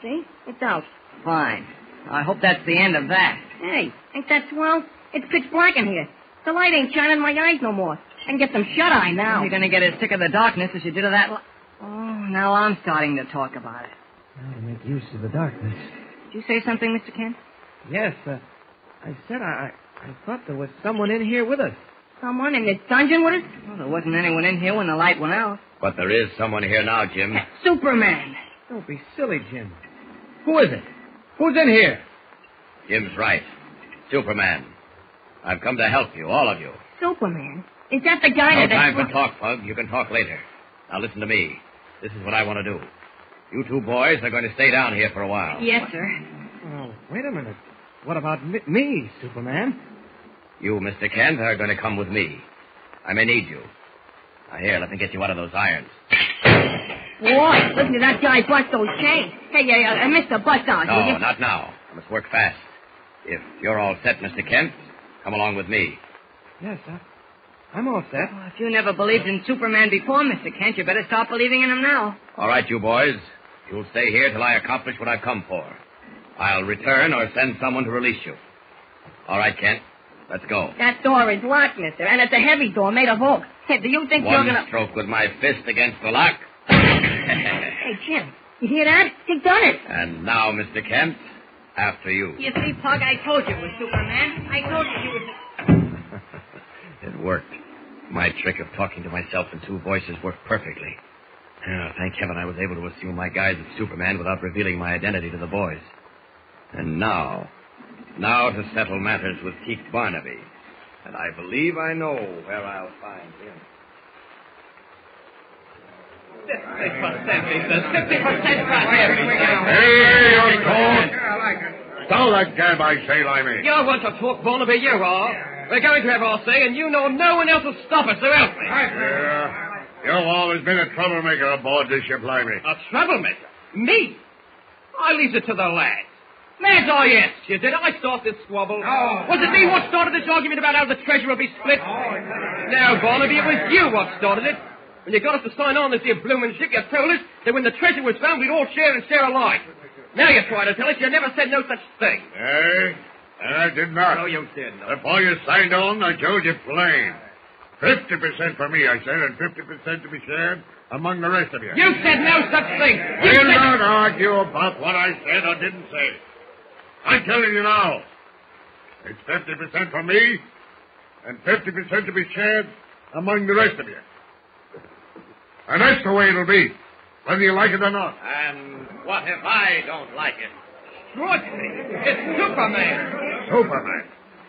See? It's out. Fine. I hope that's the end of that. Hey, ain't that swell? It's pitch black in here. The light ain't shining in my eyes no more. I can get some shut-eye now. You're going to get as sick of the darkness as you did of that Oh, now I'm starting to talk about it. Now to make use of the darkness. Did you say something, Mr. Kent? Yes, I said I thought there was someone in here with us. Someone in this dungeon with us? Well, there wasn't anyone in here when the light went out. But there is someone here now, Jim. Superman. Don't be silly, Jim. Who is it? Who's in here? Jim's right. Superman. I've come to help you, all of you. Superman? Is that the guy No time for talk, Pug. You can talk later. Now listen to me. This is what I want to do. You two boys are going to stay down here for a while. Yes, sir. Oh, wait a minute. What about me, Superman? You, Mr. Kent, are going to come with me. I may need you. Now, here, let me get you out of those irons. Boy, listen to that guy bust those chains. Hey, Mr. Bust out. No, not now. I must work fast. If you're all set, Mr. Kent, come along with me. Yes, I'm all set. Well, if you never believed in Superman before, Mr. Kent, you better start believing in him now. All right, you boys. You'll stay here till I accomplish what I've come for. I'll return or send someone to release you. All right, Kent. Let's go. That door is locked, mister, and it's a heavy door made of oak. Hey, do you think you're gonna... One stroke with my fist against the lock. Hey, Jim, you hear that? He done it. And now, Mr. Kent, after you. You see, Pug, I told you it was Superman. I told you was... It worked. My trick of talking to myself in two voices worked perfectly. Thank heaven I was able to assume my guise of Superman without revealing my identity to the boys. And now to settle matters with Keith Barnaby. And I believe I know where I'll find him. 50%, he says. 50% profit. Hey, you're cold. Stall that gab, I say, Limey. You want to talk, Barnaby, you are. We're going to have our say, and you know no one else will stop us, so help me. Yeah. You've always been a troublemaker aboard this ship, Limey. A troublemaker? Me? I leave it to the lads. Lads, I asked you, did I start this squabble? Was it me what started this argument about how the treasure will be split? No, Barnaby, it was you what started it. When you got us to sign on this here bloomin' ship, you told us that when the treasure was found, we'd all share and share alike. Now you try to tell us you never said no such thing. Hey, I did not. No, you didn't. No. Before you signed on, I told you plain. 50% for me, I said, and 50% to be shared among the rest of you. You said no such thing. We'll not argue about what I said or didn't say. I'm telling you now. It's 50% for me and 50% to be shared among the rest of you. And that's the way it'll be, whether you like it or not. And what if I don't like it? Extraordinary. It's Superman. Superman.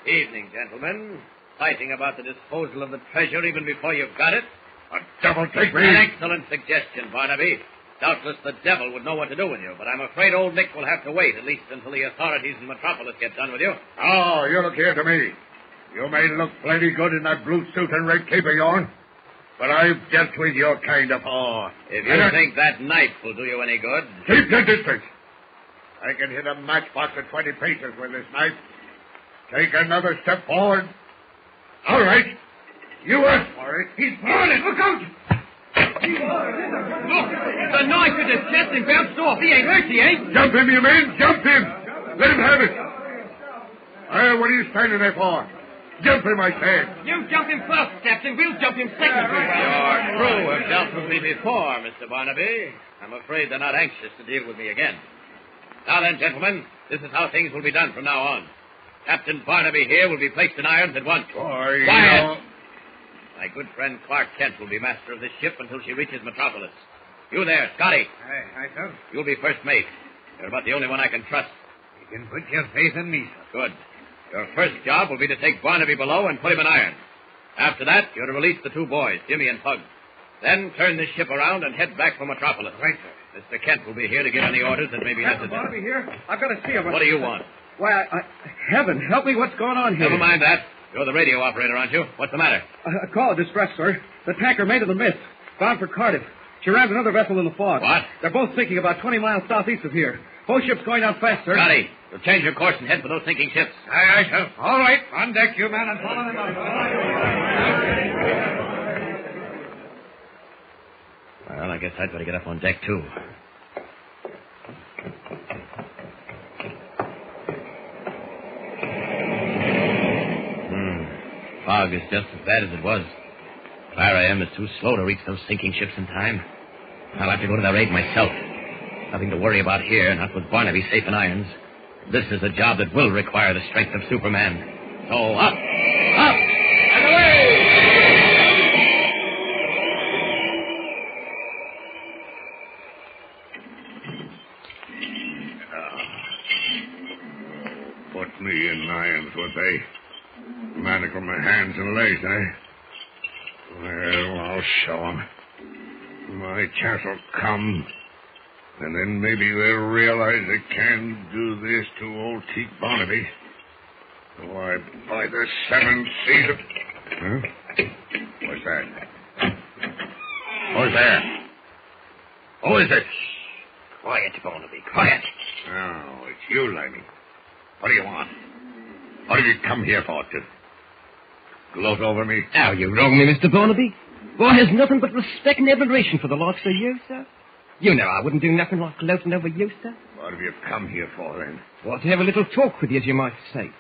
Evening, gentlemen. Fighting about the disposal of the treasure even before you've got it? A devil take me. An excellent suggestion, Barnaby. Doubtless the devil would know what to do with you, but I'm afraid old Nick will have to wait, at least until the authorities in Metropolis get done with you. Oh, you look here to me. You may look plenty good in that blue suit and red cape of yours, but I've dealt with your kind of before. If you think that knife will do you any good... Keep your distance. I can hit a matchbox at 20 paces with this knife. Take another step forward. All right. You asked for it. He's burning. Look out! Look, the knife in his chest and bounced off. He ain't hurt, he ain't. Jump him, you men. Jump him. Let him have it. What are you standing there for? Jump him, I said. You jump him first, Captain. We'll jump him second. Your crew have dealt with me before, Mr. Barnaby. I'm afraid they're not anxious to deal with me again. Now then, gentlemen, this is how things will be done from now on. Captain Barnaby here will be placed in irons at once. Quiet! My good friend Clark Kent will be master of this ship until she reaches Metropolis. You there, Scotty. Aye, sir. You'll be first mate. You're about the only one I can trust. You can put your faith in me, sir. Good. Your first job will be to take Barnaby below and put him in irons. After that, you're to release the two boys, Jimmy and Pug. Then turn this ship around and head back for Metropolis. Right, sir. Mr. Kent will be here to give any orders that may be Captain necessary. Barnaby here. I've got to see him. What do you want? Why, heaven help me, what's going on here? Never mind that. You're the radio operator, aren't you? What's the matter? A call of distress, sir. The tanker made of the mist, bound for Cardiff. She rammed another vessel in the fog. What? They're both sinking about 20 miles southeast of here. Both ships going down fast, sir. Scotty, you'll change your course and head for those sinking ships. Aye, sir. All right. On deck, you man, and follow them up. Well, I guess I'd better get up on deck, too. Fog is just as bad as it was. Clara M is too slow to reach those sinking ships in time. I'll have to go to their aid myself. Nothing to worry about here, not with Barnaby safe in irons. This is a job that will require the strength of Superman. So up, and away! Put me in irons, would they? Manacle my hands and legs, eh? Well, I'll show 'em. My chance will come. And then maybe they'll realize they can do this to old Teak Barnaby. Why, by the seven seas of... Huh? What's that? Who's there? Who is it? Quiet, Barnaby, quiet. Oh, it's you, Limey. What do you want? What have you come here for, to gloat over me? Now, you wrong me, Mr. Barnaby. Boy has nothing but respect and admiration for the likes of you, sir. You know I wouldn't do nothing like gloating over you, sir. What have you come here for, then? Well, to have a little talk with you, as you might say.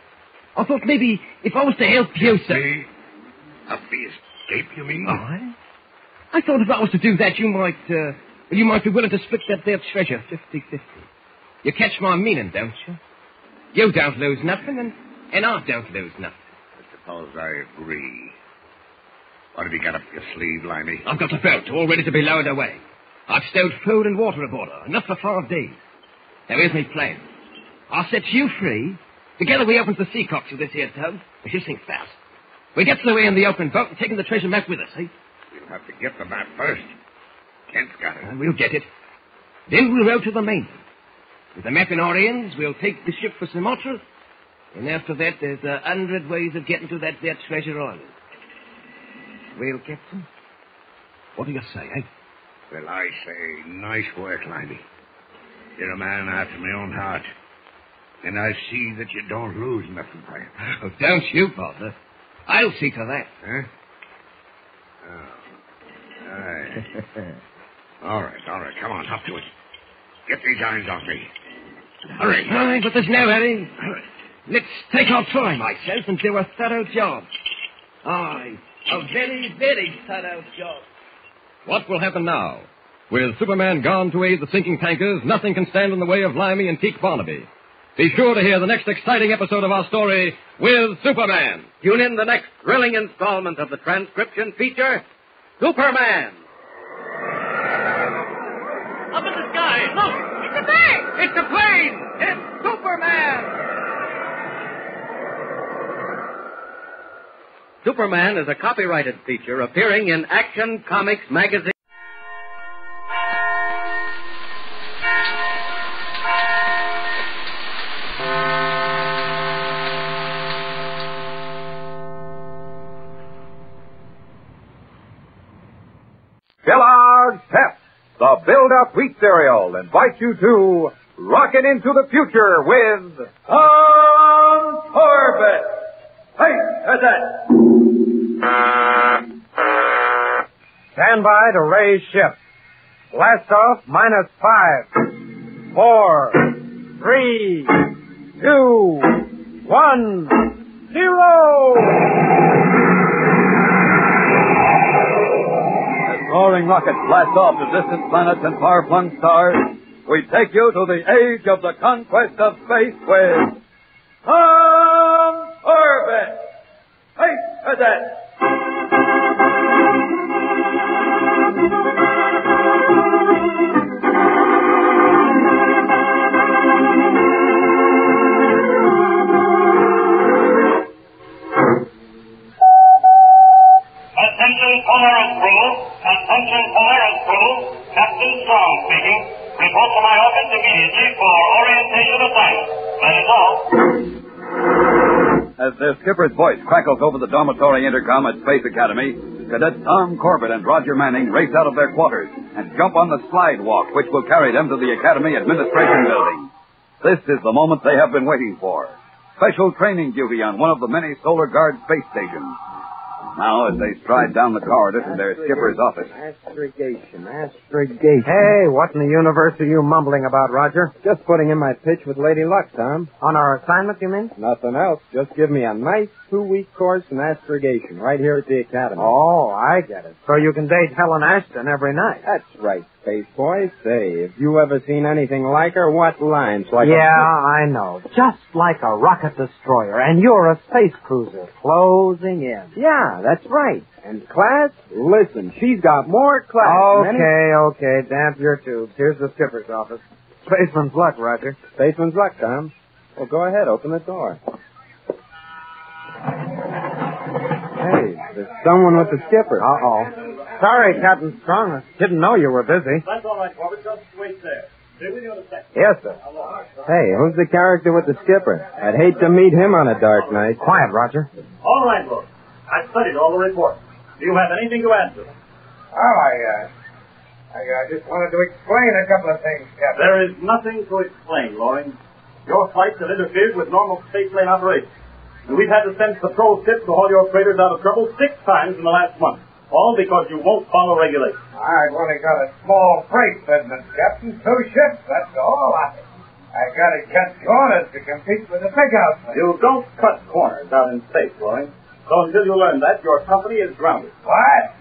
I thought maybe if I was to help you, sir... Me? Up the escape, you mean? I thought if I was to do that, you might be willing to split that there treasure 50-50. You catch my meaning, don't you? You don't lose nothing, and I don't lose nothing. I suppose I agree. What have you got up your sleeve, Limey? I've got a boat all ready to be lowered away. I've stowed food and water aboard her, enough for 5 days. Now, here's my plan. I'll set you free. Together we open the sea cocks of this here tug, and she'll sink fast. We get away in the open boat and taking the treasure map with us, eh? We'll have to get the map first. Kent's got it. We'll get it. Then we'll row to the mainland. With the map in our hands, we'll take the ship for Sumatra, and after that, there's 100 ways of getting to that there treasure island. Well, Captain, what do you say, eh? Well, I say, nice work, Limey. You're a man after my own heart. And I see that you don't lose nothing by it. Oh, don't you bother. I'll see to that. Huh? Oh. Aye. All right. Come on, up to it. Get these irons off me. Hurry. Aye, but there's no hurry. Let's take our time, myself, and do a thorough job. Aye, a very, very thorough job. What will happen now? With Superman gone to aid the sinking tankers, nothing can stand in the way of Limey and Teak Barnaby. Be sure to hear the next exciting episode of our story with Superman. Tune in the next thrilling installment of the transcription feature, Superman. Up in the sky, look! It's a bird! It's a plane! It's Superman! Superman is a copyrighted feature appearing in Action Comics magazine. Kellogg's Pep, the build-up wheat cereal, invites you to Rockin' into the Future with Corbett. Hey, Cadet! Stand by to raise ship. Blast off -5, 4, 3, 2, 1, 0! Roaring rockets blast off to distant planets and far-flung stars, we take you to the age of the conquest of space with Corbett. Space Cadet. Attention Polaris crew, attention Polaris crew, Captain Strong speaking. Report to my office immediately for orientation assignment. That is all. As their skipper's voice crackles over the dormitory intercom at Space Academy, Cadets Tom Corbett and Roger Manning race out of their quarters and jump on the slide walk which will carry them to the Academy Administration Building. This is the moment they have been waiting for. Special training duty on one of the many Solar Guard space stations. Now, as they stride down the corridor to their skipper's office. Astrogation. Hey, what in the universe are you mumbling about, Roger? Just putting in my pitch with Lady Luck, Tom. On our assignment, you mean? Nothing else. Just give me a nice 2-week course in astrogation right here at the Academy. Oh, I get it. So you can date Helen Ashton every night. That's right, Space Boy. Say, have you ever seen anything like her? What lines? I know. Just like a rocket destroyer, and you're a space cruiser closing in. Yeah, that's right. And class? Listen, she's got more class. Okay. Damp your tubes. Here's the skipper's office. Spaceman's luck, Roger. Spaceman's luck, Tom. Well, go ahead. Open the door. Hey, there's someone with the skipper. Uh-oh. Sorry, Captain Strong. I didn't know you were busy. That's all right, Corbett. Just wait there. Be with you in a second. Yes, sir. Hey, who's the character with the skipper? I'd hate to meet him on a dark night. Quiet, Roger. All right, Lord. I've studied all the reports. Do you have anything to add to them? Oh, I just wanted to explain a couple of things, Captain. There is nothing to explain, Loring. Your flights have interfered with normal spaceplane operations. And we've had to send patrol ships to haul your freighters out of trouble 6 times in the last month. All because you won't follow regulations. I've only got a small freight business, Captain. 2 ships, that's all. I got to cut corners to compete with the big outfit. You don't cut corners out in space, Loring. So until you learn that, your company is grounded. What?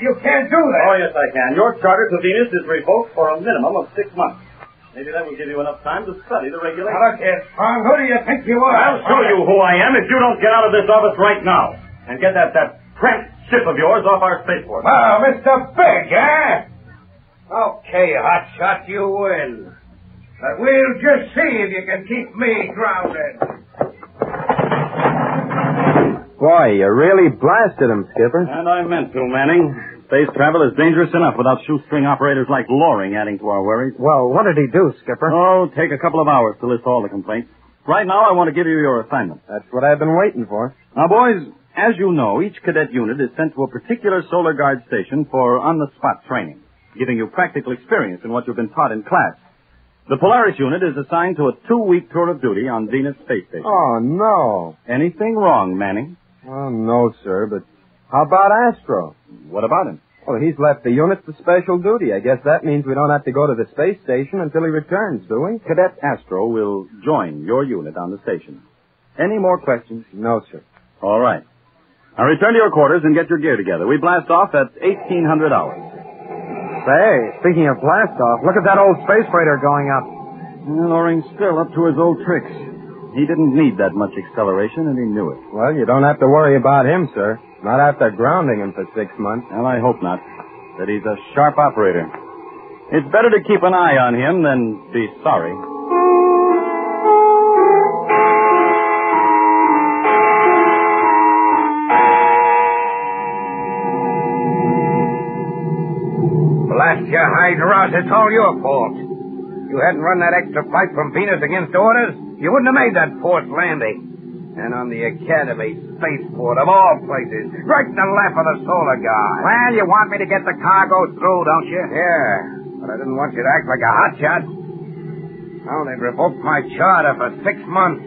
You can't do that. Oh, yes, I can. Your charter to Venus is revoked for a minimum of 6 months. Maybe that will give you enough time to study the regulations. Now, look here, Strong. Who do you think you are? I'll show you who I am if you don't get out of this office right now and get that cramped ship of yours off our spaceport. Well, Mr. Big, eh? Okay, hotshot, you win. But we'll just see if you can keep me grounded. Boy, you really blasted him, Skipper. And I meant to, Manning. Space travel is dangerous enough without shoestring operators like Loring adding to our worries. Well, what did he do, Skipper? Oh, take a couple of hours to list all the complaints. Right now, I want to give you your assignment. That's what I've been waiting for. Now, boys, as you know, each cadet unit is sent to a particular Solar Guard station for on-the-spot training, giving you practical experience in what you've been taught in class. The Polaris unit is assigned to a 2-week tour of duty on Venus Space Station. Oh, no. Anything wrong, Manning? Oh, no, sir, but how about Astro? What about him? Well, he's left the unit to special duty. I guess that means we don't have to go to the space station until he returns, do we? Cadet Astro will join your unit on the station. Any more questions? No, sir. All right. Now return to your quarters and get your gear together. We blast off at 1800 hours. Say, speaking of blast off, look at that old space freighter going up. Loring's still up to his old tricks. He didn't need that much acceleration, and he knew it. Well, you don't have to worry about him, sir. Not after grounding him for 6 months. Well, I hope not. That he's a sharp operator. It's better to keep an eye on him than be sorry. Blast your hide, Ross. It's all your fault. You hadn't run that extra flight from Venus against orders, you wouldn't have made that forced landing. And on the Academy spaceport, of all places, right in the lap of the Solar Guard. Well, you want me to get the cargo through, don't you? Yeah, but I didn't want you to act like a hotshot. Now they've revoked my charter for 6 months.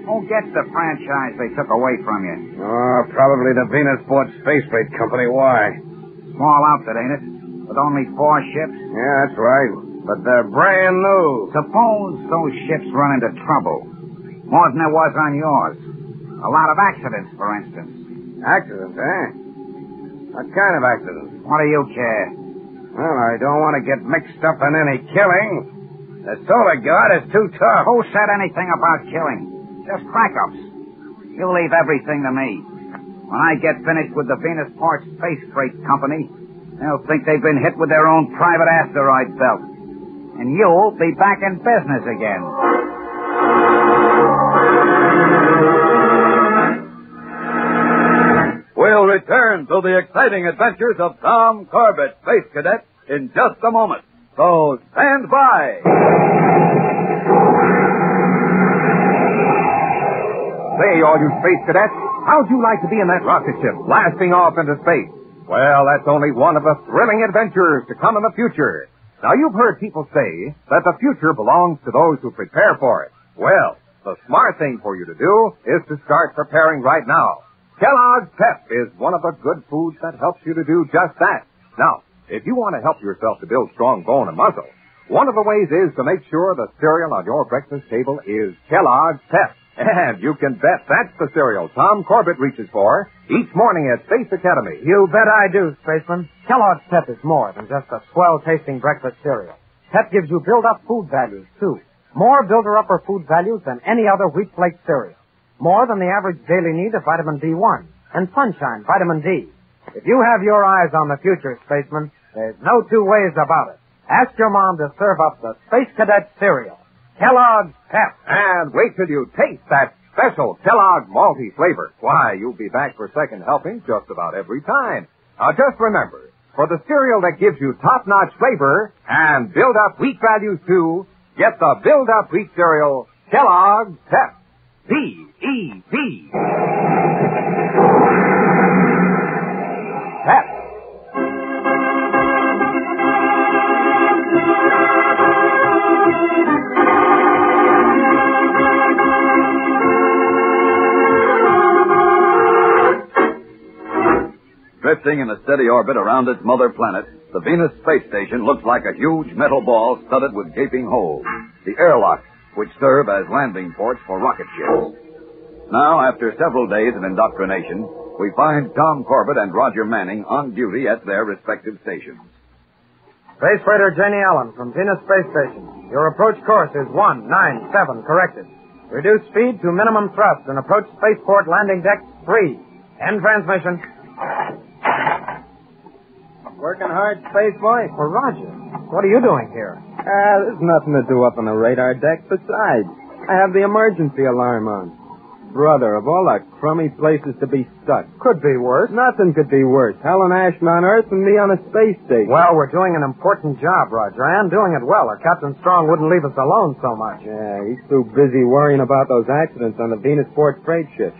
Who gets the franchise they took away from you? Oh, probably the Venusport Space Freight Company. Why? Small outfit, ain't it? With only 4 ships? Yeah, that's right. But they're brand new. Suppose those ships run into trouble. More than there was on yours. A lot of accidents, for instance. Accidents, eh? What kind of accidents? What do you care? Well, I don't want to get mixed up in any killing. The Solar Guard is too tough. Who said anything about killing? Just crack-ups. You leave everything to me. When I get finished with the Venusport Space Freight Company, they'll think they've been hit with their own private asteroid belt. And you'll be back in business again. We'll return to the exciting adventures of Tom Corbett, Space Cadet, in just a moment. So stand by. Say, all you space cadets, how'd you like to be in that rocket ship, blasting off into space? Well, that's only one of the thrilling adventures to come in the future. Now, you've heard people say that the future belongs to those who prepare for it. Well, the smart thing for you to do is to start preparing right now. Kellogg's Pep is one of the good foods that helps you to do just that. Now, if you want to help yourself to build strong bone and muscle, one of the ways is to make sure the cereal on your breakfast table is Kellogg's Pep. And you can bet that's the cereal Tom Corbett reaches for each morning at Space Academy. You bet I do, Spaceman. Kellogg's Pep is more than just a swell-tasting breakfast cereal. Pep gives you build-up food values, too. More builder-upper food values than any other wheat flake cereal. More than the average daily need of vitamin B1 and sunshine, vitamin D. If you have your eyes on the future, Spaceman, there's no two ways about it. Ask your mom to serve up the Space Cadet cereal. Kellogg's Pep. And wait till you taste that special Kellogg's malty flavor. Why, you'll be back for second helping just about every time. Now, just remember, for the cereal that gives you top-notch flavor and build-up wheat values, too, get the build-up wheat cereal, Kellogg's Pep. P-E-P. Pep. Drifting in a steady orbit around its mother planet, the Venus space station looks like a huge metal ball studded with gaping holes, the airlocks, which serve as landing ports for rocket ships. Now, after several days of indoctrination, we find Tom Corbett and Roger Manning on duty at their respective stations. Space Freighter Janie Allen from Venus Space Station. Your approach course is 197, corrected. Reduce speed to minimum thrust and approach spaceport landing deck 3. End transmission. Working hard, Space Boy? Well, Roger, what are you doing here? There's nothing to do up on the radar deck. Besides, I have the emergency alarm on. Brother, of all the crummy places to be stuck. Could be worse. Nothing could be worse. Helen Ashman on Earth and me on a space station. Well, we're doing an important job, Roger, and doing it well, or Captain Strong wouldn't leave us alone so much. Yeah, he's too busy worrying about those accidents on the Venusport freight ship.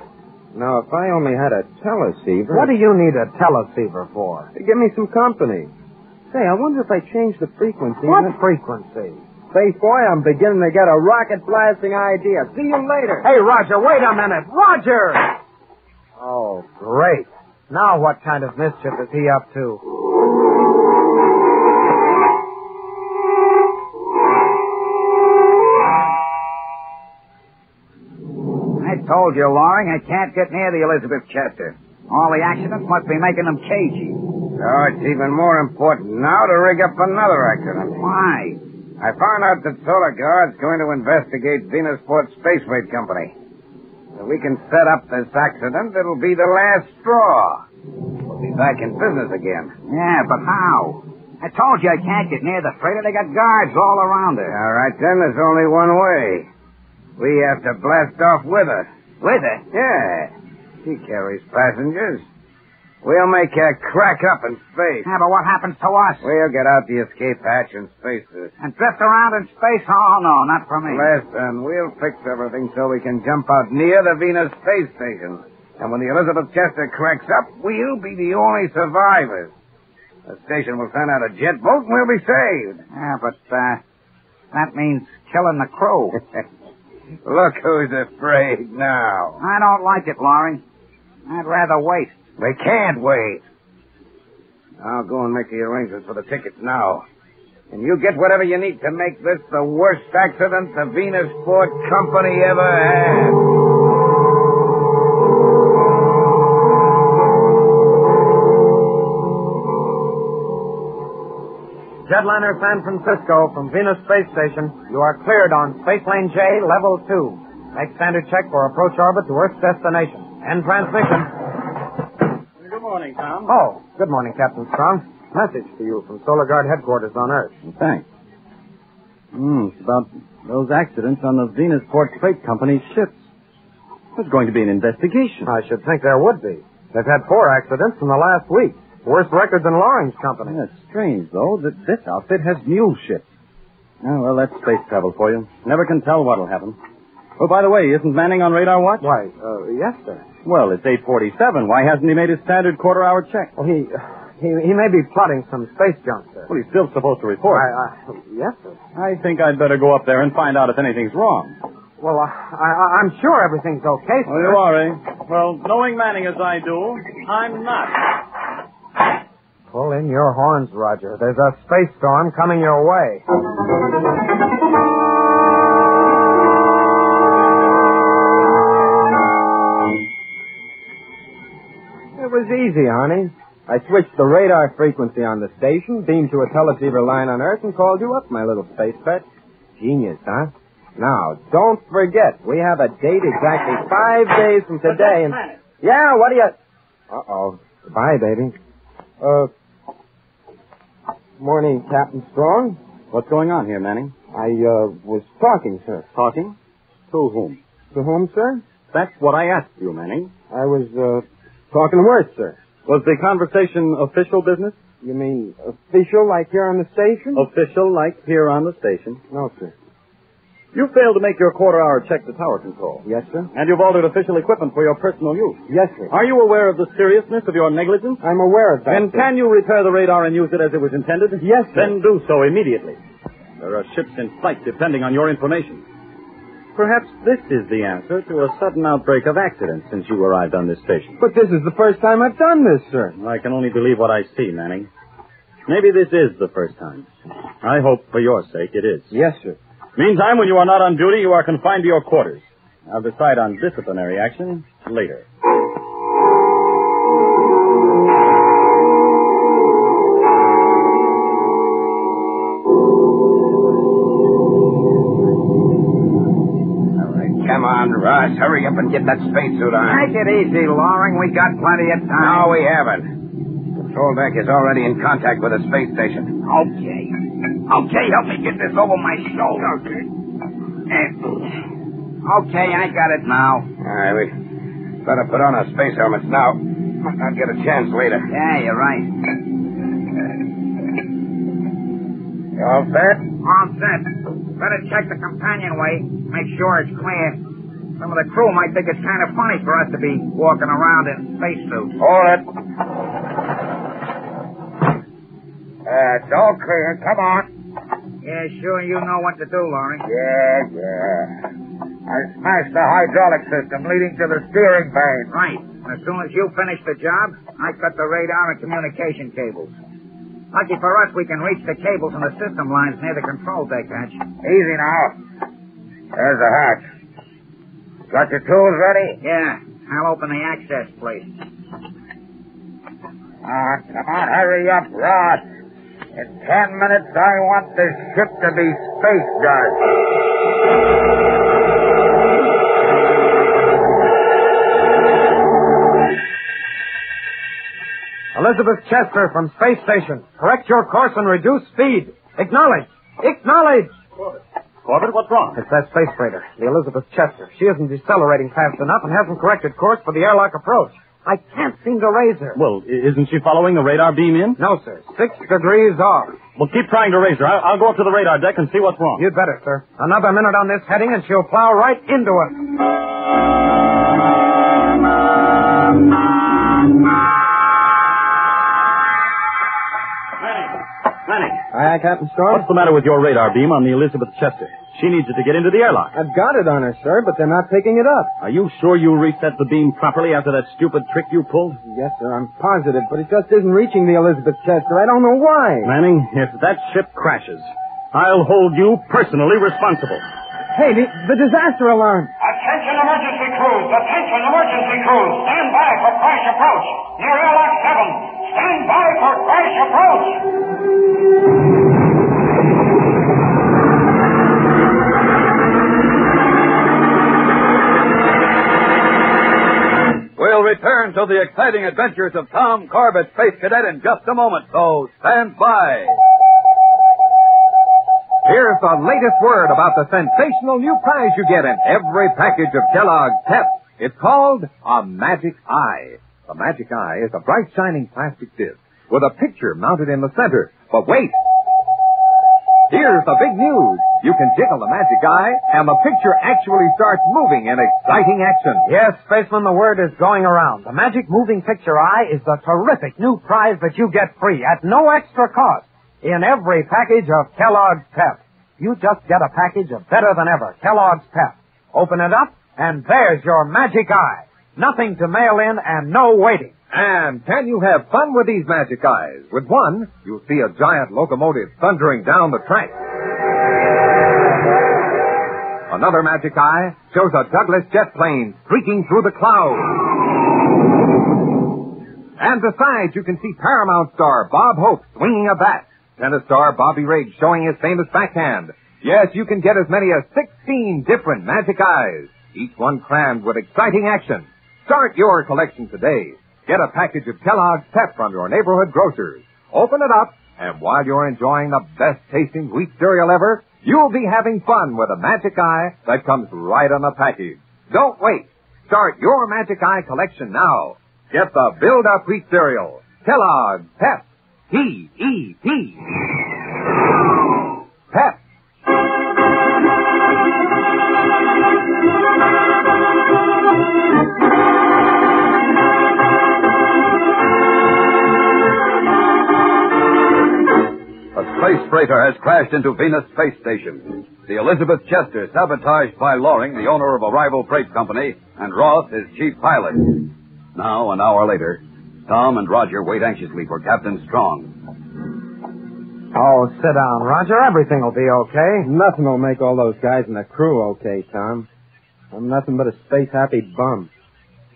Now, if I only had a teleceiver... What do you need a teleceiver for? To give me some company. Say, I wonder if I change the frequency... What frequency? Space Boy, I'm beginning to get a rocket blasting idea. See you later. Hey, Roger, wait a minute. Roger! Oh, great. Now what kind of mischief is he up to? I told you, Loring, I can't get near the Elizabeth Chester. All the accidents must be making them cagey. Oh, it's even more important now to rig up another accident. Why? I found out that Solar Guard's going to investigate Venusport Space Freight Company. If we can set up this accident, it'll be the last straw. We'll be back in business again. Yeah, but how? I told you I can't get near the freighter. They got guards all around it. All right, then, there's only one way. We have to blast off with her. With her? Yeah. She carries passengers. We'll make her crack up in space. Yeah, but what happens to us? We'll get out the escape hatch and spacesuit. And drift around in space? Oh, no, not for me. Listen, we'll fix everything so we can jump out near the Venus space station. And when the Elizabeth Chester cracks up, we'll be the only survivors. The station will send out a jet boat and we'll be saved. Yeah, but, that means killing the crew. Look who's afraid now. I don't like it, Loring. I'd rather wait. We can't wait. I'll go and make the arrangements for the tickets now. And you get whatever you need to make this the worst accident the Venusport Company ever had. Jetliner San Francisco from Venus Space Station. You are cleared on Space Lane J, Level 2. Make standard check for approach orbit to Earth's destination. End transmission. Good morning, Tom. Oh, good morning, Captain Strong. Message to you from Solar Guard headquarters on Earth. Thanks. It's about those accidents on the Venusport Freight Company's ships. There's going to be an investigation. I should think there would be. They've had 4 accidents in the last week. Worse record than Loring's company. That's strange, though, that this outfit has mule ships. Oh, well, that's space travel for you. Never can tell what'll happen. Oh, by the way, isn't Manning on radar watch? Why, yes, sir. Well, it's 8:47. Why hasn't he made his standard quarter-hour check? Well, he may be plotting some space junk, sir. Well, he's still supposed to report. Yes, sir. I think I'd better go up there and find out if anything's wrong. Well, I'm sure everything's okay, sir. Oh, you are, eh? Well, knowing Manning as I do, I'm not. Pull in your horns, Roger. There's a space storm coming your way. It was easy, honey. I switched the radar frequency on the station, beamed to a teleceiver line on Earth, and called you up, my little space pet. Genius, huh? Now, don't forget, we have a date exactly 5 days from today, and... Yeah, what do you... Uh-oh. Goodbye, baby. Morning, Captain Strong. What's going on here, Manning? I, was talking, sir. Talking? To whom? To whom, sir? That's what I asked you, Manning. I was, talking to Worth, sir. Was the conversation official business? You mean official, like here on the station? Official, like here on the station? No, sir. You failed to make your quarter-hour check to tower control. Yes, sir. And you've altered official equipment for your personal use. Yes, sir. Are you aware of the seriousness of your negligence? I'm aware of that, Then sir. can you repair the radar and use it as it was intended? Yes, sir. Then do so immediately. There are ships in flight depending on your information. Perhaps this is the answer to a sudden outbreak of accidents since you arrived on this station. But this is the first time I've done this, sir. I can only believe what I see, Manning. Maybe this is the first time. I hope, for your sake, it is. Yes, sir. Meantime, when you are not on duty, you are confined to your quarters. I'll decide on disciplinary action later. Come on, Ross. Hurry up and get that spacesuit on. Take it easy, Loring. We got plenty of time. No, we haven't. Control deck is already in contact with the space station. Okay. Okay, help me get this over my shoulder. Okay, I got it now. All right, we better put on our space helmets now. Might not get a chance later. Yeah, you're right. You all set? All set. Better check the companionway. Make sure it's clear. Some of the crew might think it's kind of funny for us to be walking around in spacesuits. Hold it. It's all clear. Come on. Yeah, sure you know what to do, Loring. Yeah. I smashed the hydraulic system leading to the steering bay. Right. As soon as you finish the job, I cut the radar and communication cables. Lucky for us, we can reach the cables and the system lines near the control deck hatch. Easy now. There's the hatch. Got your tools ready? Yeah. I'll open the access plate. Come on, hurry up, Ross. In 10 minutes, I want this ship to be space guard. Elizabeth Chester from Space Station. Correct your course and reduce speed. Acknowledge. Acknowledge. Corbett, what's wrong? It's that space freighter, the Elizabeth Chester. She isn't decelerating fast enough and hasn't corrected course for the airlock approach. I can't seem to raise her. Well, isn't she following the radar beam in? No, sir. 6 degrees off. Well, keep trying to raise her. I'll go up to the radar deck and see what's wrong. You'd better, sir. Another minute on this heading and she'll plow right into us. Manning. Aye, Captain Storm. What's the matter with your radar beam on the Elizabeth Chester? She needs it to get into the airlock. I've got it on her, sir, but they're not picking it up. Are you sure you reset the beam properly after that stupid trick you pulled? Yes, sir, I'm positive, but it just isn't reaching the Elizabeth Chester. I don't know why. Manning, if that ship crashes, I'll hold you personally responsible. Hey, the disaster alarm. Attention emergency crews. Attention emergency crews. Stand by for crash approach. Near airlock 7. Stand by for crash approach. We'll return to the exciting adventures of Tom Corbett, Space Cadet, in just a moment, so stand by. Here's the latest word about the sensational new prize you get in every package of Kellogg's Pep. It's called a Magic Eye. The Magic Eye is a bright, shining plastic disc with a picture mounted in the center. But wait! Here's the big news. You can jiggle the Magic Eye, and the picture actually starts moving in exciting action. Yes, Spaceman, the word is going around. The Magic Moving Picture Eye is the terrific new prize that you get free at no extra cost in every package of Kellogg's Pep. You just get a package of better than ever Kellogg's Pep. Open it up, and there's your Magic Eye. Nothing to mail in and no waiting. And can you have fun with these Magic Eyes? With one, you'll see a giant locomotive thundering down the track. Another Magic Eye shows a Douglas jet plane streaking through the clouds. And besides, you can see Paramount star Bob Hope swinging a bat. Tennis star Bobby Riggs showing his famous backhand. Yes, you can get as many as 16 different Magic Eyes, each one crammed with exciting action. Start your collection today. Get a package of Kellogg's Pep from your neighborhood grocers. Open it up, and while you're enjoying the best-tasting wheat cereal ever, you'll be having fun with a Magic Eye that comes right on the package. Don't wait. Start your Magic Eye collection now. Get the Build-Up Wheat Cereal. Kellogg's Pep. P-E-P. Pep. A space freighter has crashed into Venus Space Station. The Elizabeth Chester, sabotaged by Loring, the owner of a rival freight company, and Ross, his chief pilot. Now, an hour later, Tom and Roger wait anxiously for Captain Strong. Oh, sit down, Roger. Everything will be okay. Nothing will make all those guys in the crew okay, Tom. I'm nothing but a space-happy bum.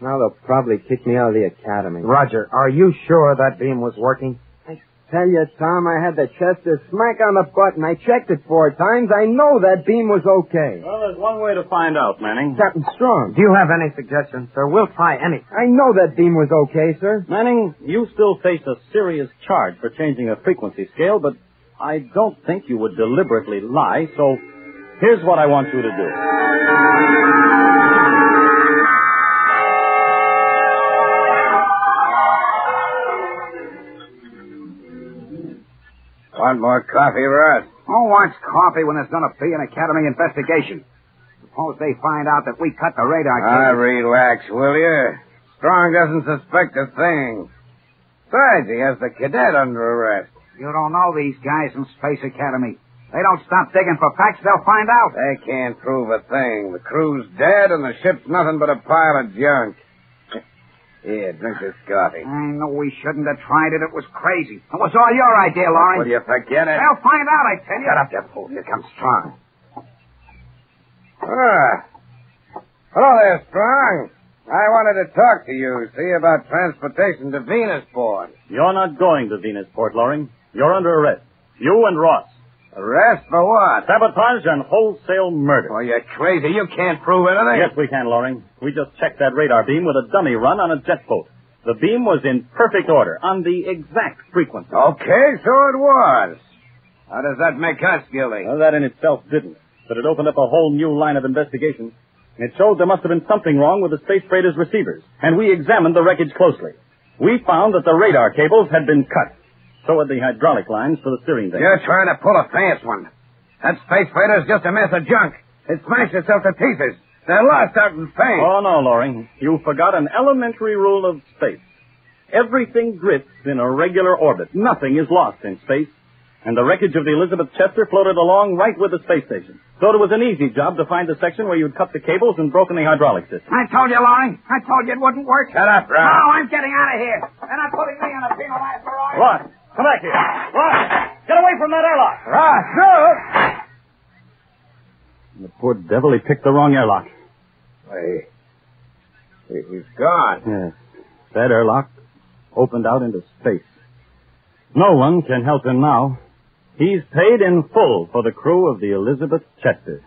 Now they'll probably kick me out of the academy. Roger, are you sure that beam was working? Tell you, Tom, I had the Chester smack on the button. I checked it 4 times. I know that beam was okay. Well, there's one way to find out, Manning. Captain Strong. Do you have any suggestions, sir? We'll try anything. I know that beam was okay, sir. Manning, you still face a serious charge for changing a frequency scale, but I don't think you would deliberately lie, so here's what I want you to do. Want more coffee, Russ? Who wants coffee when there's going to be an Academy investigation? Suppose they find out that we cut the radar cable. Relax, will you? Strong doesn't suspect a thing. Besides, he has the cadet under arrest. You don't know these guys in Space Academy. They don't stop digging for facts, they'll find out. They can't prove a thing. The crew's dead and the ship's nothing but a pile of junk. Here, drink this coffee. I know we shouldn't have tried it. It was crazy. It was all your idea, Loring. Will you forget it? They'll find out, I tell you. Shut up, you fool. Here comes Strong. Hello there, Strong. I wanted to talk to you, see about transportation to Venusport. You're not going to Venusport, Loring. You're under arrest. You and Ross. Arrest for what? Sabotage and wholesale murder. Oh, you're crazy. You can't prove anything. Yes, we can, Loring. We just checked that radar beam with a dummy run on a jet boat. The beam was in perfect order, on the exact frequency. Okay, so it was. How does that make us guilty? Well, that in itself didn't. But it opened up a whole new line of investigation. It showed there must have been something wrong with the space freighter's receivers. And we examined the wreckage closely. We found that the radar cables had been cut. So had the hydraulic lines for the steering thing. You're trying to pull a fast one. That space freighter's just a mess of junk. It smashed itself to pieces. They're lost out in space. Oh, no, Loring. You forgot an elementary rule of space. Everything drifts in a regular orbit. Nothing is lost in space. And the wreckage of the Elizabeth Chester floated along right with the space station. So it was an easy job to find the section where you'd cut the cables and broken the hydraulic system. I told you, Loring. I told you it wouldn't work. Shut up, Ron. No, I'm getting out of here. They're not putting me on a penal asteroid. What? Come back here. Ross, get away from that airlock. Ross, no. The poor devil, he picked the wrong airlock. He's gone. Yes. That airlock opened out into space. No one can help him now. He's paid in full for the crew of the Elizabeth Chester.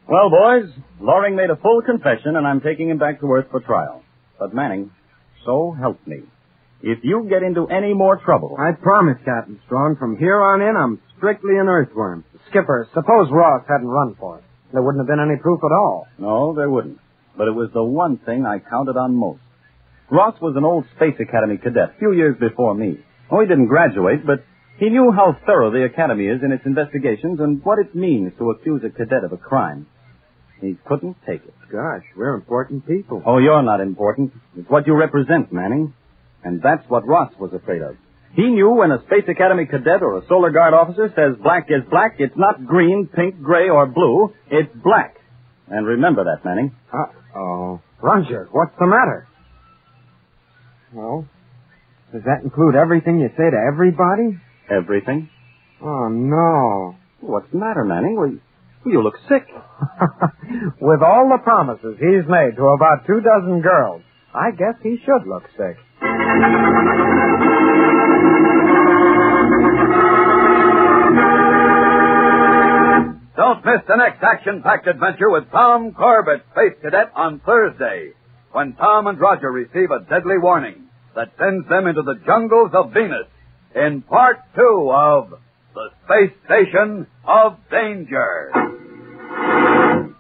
Well, boys, Loring made a full confession, and I'm taking him back to Earth for trial. But Manning, so help me, If you get into any more trouble... I promise, Captain Strong, from here on in, I'm strictly an earthworm. Skipper, suppose Ross hadn't run for it. There wouldn't have been any proof at all. No, there wouldn't. But it was the one thing I counted on most. Ross was an old Space Academy cadet, a few years before me. Oh, he didn't graduate, but he knew how thorough the Academy is in its investigations and what it means to accuse a cadet of a crime. He couldn't take it. Gosh, we're important people. Oh, you're not important. It's what you represent, Manning. And that's what Ross was afraid of. He knew when a Space Academy cadet or a Solar Guard officer says black is black, it's not green, pink, gray, or blue. It's black. And remember that, Manning. Uh-oh. Roger, what's the matter? Well, does that include everything you say to everybody? Everything? Oh, no. What's the matter, Manning? Well, you look sick. With all the promises he's made to about 24 girls, I guess he should look sick. Don't miss the next action-packed adventure with Tom Corbett, Space Cadet, on Thursday, when Tom and Roger receive a deadly warning that sends them into the jungles of Venus in Part 2 of The Space Station of Danger.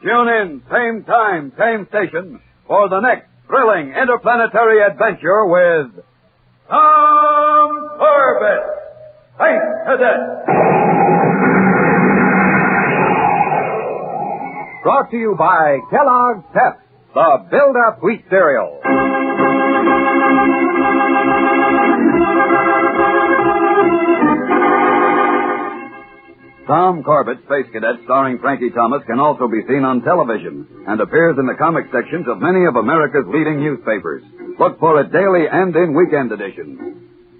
Tune in, same time, same station, for the next thrilling interplanetary adventure with Tom Corbett, Space Cadet. Brought to you by Kellogg's Pep, the Build-Up Wheat Cereal. Tom Corbett, Space Cadet, starring Frankie Thomas, can also be seen on television and appears in the comic sections of many of America's leading newspapers. Look for it daily and in weekend editions.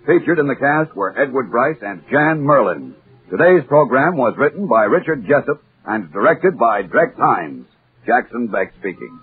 Featured in the cast were Edward Bryce and Jan Merlin. Today's program was written by Richard Jessup and directed by Drex Hines. Jackson Beck speaking.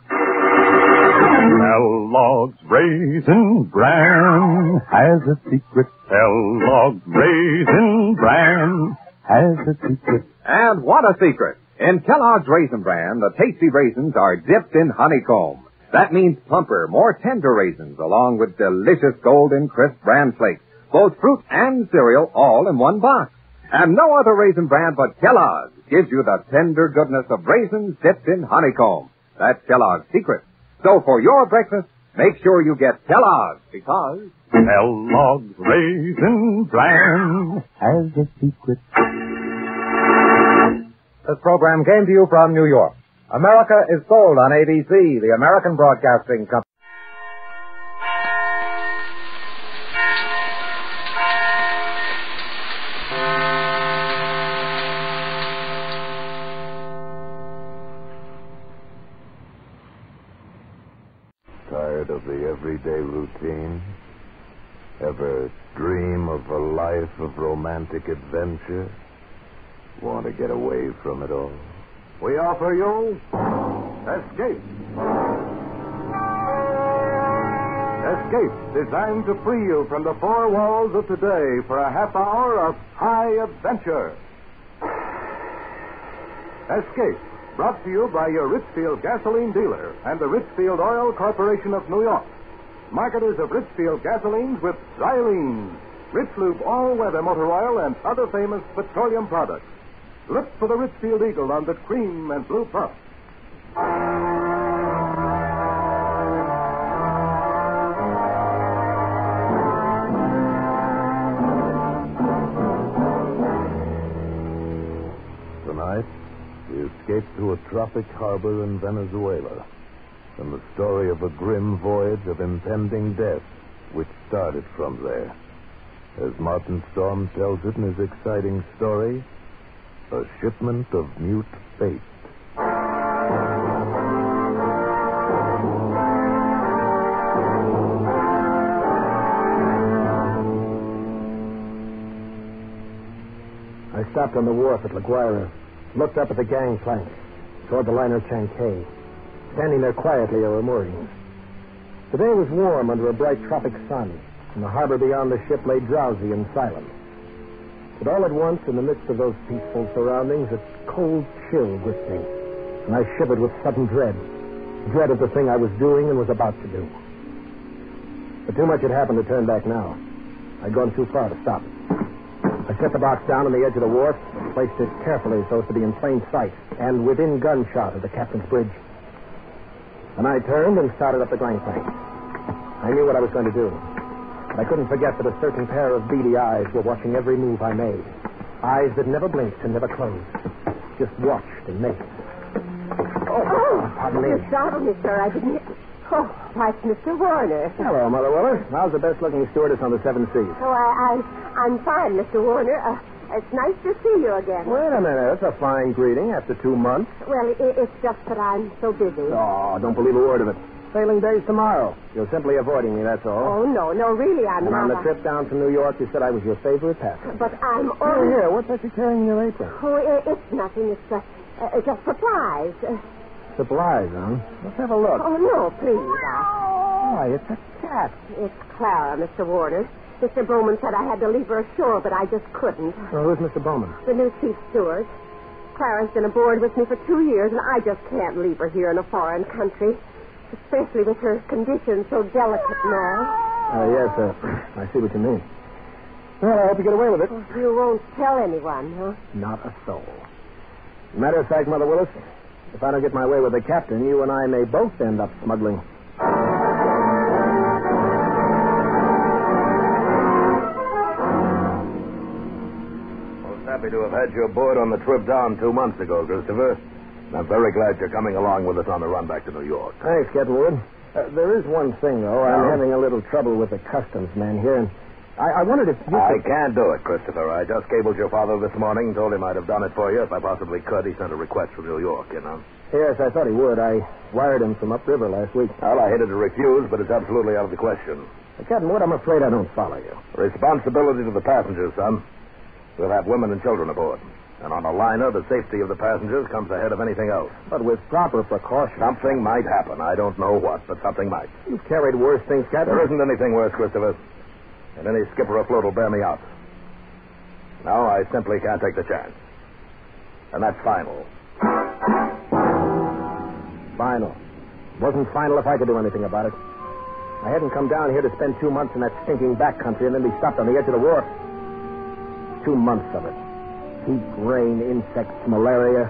Kellogg's Raisin Bran has a secret. Kellogg's Raisin Bran has a secret. And what a secret! In Kellogg's Raisin Bran, the tasty raisins are dipped in honeycomb. That means plumper, more tender raisins, along with delicious golden crisp bran flakes, both fruit and cereal, all in one box. And no other raisin brand but Kellogg's gives you the tender goodness of raisins dipped in honeycomb. That's Kellogg's secret. So for your breakfast, make sure you get Kellogg's, because Kellogg's Raisin Bran has a secret. This program came to you from New York. America is sold on ABC, the American Broadcasting Company. Tired of the everyday routine? Ever dream of a life of romantic adventure? Want to get away from it all? We offer you Escape. Escape, designed to free you from the four walls of today for a half hour of high adventure. Escape, brought to you by your Richfield gasoline dealer and the Richfield Oil Corporation of New York. Marketers of Richfield gasolines with Xylene, Rich Lube all-weather motor oil, and other famous petroleum products. Look for the Richfield Eagle on the cream and blue puff. Tonight, we escape to a tropic harbor in Venezuela, and the story of a grim voyage of impending death, which started from there. As Martin Storm tells it in his exciting story, A Shipment of Mute Fate. I stopped on the wharf at La Guaira, looked up at the gangplank, toward the liner Chankay. Standing there quietly are our moorings. The day was warm under a bright tropic sun, and the harbor beyond the ship lay drowsy and silent. But all at once, in the midst of those peaceful surroundings, a cold chill gripped me, and I shivered with sudden dread of the thing I was doing and was about to do. But too much had happened to turn back now. I'd gone too far to stop. I set the box down on the edge of the wharf, placed it carefully so as to be in plain sight and within gunshot of the captain's bridge. And I turned and started up the gangplank. I knew what I was going to do. But I couldn't forget that a certain pair of beady eyes were watching every move I made. Eyes that never blinked and never closed. Just watched and made. Oh, pardon me. You startled me, sir. I didn't... Oh, why, it's Mr. Warner. Hello, Mother Willis. How's the best-looking stewardess on the Seven Seas? Oh, I'm fine, Mr. Warner. It's nice to see you again. Wait a minute. That's a fine greeting after 2 months. Well, it's just that I'm so busy. Oh, don't believe a word of it. Sailing days tomorrow. You're simply avoiding me, that's all. Oh, no, really, I'm and not. on the trip down from New York, you said I was your favorite passenger. But I'm Here, what's that you're carrying in your apron? Oh, it's nothing. It's just supplies. Supplies, huh? Let's have a look. Oh, no, please. Why, it's a cat. It's Clara, Mr. Warner. Mr. Bowman said I had to leave her ashore, but I just couldn't. Well, who's Mr. Bowman? The new chief steward. Clara's been aboard with me for 2 years, and I just can't leave her here in a foreign country, especially with her condition so delicate now. Yes, I see what you mean. Well, I hope you get away with it. Oh, you won't tell anyone, huh? Not a soul. Matter of fact, Mother Willis, if I don't get my way with the captain, you and I may both end up smuggling. Most happy to have had you aboard on the trip down 2 months ago, Christopher. I'm very glad you're coming along with us on the run back to New York. Thanks, Captain Wood. There is one thing, though. I'm having a little trouble with the customs man here, and I wondered if you I can't do it, Christopher. I just cabled your father this morning and told him I'd have done it for you if I possibly could. He sent a request from New York, you know. Yes, I thought he would. I wired him from upriver last week. Well, I hated to refuse, but it's absolutely out of the question. Captain Wood, I'm afraid I don't follow you. Responsibility to the passengers, son. We'll have women and children aboard. And on a liner, the safety of the passengers comes ahead of anything else. But with proper precaution. Something might happen. I don't know what, but something might. You've carried worse things, Captain. There isn't anything worse, Christopher. And any skipper afloat will bear me out. No, I simply can't take the chance. And that's final. Final. Wasn't final if I could do anything about it. I hadn't come down here to spend 2 months in that stinking backcountry and then be stopped on the edge of the wharf. 2 months of it. Heat, rain, insects, malaria.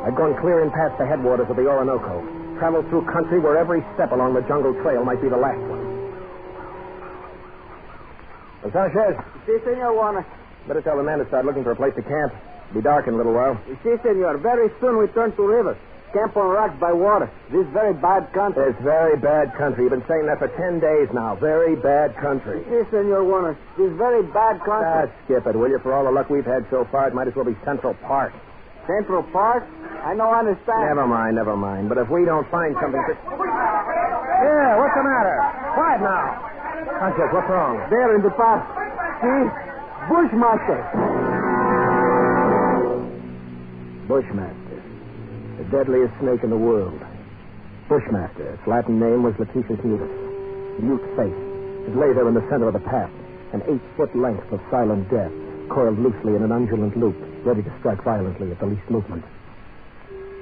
I'd gone clear in past the headwaters of the Orinoco. Traveled through country where every step along the jungle trail might be the last one. Sanchez? Si, Senor Warner. Better tell the men to start looking for a place to camp. It'll be dark in a little while. Si, Senor. Very soon we turn to river. Camp on rocks by water. This very bad country. It's very bad country. You've been saying that for 10 days now. Very bad country. Si, Senor Warner. This very bad country. Skip it, will you? For all the luck we've had so far, it might as well be Central Park. Central Park? I don't understand. Never mind. But if we don't find something to... Yeah, what's the matter? Quiet now. Sanchez, what's wrong? There in the pass. See? Bushmaster. Bushmaster. The deadliest snake in the world. Bushmaster. Its Latin name was Letitia Hubert. Mute face. It lay there in the center of the path. An 8-foot length of silent death, coiled loosely in an undulant loop, ready to strike violently at the least movement.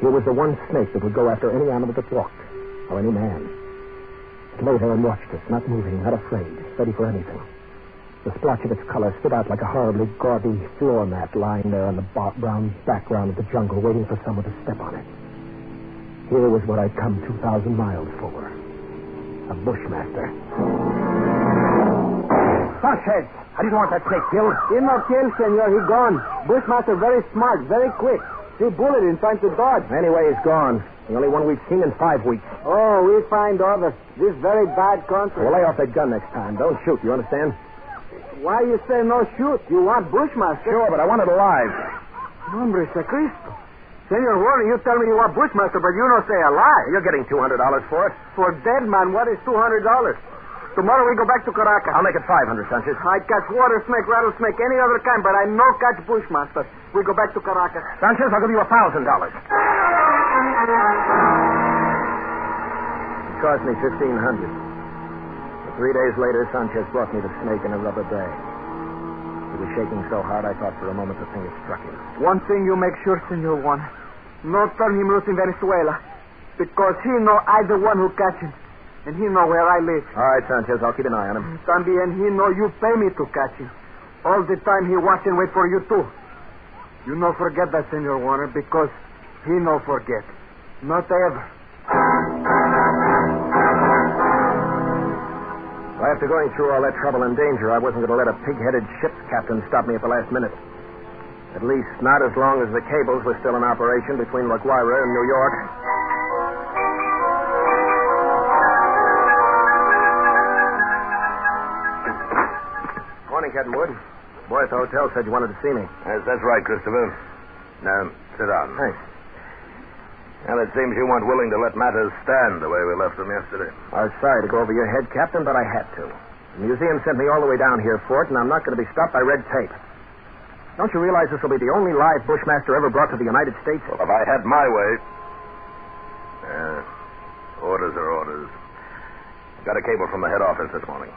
Here was the one snake that would go after any animal that walked, or any man. It lay there and watched us, not moving, not afraid, ready for anything. The splotch of its color stood out like a horribly gaudy floor mat lying there on the brown background of the jungle, waiting for someone to step on it. Here was what I'd come 2,000 miles for. A bushmaster. Sanchez! How do you want that snake killed? He not killed, senor. He gone. Bushmaster very smart, very quick. He bullet in trying to dodge. Anyway, he's gone. The only one we've seen in 5 weeks. Oh, we find others. This very bad country. Well, lay off that gun next time. Don't shoot, you understand? Why you say no shoot? You want Bushmaster? Sure, but I want it alive. Hombre, Cristo. Senor Warner, you tell me you want Bushmaster, but you don't say alive. You're getting $200 for it. For dead man, what is $200? Tomorrow we go back to Caracas. I'll make it 500, Sanchez. I catch water snake, rattlesnake, any other kind, but I no catch Bushmaster. We go back to Caracas. Sanchez, I'll give you $1,000. It cost me $1,500. 3 days later, Sanchez brought me the snake in a rubber bag. He was shaking so hard, I thought for a moment the thing had struck him. One thing you make sure, Senor Warner. No turn him loose in Venezuela. Because he know I the one who catch him. and he know where I live. All right, Sanchez, I'll keep an eye on him. También he know you pay me to catch him. All the time he watch and wait for you too. You no forget that, Senor Warner, because he no forget. Not ever. After going through all that trouble and danger, I wasn't going to let a pig-headed ship's captain stop me at the last minute. At least not as long as the cables were still in operation between La Guaira and New York. Morning, Captain Wood. Boy at the hotel said you wanted to see me. Yes, that's right, Christopher. Now, sit down. Thanks. Well, it seems you weren't willing to let matters stand the way we left them yesterday. I was sorry to go over your head, Captain, but I had to. The museum sent me all the way down here for it, and I'm not going to be stopped by red tape. Don't you realize this will be the only live Bushmaster ever brought to the United States? Well, if I had my way... orders are orders. Got a cable from the head office this morning.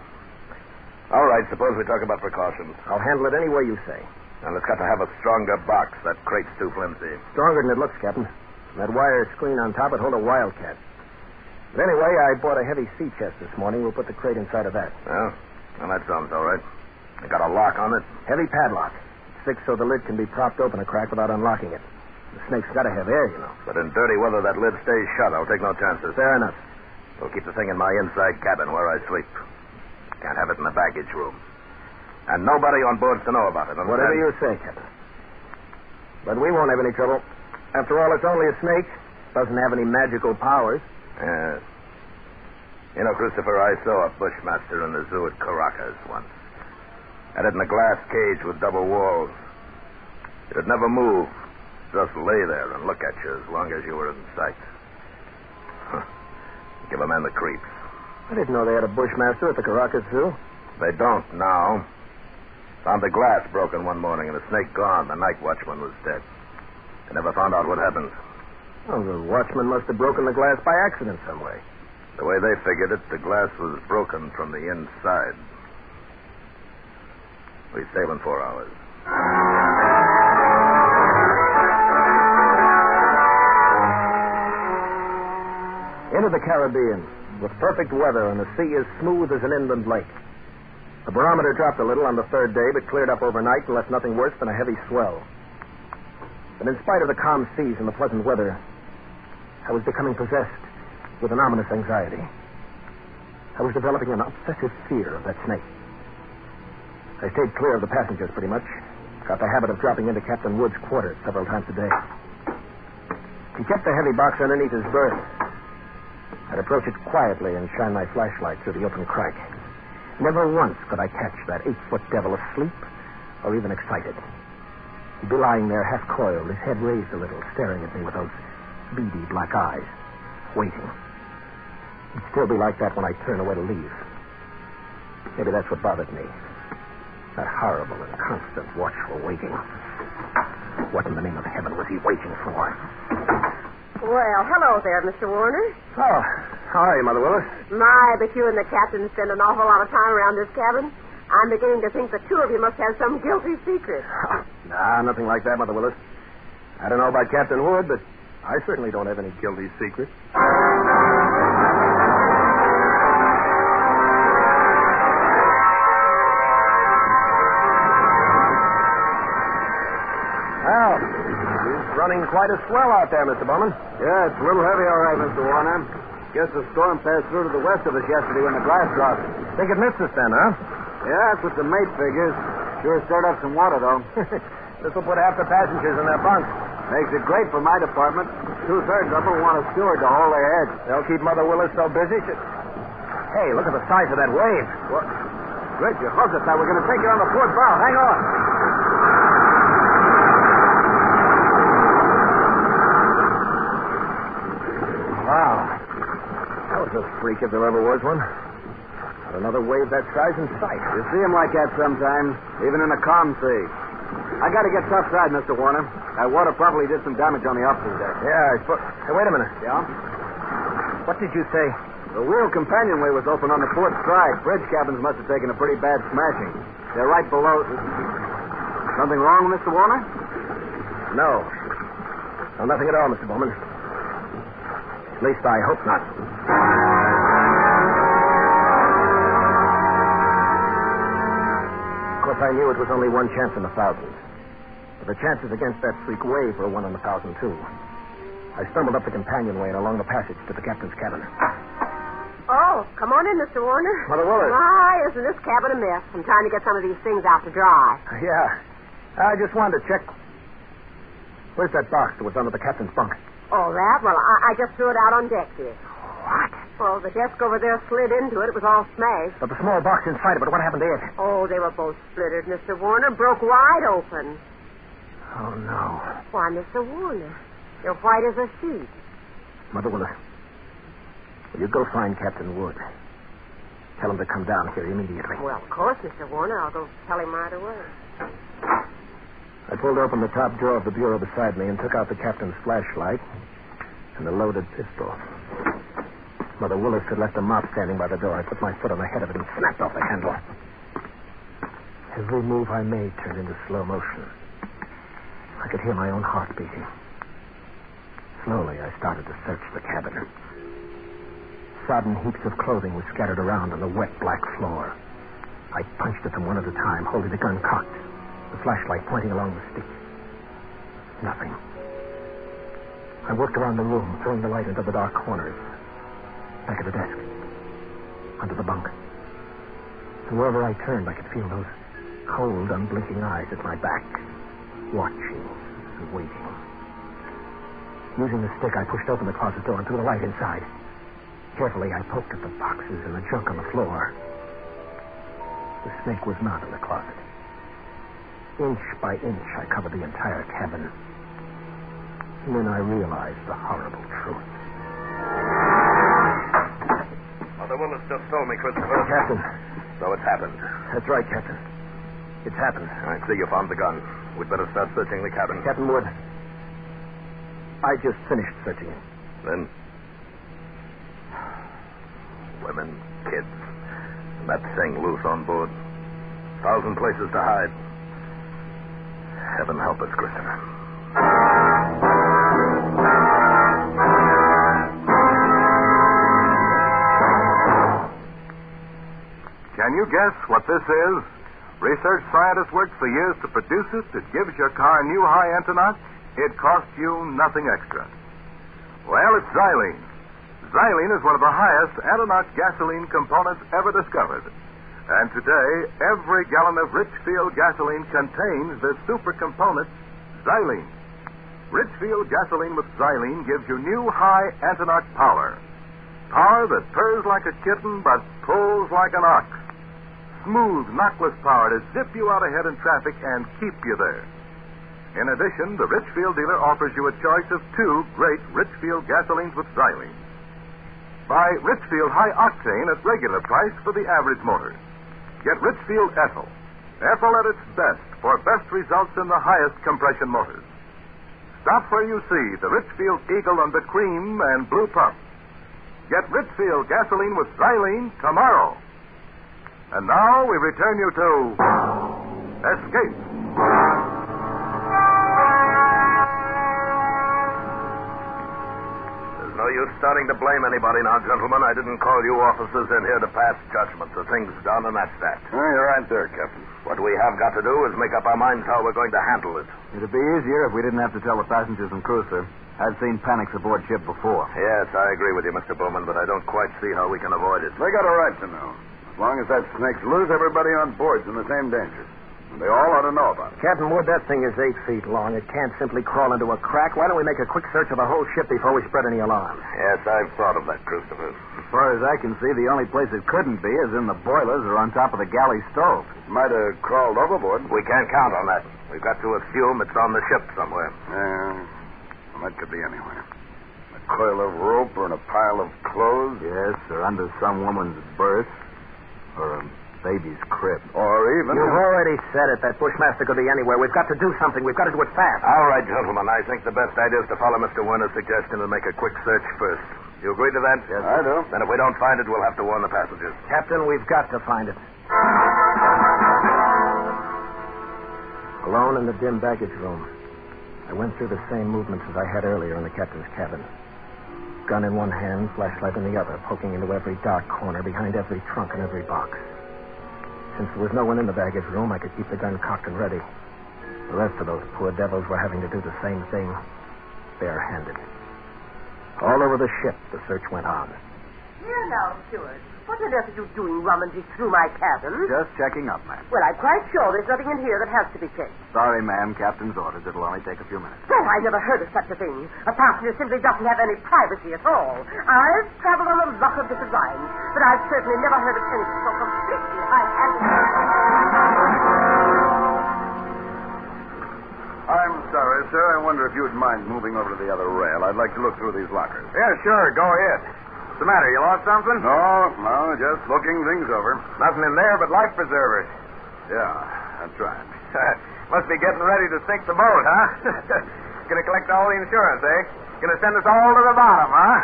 All right, suppose we talk about precautions. I'll handle it any way you say. And it's got to have a stronger box. That crate's too flimsy. Stronger than it looks, Captain. That wire screen on top would hold a wildcat. But anyway, I bought a heavy sea chest this morning. We'll put the crate inside of that. Well, that sounds all right. It got a lock on it? Heavy padlock. It's fixed so the lid can be propped open a crack without unlocking it. The snake's got to have air, you know. But in dirty weather, that lid stays shut. I'll take no chances. Fair enough. We'll keep the thing in my inside cabin where I sleep. Can't have it in the baggage room. And nobody on board's to know about it. Understand? Whatever you say, Captain. But we won't have any trouble. After all, it's only a snake. Doesn't have any magical powers. Yes. You know, Christopher, I saw a Bushmaster in the zoo at Caracas once. Had it in a glass cage with double walls. It'd never move. Just lay there and look at you as long as you were in sight. Give a man the creeps. I didn't know they had a Bushmaster at the Caracas Zoo. They don't now. Found the glass broken one morning and the snake gone. The night watchman was dead. They never found out what happened. Oh, the watchman must have broken the glass by accident some way. The way they figured it, the glass was broken from the inside. We sail in 4 hours. Into the Caribbean, with perfect weather, and the sea as smooth as an inland lake. The barometer dropped a little on the third day, but cleared up overnight and left nothing worse than a heavy swell. But in spite of the calm seas and the pleasant weather, I was becoming possessed with an ominous anxiety. I was developing an obsessive fear of that snake. I stayed clear of the passengers pretty much. Got the habit of dropping into Captain Wood's quarters several times a day. He kept the heavy box underneath his berth. I'd approach it quietly and shine my flashlight through the open crack. Never once could I catch that 8-foot devil asleep or even excited. He'd be lying there half coiled, his head raised a little, staring at me with those beady black eyes, waiting. He'd still be like that when I turn away to leave. Maybe that's what bothered me. That horrible and constant watchful waiting. What in the name of heaven was he waiting for? Well, hello there, Mr. Warner. Oh, how are you, Mother Willis? My, but you and the captain spend an awful lot of time around this cabin. I'm beginning to think the two of you must have some guilty secret. Nah, nothing like that, Mother Willis. I don't know about Captain Wood, but I certainly don't have any guilty secret. Well, he's running quite a swell out there, Mr. Bowman. Yeah, it's a little heavy, all right, Mr. Warner. Guess the storm passed through to the west of us yesterday when the glass dropped. Think it missed us then, huh? Yeah, that's what the mate figures. Sure stirred up some water, though. This will put half the passengers in their bunks. Makes it great for my department. 2/3 of them want a steward to hold their heads. They'll keep Mother Willis so busy. Hey, look at the size of that wave. What? Great, you hugged us. Now we're going to take you on the port bow. Hang on. Wow. That was a freak if there ever was one. Not another wave that size in sight. You see them like that sometimes, even in a calm sea. I got to get topside, Mr. Warner. That water probably did some damage on the officer's deck. Yeah, I suppose. Hey, wait a minute. Yeah? What did you say? The wheel companionway was open on the port side. Bridge cabins must have taken a pretty bad smashing. They're right below. Something wrong, Mr. Warner? No. No, nothing at all, Mr. Bowman. At least I hope not. course, I knew it was only one chance in 1,000. But the chances against that freak wave were 1 in 1,000, too. I stumbled up the companionway and along the passage to the captain's cabin. Oh, come on in, Mr. Warner. Mother Willard. My, isn't this cabin a mess? I'm trying to get some of these things out to dry. Yeah. I just wanted to check. Where's that box that was under the captain's bunk? Oh, that? Well, I just threw it out on deck here. What? Well, the desk over there slid into it. It was all smashed. But the small box inside of it, what happened to it? Oh, they were both splintered, Mr. Warner. Broke wide open. Oh, no. Why, Mr. Warner, you're white as a sheet. Mother Willard, will you go find Captain Wood? Tell him to come down here immediately. Well, of course, Mr. Warner. I'll go tell him right away. I pulled open the top drawer of the bureau beside me and took out the captain's flashlight and a loaded pistol. Mother Willis had left a mop standing by the door. I put my foot on the head of it and snapped off the handle. Every move I made turned into slow motion. I could hear my own heart beating. Slowly, I started to search the cabin. Sodden heaps of clothing were scattered around on the wet, black floor. I punched at them one at a time, holding the gun cocked, the flashlight pointing along the stick. Nothing. I worked around the room, throwing the light into the dark corners. Back at the desk. Under the bunk. And wherever I turned, I could feel those cold, unblinking eyes at my back, watching and waiting. Using the stick, I pushed open the closet door and threw the light inside. Carefully, I poked at the boxes and the junk on the floor. The snake was not in the closet. Inch by inch, I covered the entire cabin. And then I realized the horrible truth. Mother Willis just told me, Christopher. Captain. So it's happened. That's right, Captain. It's happened. I see you found the gun. We'd better start searching the cabin. Captain Wood, I just finished searching it. Then, women, kids, and that thing loose on board. 1,000 places to hide. Heaven help us, Christopher. Can you guess what this is? Research scientists worked for years to produce it. It gives your car new high antinous. It costs you nothing extra. Well, it's xylene. Xylene is one of the highest antinous gasoline components ever discovered. And today, every gallon of Richfield gasoline contains this super component, xylene. Richfield gasoline with xylene gives you new high antinous power. Power that purrs like a kitten but pulls like an ox. Smooth, knockless power to zip you out ahead in traffic and keep you there. In addition, the Richfield dealer offers you a choice of 2 great Richfield gasolines with xylene. Buy Richfield High Octane at regular price for the average motor. Get Richfield Ethyl. Ethyl at its best for best results in the highest compression motors. Stop where you see the Richfield Eagle and the cream and blue pump. Get Richfield gasoline with xylene tomorrow. And now we return you to Escape. There's no use starting to blame anybody now, gentlemen. I didn't call you officers in here to pass judgment. The thing's done, and that's that. You're right there, Captain. What we have got to do is make up our minds how we're going to handle it. It'd be easier if we didn't have to tell the passengers and crew, sir. I've seen panics aboard ship before. Yes, I agree with you, Mr. Bowman, but I don't quite see how we can avoid it. They got a right to know. As long as that snake's loose, everybody on board's in the same danger. They all ought to know about it. Captain Wood, that thing is 8 feet long. It can't simply crawl into a crack. Why don't we make a quick search of the whole ship before we spread any alarm? Yes, I've thought of that, Christopher. As far as I can see, the only place it couldn't be is in the boilers or on top of the galley stove. It might have crawled overboard. We can't count on that. We've got to assume it's on the ship somewhere. Well, that could be anywhere. A coil of rope or in a pile of clothes. Yes, or under some woman's berth. Or a baby's crib. Or even... You've already said it. That Bushmaster could be anywhere. We've got to do something. We've got to do it fast. All right, gentlemen. I think the best idea is to follow Mr. Werner's suggestion and make a quick search first. You agree to that? Yes, I do. Then if we don't find it, we'll have to warn the passengers. Captain, we've got to find it. Alone in the dim baggage room, I went through the same movements as I had earlier in the captain's cabin. Gun in one hand, flashlight in the other, poking into every dark corner, behind every trunk and every box. since there was no one in the baggage room, I could keep the gun cocked and ready. The rest of those poor devils were having to do the same thing, barehanded. All over the ship, the search went on. Here now, Stewart. What on earth are you doing rummaging through my cabin? Just checking up, ma'am. Well, I'm quite sure there's nothing in here that has to be checked. Sorry, ma'am. Captain's orders. It'll only take a few minutes. Well, I never heard of such a thing. A passenger simply doesn't have any privacy at all. I've traveled on a lot of different lines, but I've certainly never heard of anything so completely high-handed. I'm sorry, sir. I wonder if you'd mind moving over to the other rail. I'd like to look through these lockers. Yeah, sure. Go ahead. What's the matter? You lost something? No, just looking things over. Nothing in there but life preservers. Yeah, that's right. Must be getting ready to sink the boat, huh? Gonna collect all the insurance, eh? Gonna send us all to the bottom, huh?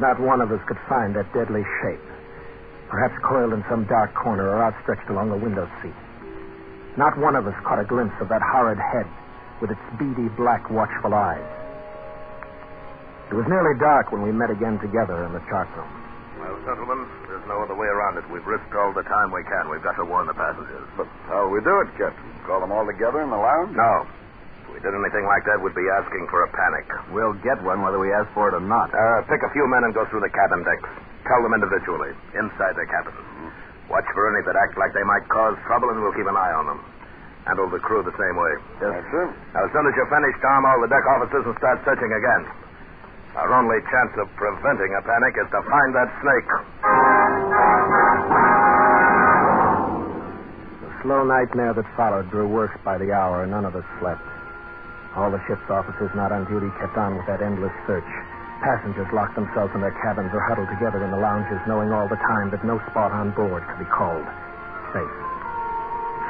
Not one of us could find that deadly shape. Perhaps coiled in some dark corner or outstretched along the window seat. Not one of us caught a glimpse of that horrid head with its beady, black, watchful eyes. It was nearly dark when we met again together in the chart room. Well, gentlemen, there's no other way around it. We've risked all the time we can. We've got to warn the passengers. But how'll we do it, Captain? Call them all together in the lounge? No. If we did anything like that, we'd be asking for a panic. We'll get one whether we ask for it or not. Pick a few men and go through the cabin decks. Tell them individually, inside their cabins. Watch for any that act like they might cause trouble, and we'll keep an eye on them. Handle the crew the same way. Yes, sir. Now, as soon as you're finished, arm all the deck officers and start searching again. Our only chance of preventing a panic is to find that snake. The slow nightmare that followed grew worse by the hour, and none of us slept. All the ship's officers not on duty kept on with that endless search. Passengers locked themselves in their cabins or huddled together in the lounges, knowing all the time that no spot on board could be called safe.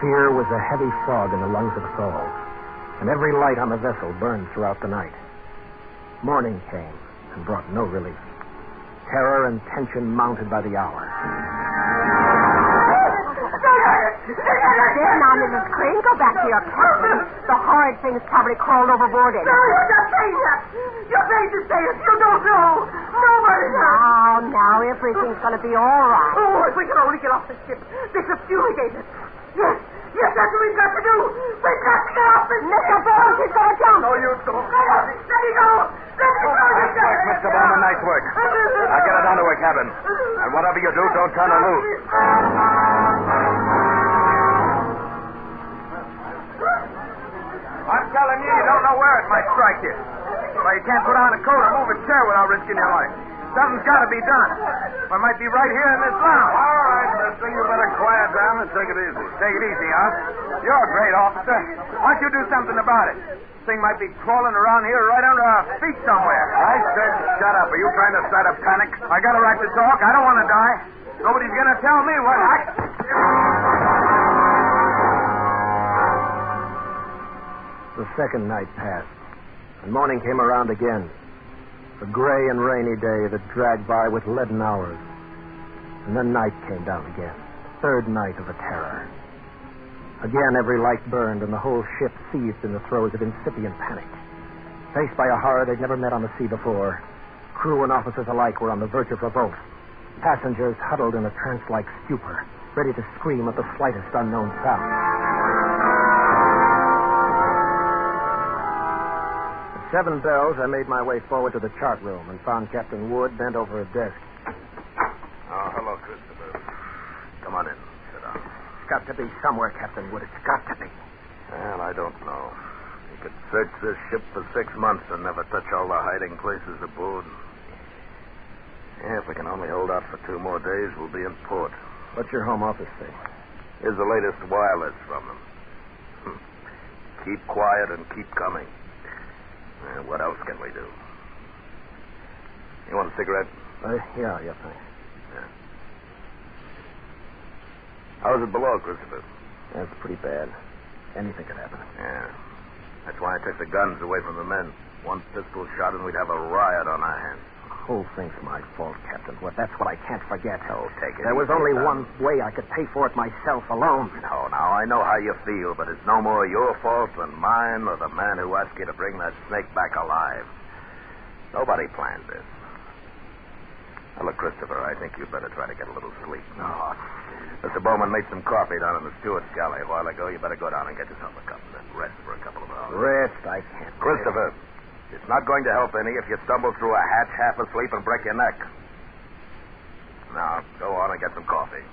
Fear was a heavy fog in the lungs of us all, and every light on the vessel burned throughout the night. Morning came and brought no relief. Terror and tension mounted by the hour. There now, Mrs. Crane, go back to your cabin. The horrid thing's probably crawled overboard in. No, you're not saying that. You're saying to say it. You don't know. Nobody knows. Now, everything's going to be all right. Oh, if we can only get off the ship. This is fumigated. Yes, that's what we've got to do. We've got to get off the ship. Mr. Bones, he's going to jump. No, you don't. Let me go. Let me go. Nice work, Mr. Bowman. Nice work. Now get her down to her cabin. And whatever you do, don't turn her loose. I'm telling you, you don't know where it might strike you. Well, you can't put on a coat or move a chair without risking your life. Something's got to be done. It might be right here in this lounge. All right, mister. You better quiet down and take it easy. Take it easy, huh? You're a great officer. Why don't you do something about it? This thing might be crawling around here right under our feet somewhere. I said shut up. Are you trying to start a panic? I got a right to talk. I don't want to die. Nobody's going to tell me what I... The second night passed, and morning came around again. A gray and rainy day that dragged by with leaden hours. And then night came down again. Third night of the terror. Again, every light burned, and the whole ship seethed in the throes of incipient panic. Faced by a horror they'd never met on the sea before, crew and officers alike were on the verge of revolt. Passengers huddled in a trance-like stupor, ready to scream at the slightest unknown sound. At 7 bells, I made my way forward to the chart room and found Captain Wood bent over a desk. Oh, hello, Christopher. Come on in. Sit down. It's got to be somewhere, Captain Wood. It's got to be. Well, I don't know. You could search this ship for 6 months and never touch all the hiding places aboard. Yeah, if we can only hold out for 2 more days, we'll be in port. What's your home office say? Here's the latest wireless from them. Keep quiet and keep coming. What else can we do? You want a cigarette? Yeah, thanks. Yeah. How's it below, Christopher? That's pretty bad. Anything could happen. Yeah. That's why I took the guns away from the men. One pistol shot and we'd have a riot on our hands. The whole thing's my fault, Captain Wood. That's what I can't forget. Oh, take it. There was only one way I could pay for it myself alone. No, now, I know how you feel, but it's no more your fault than mine or the man who asked you to bring that snake back alive. Nobody planned this. Now, look, Christopher, I think you'd better try to get a little sleep. No. Mr. Bowman made some coffee down in the steward's galley a while ago. You better go down and get yourself a cup and then rest for a couple of hours. Rest? I can't. Christopher, it's not going to help any if you stumble through a hatch half asleep and break your neck. Now, go on and get some coffee.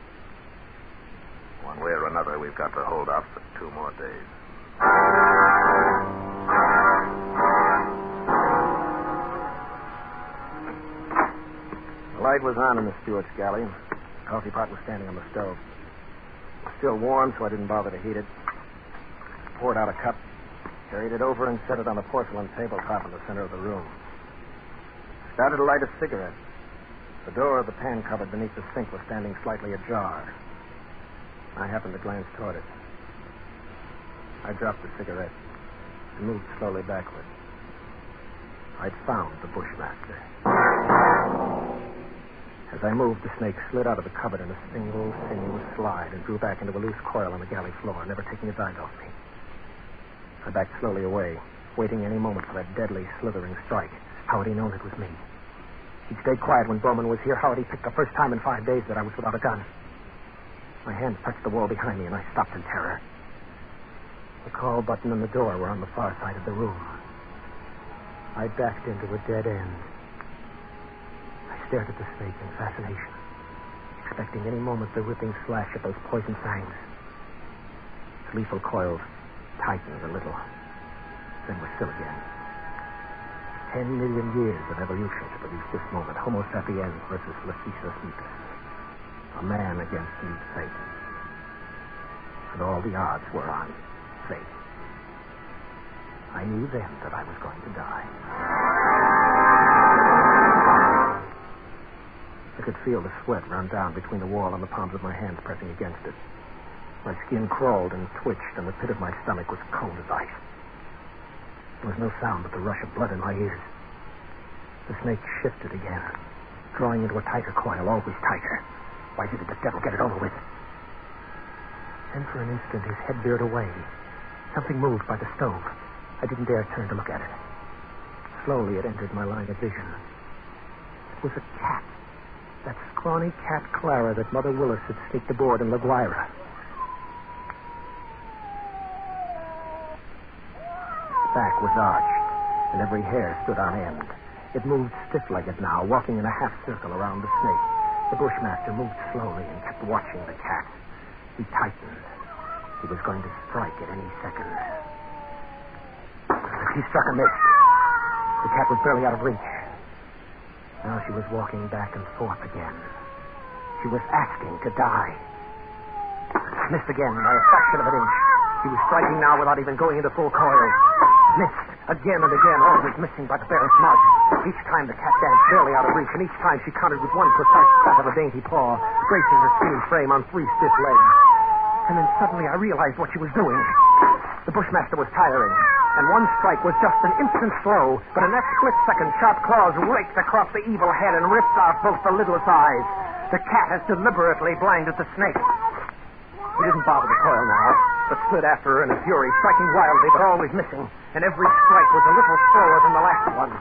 One way or another, we've got to hold off for 2 more days. The light was on in the steward's galley. The coffee pot was standing on the stove. It was still warm, so I didn't bother to heat it. Poured out a cup, carried it over, and set it on the porcelain tabletop in the center of the room. Started to light a cigarette. The door of the pan cupboard beneath the sink was standing slightly ajar. I happened to glance toward it. I dropped the cigarette and moved slowly backward. I'd found the Bushmaster. As I moved, the snake slid out of the cupboard in a single, sinuous slide and drew back into a loose coil on the galley floor, never taking his eyes off me. I backed slowly away, waiting any moment for that deadly, slithering strike. How had he known it was me? He'd stayed quiet when Bowman was here. How had he picked the first time in 5 days that I was without a gun? My hands touched the wall behind me, and I stopped in terror. The call button and the door were on the far side of the room. I backed into a dead end. I stared at the snake in fascination, expecting any moment the ripping slash of those poison fangs. Its lethal coils tightened a little, then were still again. 10 million years of evolution to produce this moment. Homo sapiens versus Lachesis mutus. A man against mute fate. And all the odds were on fate. I knew then that I was going to die. I could feel the sweat run down between the wall and the palms of my hands pressing against it. My skin crawled and twitched, and the pit of my stomach was cold as ice. There was no sound but the rush of blood in my ears. The snake shifted again, drawing into a tighter coil, always tighter. Why didn't the devil get it over with? Then for an instant his head veered away. Something moved by the stove. I didn't dare turn to look at it. Slowly it entered my line of vision. It was a cat. That scrawny cat Clara that Mother Willis had sneaked aboard in La Guaira. Its back was arched, and every hair stood on end. It moved stiff-legged now, walking in a half circle around the snake. The Bushmaster moved slowly and kept watching the cat. He tightened. He was going to strike at any second. He struck and missed. The cat was barely out of reach. Now she was walking back and forth again. She was asking to die. Missed again by a fraction of an inch. He was striking now without even going into full coil. Missed again and again, always missing by the barest margin. Each time the cat danced barely out of reach, and each time she countered with one precise cut of a dainty paw, bracing her skinny frame on 3 stiff legs. And then suddenly I realized what she was doing. The Bushmaster was tiring, and one strike was just an instant slow, but in that split second, sharp claws raked across the evil head and ripped out both the lidless eyes. The cat has deliberately blinded the snake. He didn't bother the coil now, but slid after her in a fury, striking wildly, but always missing, and every strike was a little slower than the last one.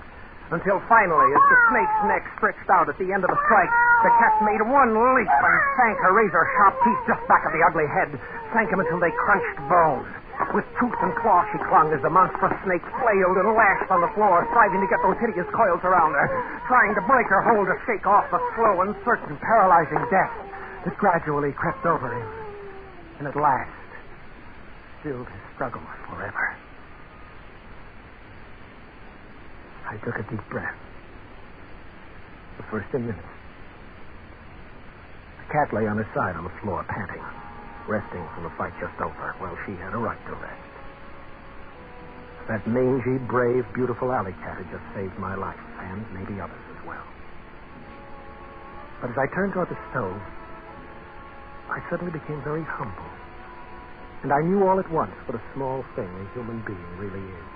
Until finally, as the snake's neck stretched out at the end of the strike, the cat made one leap and sank her razor-sharp teeth just back of the ugly head, sank him until they crunched bone. With tooth and claw she clung as the monstrous snake flailed and lashed on the floor, striving to get those hideous coils around her, trying to break her hold to shake off the slow and certain paralyzing death that gradually crept over him, and at last stilled his struggles forever. I took a deep breath. The first in minutes. The cat lay on her side on the floor, panting, resting from the fight just over. Well, she had a right to rest. That mangy, brave, beautiful alley cat had just saved my life, and maybe others as well. But as I turned toward the stove, I suddenly became very humble. And I knew all at once what a small thing a human being really is.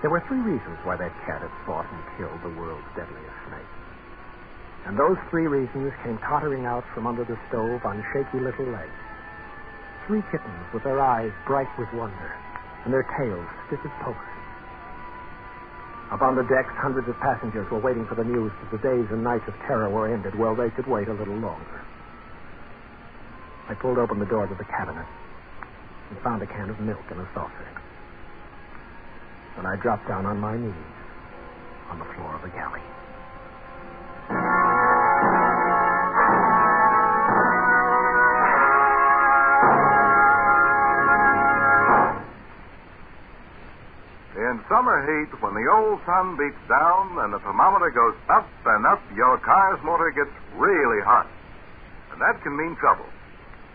There were 3 reasons why that cat had fought and killed the world's deadliest snake. And those 3 reasons came tottering out from under the stove on shaky little legs. 3 kittens with their eyes bright with wonder and their tails stiff as posts. Up on the decks, hundreds of passengers were waiting for the news that the days and nights of terror were ended. Well, they could wait a little longer. I pulled open the door to the cabinet and found a can of milk in a saucer. Then I dropped down on my knees on the floor of the galley. In summer heat, when the old sun beats down and the thermometer goes up and up, your car's motor gets really hot. And that can mean trouble,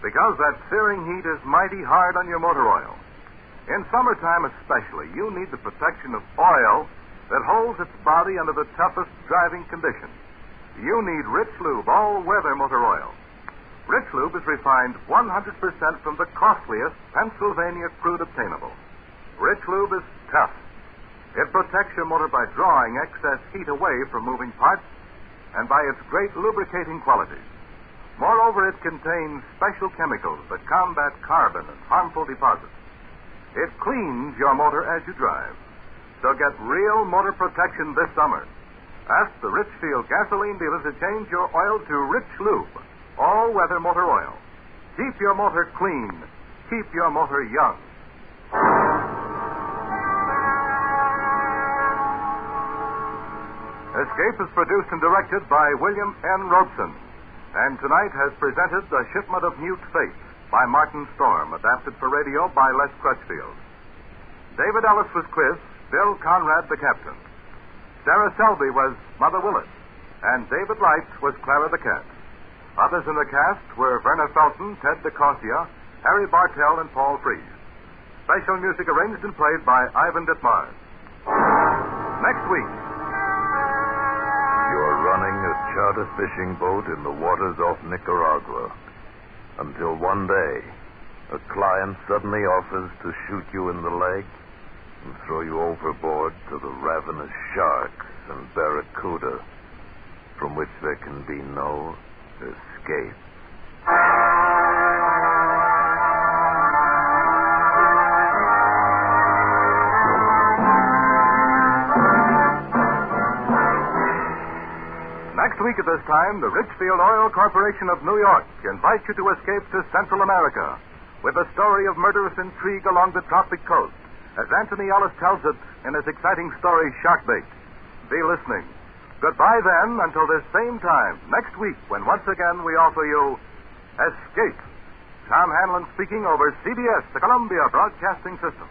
because that searing heat is mighty hard on your motor oil. In summertime especially, you need the protection of oil that holds its body under the toughest driving conditions. You need Rich Lube all-weather motor oil. Rich Lube is refined 100% from the costliest Pennsylvania crude obtainable. Rich Lube is tough. It protects your motor by drawing excess heat away from moving parts and by its great lubricating qualities. Moreover, it contains special chemicals that combat carbon and harmful deposits. It cleans your motor as you drive. So get real motor protection this summer. Ask the Richfield gasoline dealer to change your oil to Rich Lube, all-weather motor oil. Keep your motor clean. Keep your motor young. Escape is produced and directed by William N. Robeson, and tonight has presented The Shipment of Mute Fate by Martin Storm, adapted for radio by Les Crutchfield. David Ellis was Chris, Bill Conrad the captain. Sarah Selby was Mother Willis, and David Wright was Clara the cat. Others in the cast were Werner Felton, Ted DeCorsia, Harry Bartell, and Paul Frees. Special music arranged and played by Ivan Ditmars. Next week. You're running a charter fishing boat in the waters off Nicaragua until one day a client suddenly offers to shoot you in the leg and throw you overboard to the ravenous sharks and barracuda from which there can be no escape. Next week at this time, the Richfield Oil Corporation of New York invites you to escape to Central America with a story of murderous intrigue along the tropic coast, as Anthony Ellis tells it in his exciting story, Sharkbait. Be listening. Goodbye then until this same time next week when once again we offer you Escape. Tom Hanlon speaking over CBS, the Columbia Broadcasting System.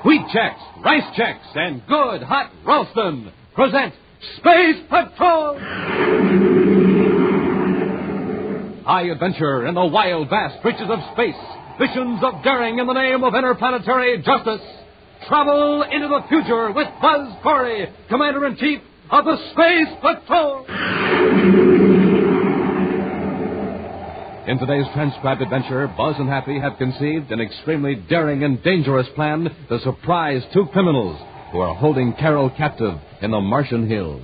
Wheat checks, rice checks, and good hot Ralston present Space Patrol! High adventure in the wild, vast reaches of space. Visions of daring in the name of interplanetary justice. Travel into the future with Buzz Corey, Commander-in-Chief of the Space Patrol! In today's transcribed adventure, Buzz and Happy have conceived an extremely daring and dangerous plan to surprise two criminals who are holding Carol captive in the Martian hills.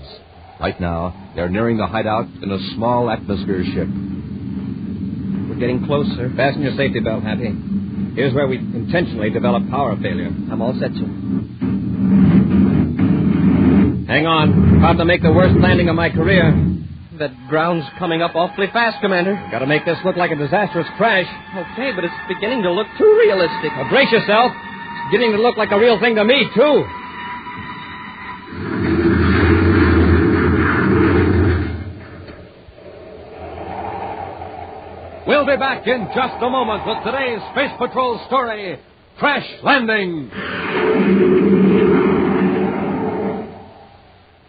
Right now, they're nearing the hideout in a small atmosphere ship. We're getting closer. Fasten your safety belt, Happy. Here's where we intentionally develop power failure. I'm all set, sir. Hang on. About to make the worst landing of my career. That ground's coming up awfully fast, Commander. Got to make this look like a disastrous crash. Okay, but it's beginning to look too realistic. Now, brace yourself. It's beginning to look like a real thing to me, too. We'll be back in just a moment with today's Space Patrol story, Crash Landing.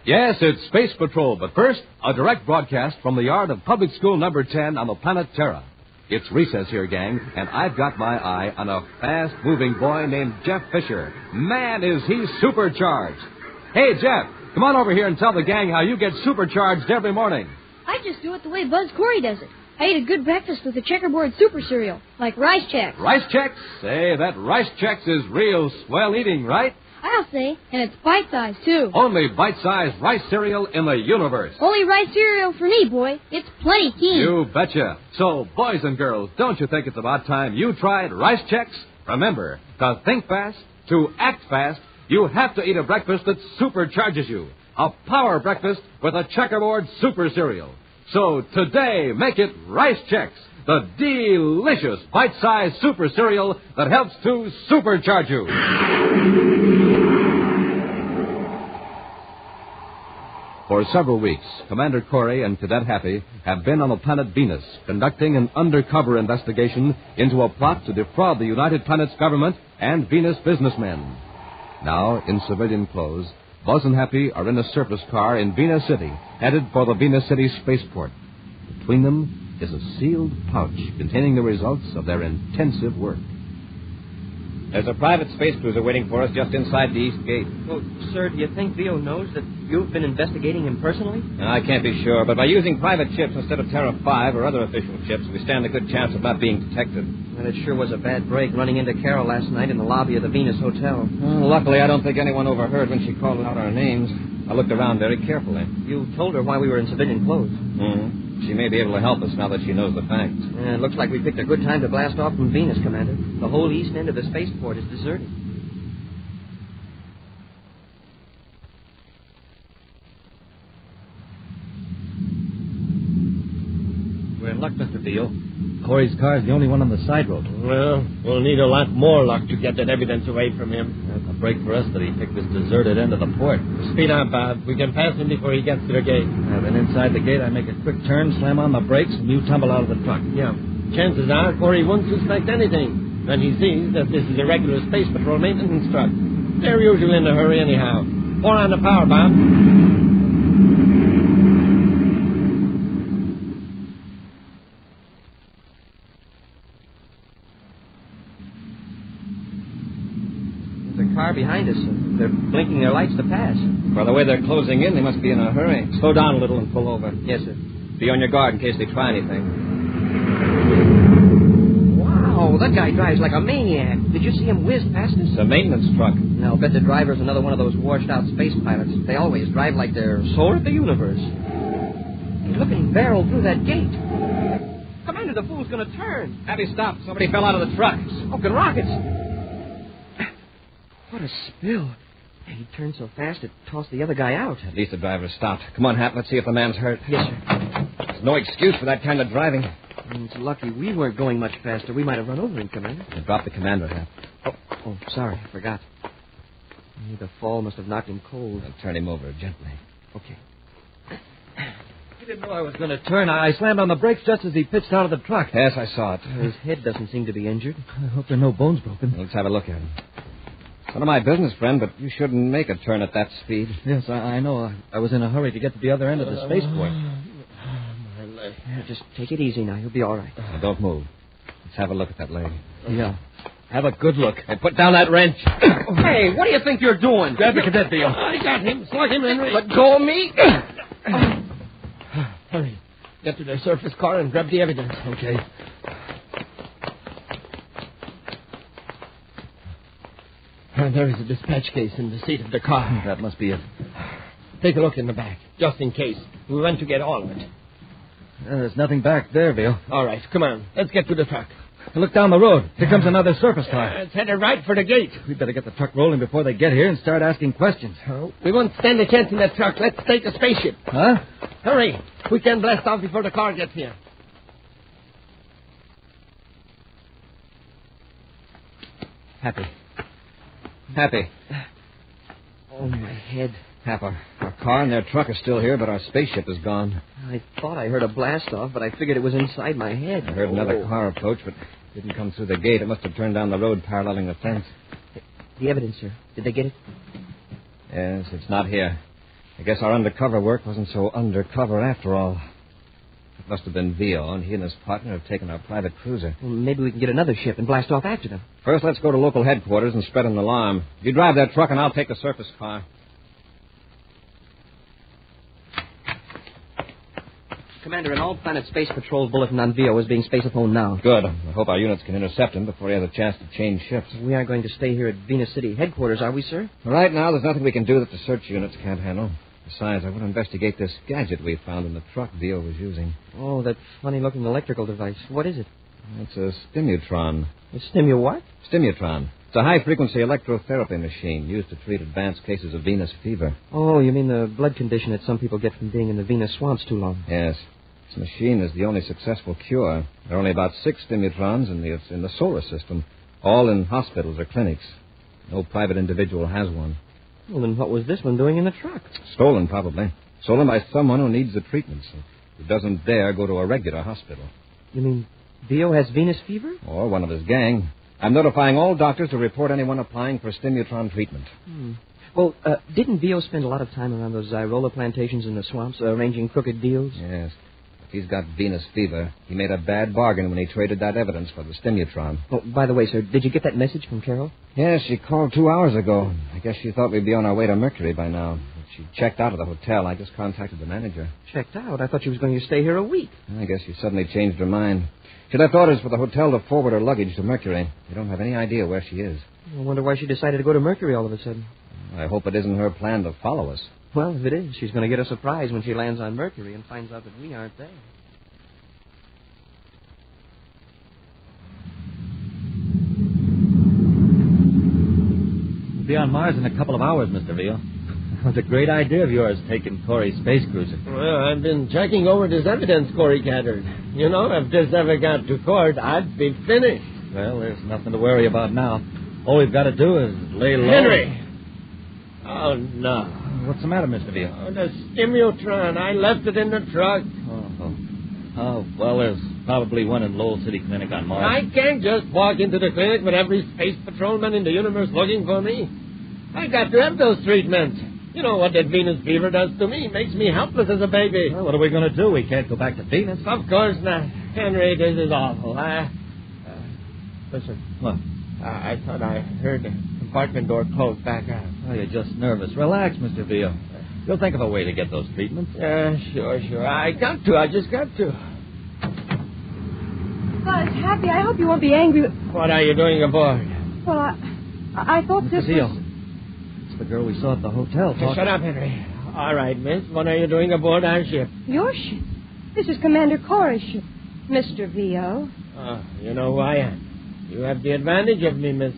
Yes, it's Space Patrol, but first, a direct broadcast from the yard of Public School Number 10 on the planet Terra. It's recess here, gang, and I've got my eye on a fast-moving boy named Jeff Fisher. Man, is he supercharged. Hey, Jeff, Come on over here and tell the gang how you get supercharged every morning. I just do it the way Buzz Corey does it. I eat a good breakfast with a checkerboard super cereal, like Rice Chex. Rice Chex? Say, that Rice Chex is real swell eating, right? I'll say, and it's bite-sized, too. Only bite-sized rice cereal in the universe. Only rice cereal for me, boy. It's plenty keen. You betcha. So, boys and girls, don't you think it's about time you tried Rice Chex? Remember, to think fast, to act fast, you have to eat a breakfast that supercharges you. A power breakfast with a checkerboard super cereal. So today, make it Rice Chex, the delicious bite-sized super cereal that helps to supercharge you. For several weeks, Commander Corey and Cadet Happy have been on the planet Venus, conducting an undercover investigation into a plot to defraud the United Planets government and Venus businessmen. Now, in civilian clothes, Buzz and Happy are in a surface car in Venus City, headed for the Venus City spaceport. Between them is a sealed pouch containing the results of their intensive work. There's a private space cruiser waiting for us just inside the east gate. Oh, sir, do you think Theo knows that you've been investigating him personally? I can't be sure, but by using private chips instead of Terra 5 or other official chips, we stand a good chance of not being detected. Well, it sure was a bad break running into Carol last night in the lobby of the Venus Hotel. Well, luckily, I don't think anyone overheard when she called out our names. I looked around very carefully. You told her why we were in civilian clothes. Mm-hmm. She may be able to help us now that she knows the facts. It looks like we picked a good time to blast off from Venus, Commander. The whole east end of the spaceport is deserted. We're in luck, Mr. Theo. Corey's car is the only one on the side road. Well, we'll need a lot more luck to get that evidence away from him. That's a break for us that he picked this deserted end of the port. Speed on, Bob. We can pass him before he gets to the gate. Then inside the gate, I make a quick turn, slam on the brakes, and you tumble out of the truck. Yeah. Chances are Corey won't suspect anything when he sees that this is a regular space patrol maintenance truck. They're usually in a hurry anyhow. Pour on the power, Bob. Car behind us. They're blinking their lights to pass. By the way they're closing in, they must be in a hurry. Slow down a little and pull over. Yes, sir. Be on your guard in case they try anything. Wow, that guy drives like a maniac. Did you see him whiz past us? It's a maintenance truck. No, I'll bet the driver's another one of those washed-out space pilots. They always drive like they're solar of the universe. Hey, look at him barrel through that gate. Commander, the fool's going to turn. Happy, stop. Somebody fell out of the truck. Smoking rockets. What a spill. He turned so fast it tossed the other guy out. At least the driver stopped. Come on, Hap, let's see if the man's hurt. Yes, sir. There's no excuse for that kind of driving. It's lucky we weren't going much faster. We might have run over him, Commander. I dropped the commander, Hap. Oh, sorry. I forgot. The fall must have knocked him cold. I'll turn him over gently. Okay. I didn't know I was going to turn. I slammed on the brakes just as he pitched out of the truck. Yes, I saw it. His head doesn't seem to be injured. I hope there are no bones broken. Let's have a look at him. None of my business, friend, but you shouldn't make a turn at that speed. Yes, I know. I was in a hurry to get to the other end of the spaceport. My leg. Just take it easy now. You'll be all right. Now, don't move. Let's have a look at that lady. Yeah. Have a good look. Hey, put down that wrench. Hey, what do you think you're doing? Grab the cadet, Theo. I got him. Slug him, Henry. Let go of me. Hurry. Get to their surface car and grab the evidence. Okay. There is a dispatch case in the seat of the car. That must be it. Take a look in the back, just in case. We want to get all of it. There's nothing back there, Bill. All right, come on. Let's get to the truck. Look down the road. Here comes another surface car. It's headed right for the gate. We'd better get the truck rolling before they get here and start asking questions. We won't stand a chance in that truck. Let's take the spaceship. Huh? Hurry. We can blast off before the car gets here. Happy. Oh, my head. Hap, our car and their truck are still here, but our spaceship is gone. I thought I heard a blast off, but I figured it was inside my head. I heard another car approach, but didn't come through the gate. It must have turned down the road paralleling the fence. The evidence, sir. Did they get it? Yes, it's not here. I guess our undercover work wasn't so undercover after all. It must have been Vio, and he and his partner have taken our private cruiser. Well, maybe we can get another ship and blast off after them. First, let's go to local headquarters and spread an alarm. You drive that truck, and I'll take the surface car. Commander, an all-planet space patrol bulletin on VO is being spaceophoned now. Good. I hope our units can intercept him before he has a chance to change shifts. We aren't going to stay here at Venus City headquarters, are we, sir? Right now, there's nothing we can do that the search units can't handle. Besides, I want to investigate this gadget we found in the truck VO was using. Oh, that funny-looking electrical device. What is it? It's a stimutron. A what? Stimutron. It's a high-frequency electrotherapy machine used to treat advanced cases of venous fever. Oh, you mean the blood condition that some people get from being in the Venus swamps too long? Yes. This machine is the only successful cure. There are only about 6 stimutrons in the solar system, all in hospitals or clinics. No private individual has one. Well, then what was this one doing in the truck? Stolen, probably. Stolen by someone who needs the treatment, so who doesn't dare go to a regular hospital. You mean Vio has venous fever? Or one of his gang. I'm notifying all doctors to report anyone applying for stimutron treatment. Well, didn't Vio spend a lot of time around those Zyrola plantations in the swamps arranging crooked deals? Yes. If he's got venous fever, he made a bad bargain when he traded that evidence for the stimutron. Oh, by the way, sir, did you get that message from Carol? Yes, she called 2 hours ago. I guess she thought we'd be on our way to Mercury by now. She checked out of the hotel. I just contacted the manager. Checked out? I thought she was going to stay here a week. I guess she suddenly changed her mind. She left orders for the hotel to forward her luggage to Mercury. We don't have any idea where she is. I wonder why she decided to go to Mercury all of a sudden. I hope it isn't her plan to follow us. Well, if it is, she's going to get a surprise when she lands on Mercury and finds out that we aren't there. We'll be on Mars in a couple of hours, Mr. Veal. It was a great idea of yours, taking Corey's space cruiser. Well, I've been checking over this evidence Corey gathered. You know, if this ever got to court, I'd be finished. Well, there's nothing to worry about now. All we've got to do is lay low. Henry! Oh, no. What's the matter, Mr. Veal? Oh, the stimutron. I left it in the truck. Oh, well, there's probably one in Lowell City Clinic on Mars. I can't just walk into the clinic with every space patrolman in the universe looking for me. I got to have those treatments. You know what that Venus fever does to me. Makes me helpless as a baby. Well, what are we going to do? We can't go back to Venus. Of course not. Henry, this is awful. Listen. What? I thought I heard the compartment door close back out. Oh, you're just nervous. Relax, Mr. Veal. You'll think of a way to get those treatments. Sure. I just got to. Buzz, Happy, I hope you won't be angry. What are you doing aboard? Well, I thought Mr. this Veal. was... It's the girl we saw at the hotel. Shut up, Henry. All right, miss. What are you doing aboard our ship? Your ship? This is Commander Corey's ship, Mr. Vio. You know who I am. You have the advantage of me, Miss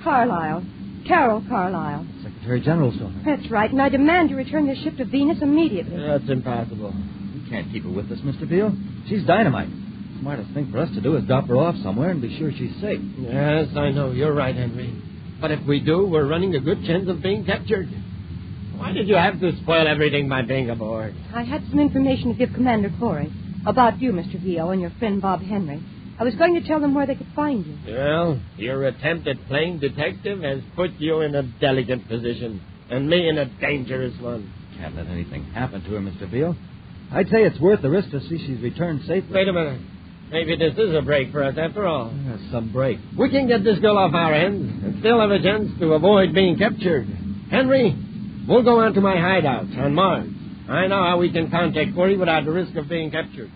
Carlisle. Carol Carlisle. Secretary General's daughter. That's right, and I demand you return your ship to Venus immediately. That's impossible. We can't keep her with us, Mr. Veal. She's dynamite. The smartest thing for us to do is drop her off somewhere and be sure she's safe. Yes, I know. You're right, Henry. But if we do, we're running a good chance of being captured. Why did you have to spoil everything by being aboard? I had some information to give Commander Corey about you, Mr. Vio, and your friend Bob Henry. I was going to tell them where they could find you. Well, your attempt at playing detective has put you in a delicate position, and me in a dangerous one. Can't let anything happen to her, Mr. Veal. I'd say it's worth the risk to see she's returned safely. Wait a minute. Maybe this is a break for us after all. Some break. We can get this girl off our hands and still have a chance to avoid being captured. Henry, we'll go on to my hideout on Mars. I know how we can contact Corey without the risk of being captured.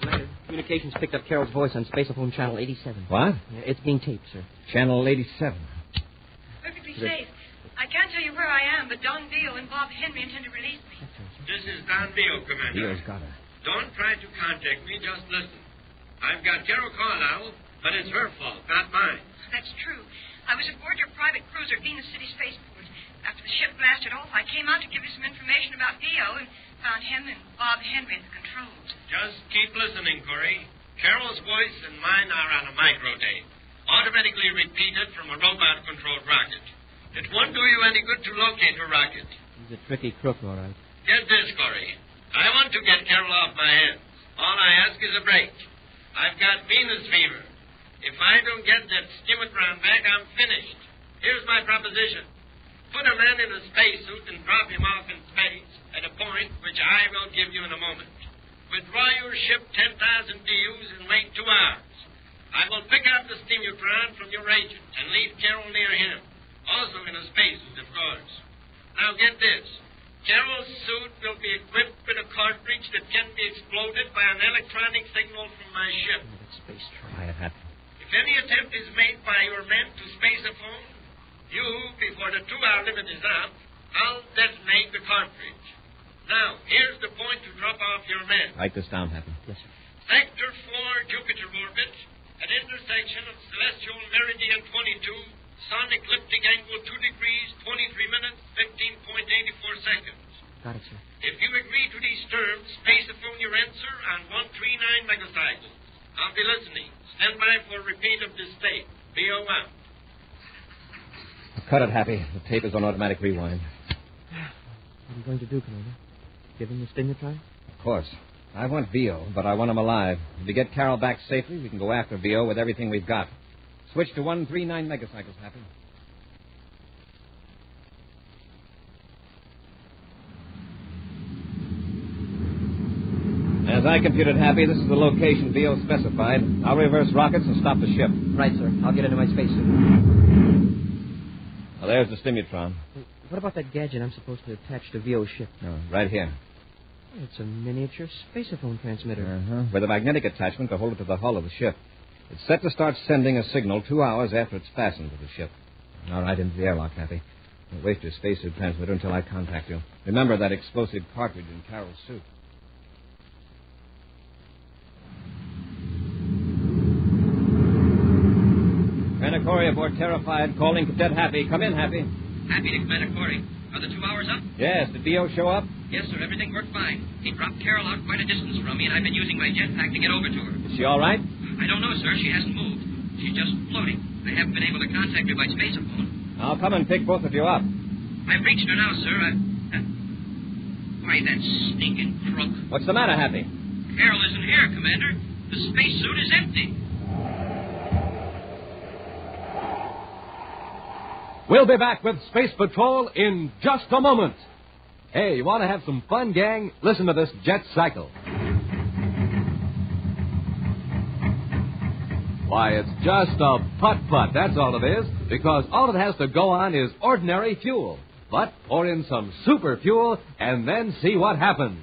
Commander, communications picked up Carol's voice on Spaceophone Channel 87. What? It's being taped, sir. Channel 87. Perfectly safe. I can't tell you where I am, but Don Veal and Bob Henry intend to release me. This is Don Veal, Commander. Veal's got her. Don't try to contact me, just listen. I've got Carol Carlisle, but it's her fault, not mine. That's true. I was aboard your private cruiser, Venus City Spaceport. After the ship blasted off, I came out to give you some information about Veal and found him and Bob Henry at the controls. Just keep listening, Corey. Carol's voice and mine are on a microtape, automatically repeated from a robot-controlled rocket. It won't do you any good to locate her rocket. He's a tricky crook, all right. Get this, Corey. I want to get Carol off my hands. All I ask is a break. I've got Venus fever. If I don't get that stimutron back, I'm finished. Here's my proposition. Put a man in a spacesuit and drop him off in space at a point which I will give you in a moment. Withdraw your ship 10,000 DUs and wait 2 hours. I will pick out the stimutron from your agent and leave Carol near him. Also in a spacesuit, of course. Now get this. Carol's suit will be equipped with a cartridge that can be exploded by an electronic signal from my ship. Space try it, Happy. If any attempt is made by your men to space a phone, you, before the 2-hour limit is up, I'll detonate the cartridge. Now, here's the point to drop off your men. Write this down, Happy. Yes, sir. Sector 4 Jupiter orbit at intersection of celestial meridian 22, sun ecliptic angle 2 degrees, 23 minutes, 15.84 seconds. Got it, sir. If you agree to these terms, space a phone your answer on 139 megacycles. I'll be listening. Stand by for a repeat of this tape. BO1. Cut it, Happy. The tape is on automatic rewind. What are you going to do, Commander? Give him the stignitron? Of course. I want VO, but I want him alive. If we get Carol back safely, we can go after VO with everything we've got. Switch to 139 megacycles, Happy. As I computed, Happy, this is the location VO specified. I'll reverse rockets and stop the ship. Right, sir. I'll get into my spacesuit. Well, there's the stimutron. What about that gadget I'm supposed to attach to VO's ship? Oh, right here. It's a miniature spaceophone transmitter. Uh-huh. With a magnetic attachment to hold it to the hull of the ship. It's set to start sending a signal 2 hours after it's fastened to the ship. All right, into the airlock, Happy. Don't waste your spacesuit transmitter until I contact you. Remember that explosive cartridge in Carol's suit. Commander Corey aboard Terrified, calling Cadet Happy. Come in, Happy. Happy to Commander Corey. Are the 2 hours up? Yes. Did VO show up? Yes, sir. Everything worked fine. He dropped Carol out quite a distance from me, and I've been using my jetpack to get over to her. Is she all right? I don't know, sir. She hasn't moved. She's just floating. I haven't been able to contact her by spaceophone. I'll come and pick both of you up. I've reached her now, sir. Why, that stinking crook. What's the matter, Happy? Carol isn't here, Commander. The spacesuit is empty. We'll be back with Space Patrol in just a moment. Hey, you want to have some fun, gang? Listen to this jet cycle. Why, it's just a putt-putt, that's all it is, because all it has to go on is ordinary fuel. But pour in some super fuel and then see what happens.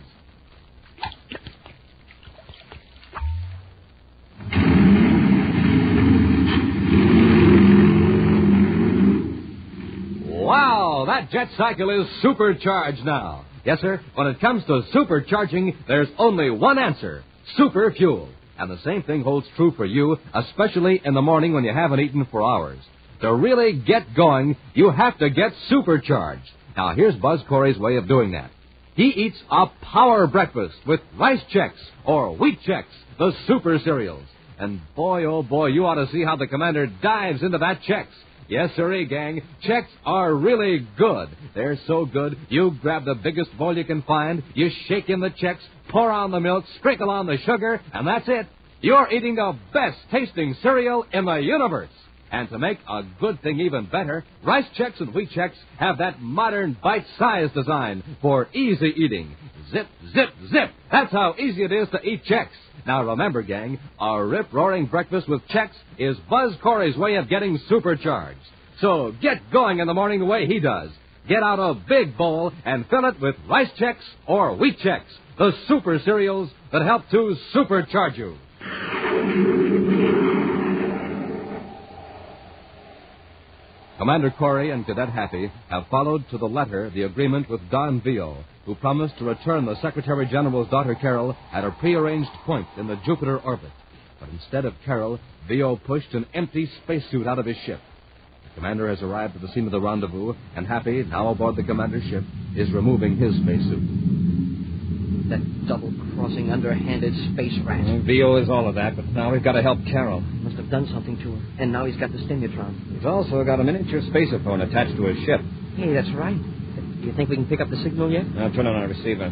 Wow, that jet cycle is supercharged now. Yes, sir, when it comes to supercharging, there's only one answer: super fuel. And the same thing holds true for you, especially in the morning when you haven't eaten for hours. To really get going, you have to get supercharged. Now, here's Buzz Corey's way of doing that. He eats a power breakfast with rice Chex or wheat Chex, the super cereals. And boy, oh boy, you ought to see how the commander dives into that Chex. Yes, sirree, gang. Chex are really good. They're so good, you grab the biggest bowl you can find, you shake in the Chex, pour on the milk, sprinkle on the sugar, and that's it. You're eating the best-tasting cereal in the universe. And to make a good thing even better, Rice Chex and Wheat Chex have that modern bite-sized design for easy eating. Zip, zip, zip. That's how easy it is to eat Chex. Now remember, gang, a rip-roaring breakfast with Chex is Buzz Corey's way of getting supercharged. So get going in the morning the way he does. Get out a big bowl and fill it with Rice Chex or Wheat Chex, the super cereals that help to supercharge you. Commander Corey and Cadet Happy have followed to the letter the agreement with Don Vio, who promised to return the Secretary General's daughter Carol at a prearranged point in the Jupiter orbit. But instead of Carol, Vio pushed an empty spacesuit out of his ship. The commander has arrived at the scene of the rendezvous, and Happy, now aboard the commander's ship, is removing his spacesuit. That double-crossing, underhanded space rat. Vio is all of that, but now we've got to help Carol. Must have done something to her. And now he's got the stimutron. He's also got a miniature spaceophone attached to his ship. Hey, that's right. Do you think we can pick up the signal yet? Now turn on our receiver.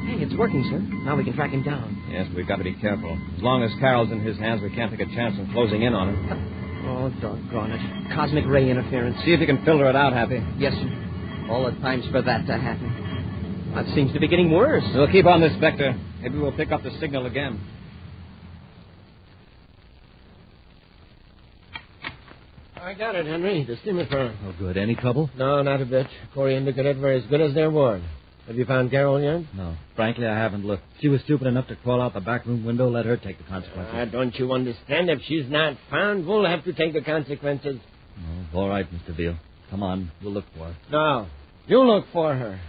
Hey, it's working, sir. Now we can track him down. Yes, we've got to be careful. As long as Carol's in his hands, we can't take a chance on closing in on her. Oh, doggone it. Cosmic ray interference. See if you can filter it out, Happy. Yes, sir. All the times for that to happen. That seems to be getting worse. We'll keep on this vector. Maybe we'll pick up the signal again. I got it, Henry. The steamer firm. Oh, good. Any trouble? No, not a bit. Corey and the Cadet were as good as their word. Have you found Carol yet? No. Frankly, I haven't looked. She was stupid enough to crawl out the back room window. Let her take the consequences. Don't you understand? If she's not found, we'll have to take the consequences. Oh, all right, Mr. Beale. Come on. We'll look for her. No. You look for her.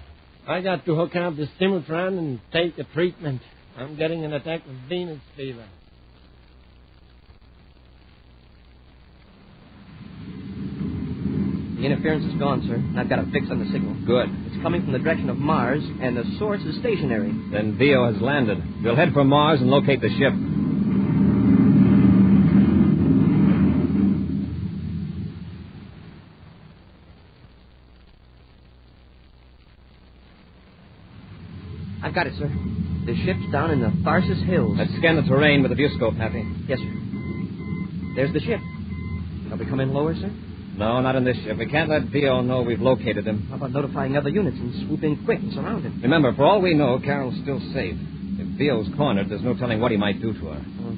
I got to hook up the stimutron and take the treatment. I'm getting an attack of Venus fever. The interference is gone, sir. I've got a fix on the signal. Good. It's coming from the direction of Mars, and the source is stationary. Then Vio has landed. We'll head for Mars and locate the ship. I've got it, sir. The ship's down in the Tharsis Hills. Let's scan the terrain with the viewscope, Happy. Yes, sir. There's the ship. Shall we come in lower, sir? No, not in this ship. We can't let Vio know we've located him. How about notifying other units and swoop in quick and surround him? Remember, for all we know, Carol's still safe. If Vio's cornered, there's no telling what he might do to her. Well,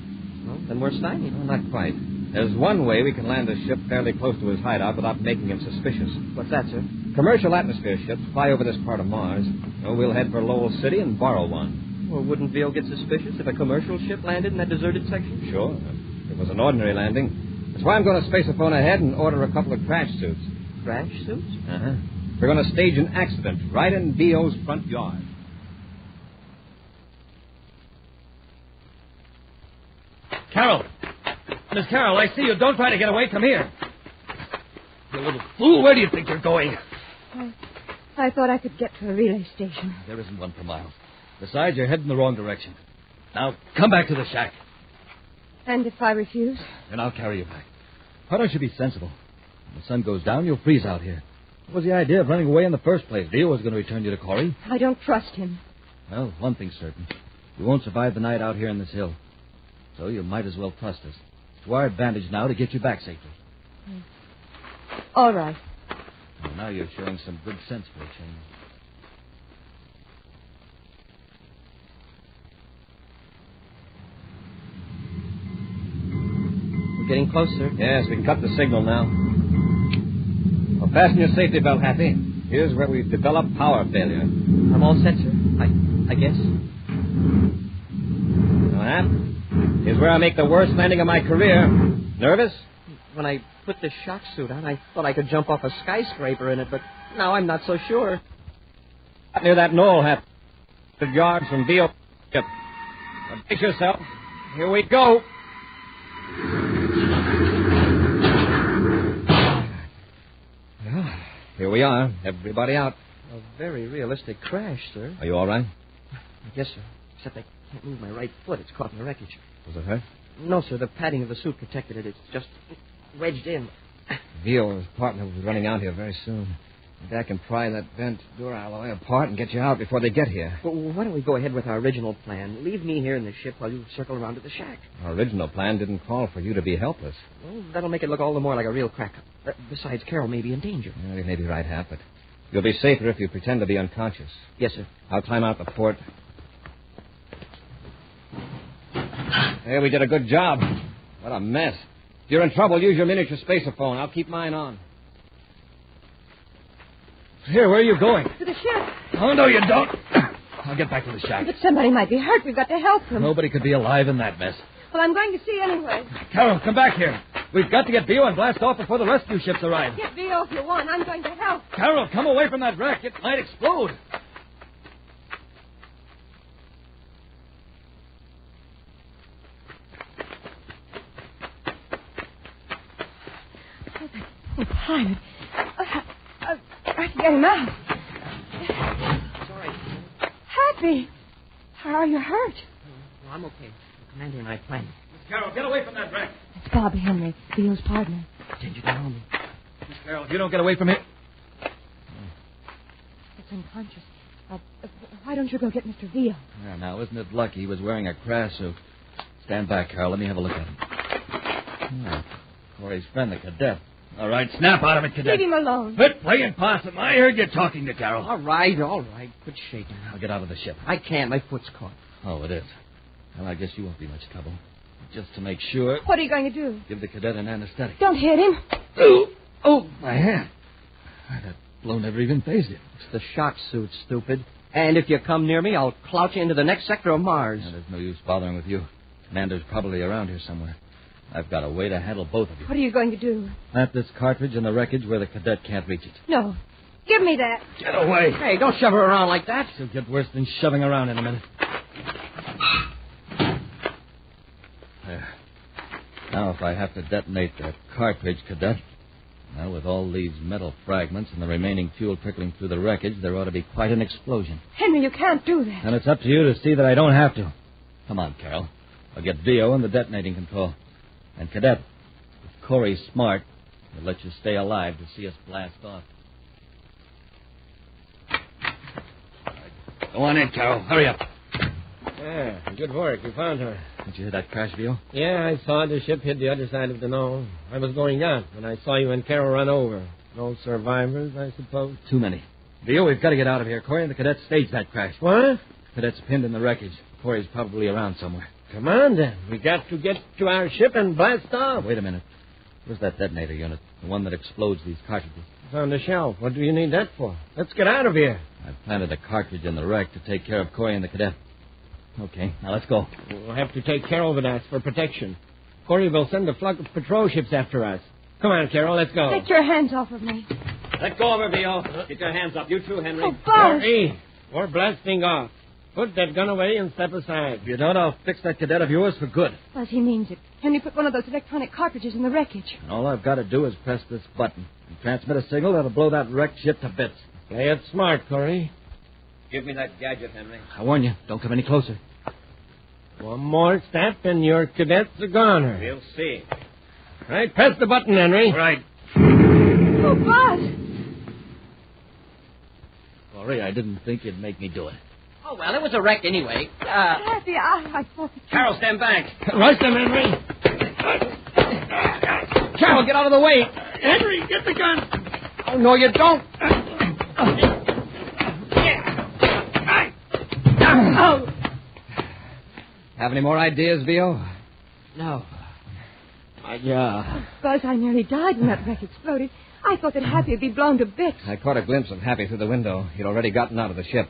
then we're stymied. No, not quite. There's one way we can land the ship fairly close to his hideout without making him suspicious. What's that, sir? Commercial atmosphere ships fly over this part of Mars. So we'll head for Lowell City and borrow one. Well, wouldn't Vio get suspicious if a commercial ship landed in that deserted section? Sure. If it was an ordinary landing. That's why I'm going to space a phone ahead and order a couple of crash suits. Crash suits? Uh-huh. We're going to stage an accident right in Vio's front yard. Carol! Miss Carol, I see you. Don't try to get away from here. You little fool, where do you think you're going? I thought I could get to a relay station. There isn't one for miles. Besides, you're heading the wrong direction. Now, come back to the shack. And if I refuse? Then I'll carry you back. Why don't you be sensible? When the sun goes down, you'll freeze out here. What was the idea of running away in the first place? Vio was going to return you to Corey. I don't trust him. Well, one thing's certain. You won't survive the night out here in this hill. So you might as well trust us. It's to our advantage now to get you back safely. All right. Well, now you're showing some good sense for a change. We're getting closer. Yes, we can cut the signal now. Well, fasten your safety belt, Happy. Here's where we've developed power failure. I'm all set, sir. I guess. Now, Hap, here's where I make the worst landing of my career. Nervous? When I put the shock suit on, I thought I could jump off a skyscraper in it, but now I'm not so sure. Near that knoll, Hap. 100 yards from Vio ship. Now, brace yourself. Here we go. Well, here we are. Everybody out. A very realistic crash, sir. Are you all right? Yes, sir. Except I can't move my right foot. It's caught in the wreckage. Was it hurt? No, sir. The padding of the suit protected it. It's just wedged in. Vio and his partner will be running out here very soon. Maybe I can pry that bent door alloy apart and get you out before they get here. Well, why don't we go ahead with our original plan? Leave me here in the ship while you circle around to the shack. Our original plan didn't call for you to be helpless. Well, that'll make it look all the more like a real crack-up. Besides, Carol may be in danger. Well, you may be right, Hap, but you'll be safer if you pretend to be unconscious. Yes, sir. I'll climb out the port. Hey, we did a good job. What a mess. If you're in trouble, use your miniature spacer phone. I'll keep mine on. Here, where are you going? To the ship. Oh, no, you don't. I'll get back to the shack. But somebody might be hurt. We've got to help them. Nobody could be alive in that mess. Well, I'm going to see anyway. Carol, come back here. We've got to get Vio and blast off before the rescue ships arrive. Get Vio if you want. I'm going to help. Carol, come away from that wreck. It might explode. Oh, pilot. I can get him out. Sorry. Happy. How are you hurt? Well, I'm okay. The commander and I planned. Miss Carol, get away from that wreck. It's Bob Henry, Vio's partner. Did you get on me? Miss Carol, if you don't get away from here... It's unconscious. Why don't you go get Mr. Vio? Yeah, now, isn't it lucky he was wearing a crash suit? Stand back, Carol. Let me have a look at him. Corey's friend, the cadet. All right, snap out of it, Cadet. Leave him alone. Quit playing possum. I heard you talking to Carol. All right. Quit shaking. I'll get out of the ship. I can't. My foot's caught. Oh, it is. Well, I guess you won't be much trouble. Just to make sure... What are you going to do? Give the cadet an anesthetic. Don't hit him. Oh, my hand. That blow never even phased it. It's the shock suit, stupid. And if you come near me, I'll clouch you into the next sector of Mars. No, there's no use bothering with you. Commander's probably around here somewhere. I've got a way to handle both of you. What are you going to do? Plant this cartridge in the wreckage where the cadet can't reach it. No. Give me that. Get away. Hey, don't shove her around like that. She'll get worse than shoving around in a minute. There. Now, if I have to detonate that cartridge, Cadet, well, with all these metal fragments and the remaining fuel trickling through the wreckage, there ought to be quite an explosion. Henry, you can't do that. And it's up to you to see that I don't have to. Come on, Carol. I'll get Vio in the detonating control. And, Cadet, if Corey's smart, he'll let you stay alive to see us blast off. Go on in, Carol. Hurry up. Yeah, good work. You found her. Did you hear that crash, Vio? Yeah, I saw the ship hit the other side of the knoll. I was going down when I saw you and Carol run over. No survivors, I suppose? Too many. Vio, we've got to get out of here. Corey and the cadet staged that crash. What? Cadet's pinned in the wreckage. Corey's probably around somewhere. Come on, then. We got to get to our ship and blast off. Wait a minute. Where's that detonator unit? The one that explodes these cartridges. It's on the shelf. What do you need that for? Let's get out of here. I've planted a cartridge in the wreck to take care of Corey and the cadet. Okay, now let's go. We'll have to take Carol with us for protection. Corey will send a flock of patrol ships after us. Come on, Carol, let's go. Take your hands off of me. Let go of her, Vio. Get your hands up. You too, Henry. Oh, Buzz. Hurry. We're blasting off. Put that gun away and step aside. If you don't, I'll fix that cadet of yours for good. Buzz, he means it. Henry put one of those electronic cartridges in the wreckage. And all I've got to do is press this button and transmit a signal that'll blow that wrecked ship to bits. Play it smart, Corey. Give me that gadget, Henry. I warn you, don't come any closer. One more step and your cadet's a goner. We'll see. Right, press the button, Henry. Right. Oh, Buzz! Sorry, I didn't think you'd make me do it. Oh, well, it was a wreck anyway. Kathy, I thought... Carol, stand back. Rush them, Henry. Carol, get out of the way. Henry, get the gun. Oh, no, you don't. Have any more ideas, Vio? No. Buzz, I nearly died when that wreck exploded. I thought that Happy would be blown to bits. I caught a glimpse of Happy through the window. He'd already gotten out of the ship.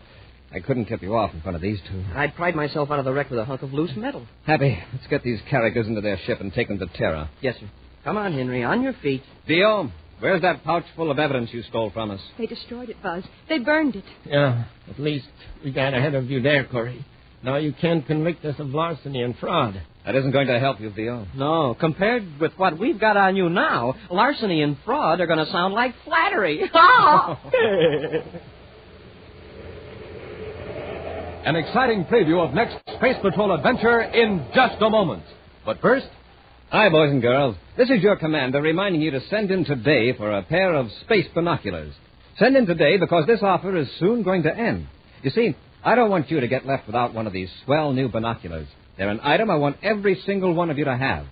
I couldn't tip you off in front of these two. I'd pried myself out of the wreck with a hunk of loose metal. Happy, let's get these characters into their ship and take them to Terra. Yes, sir. Come on, Henry, on your feet. Vio, where's that pouch full of evidence you stole from us? They destroyed it, Buzz. They burned it. Yeah, at least we got ahead of you there, Corey. Now you can't convict us of larceny and fraud. That isn't going to help you, Vio. No, compared with what we've got on you now, larceny and fraud are going to sound like flattery. An exciting preview of next Space Patrol adventure in just a moment. But first... Hi, boys and girls. This is your commander reminding you to send in today for a pair of space binoculars. Send in today because this offer is soon going to end. You see, I don't want you to get left without one of these swell new binoculars. They're an item I want every single one of you to have.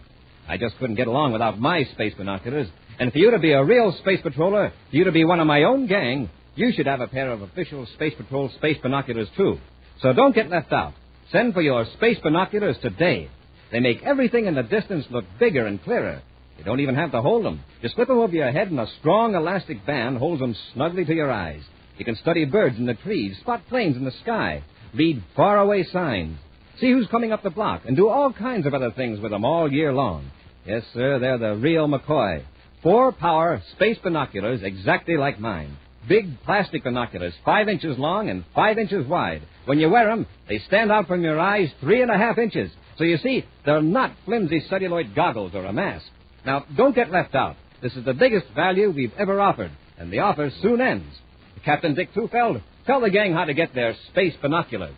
I just couldn't get along without my space binoculars. And for you to be a real space patroller, for you to be one of my own gang, you should have a pair of official Space Patrol space binoculars, too. So don't get left out. Send for your space binoculars today. They make everything in the distance look bigger and clearer. You don't even have to hold them. Just slip them over your head and a strong elastic band holds them snugly to your eyes. You can study birds in the trees, spot planes in the sky, read faraway signs, see who's coming up the block, and do all kinds of other things with them all year long. Yes, sir, they're the real McCoy. 4-power space binoculars exactly like mine. Big plastic binoculars, 5 inches long and 5 inches wide. When you wear them, they stand out from your eyes 3.5 inches. So you see, they're not flimsy celluloid goggles or a mask. Now, don't get left out. This is the biggest value we've ever offered, and the offer soon ends. Captain Dick Tufeld, tell the gang how to get their space binoculars.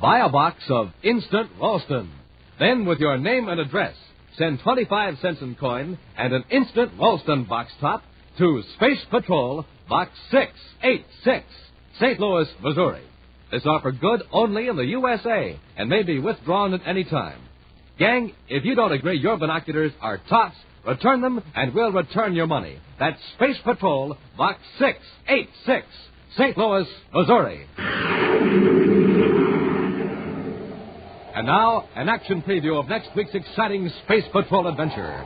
Buy a box of Instant Ralston. Then, with your name and address, send 25 cents in coin and an Instant Ralston box top to Space Patrol, Box 686, St. Louis, Missouri. This offer good only in the USA and may be withdrawn at any time. Gang, if you don't agree your binoculars are tops, return them and we'll return your money. That's Space Patrol, Box 686, St. Louis, Missouri. And now, an action preview of next week's exciting Space Patrol adventure.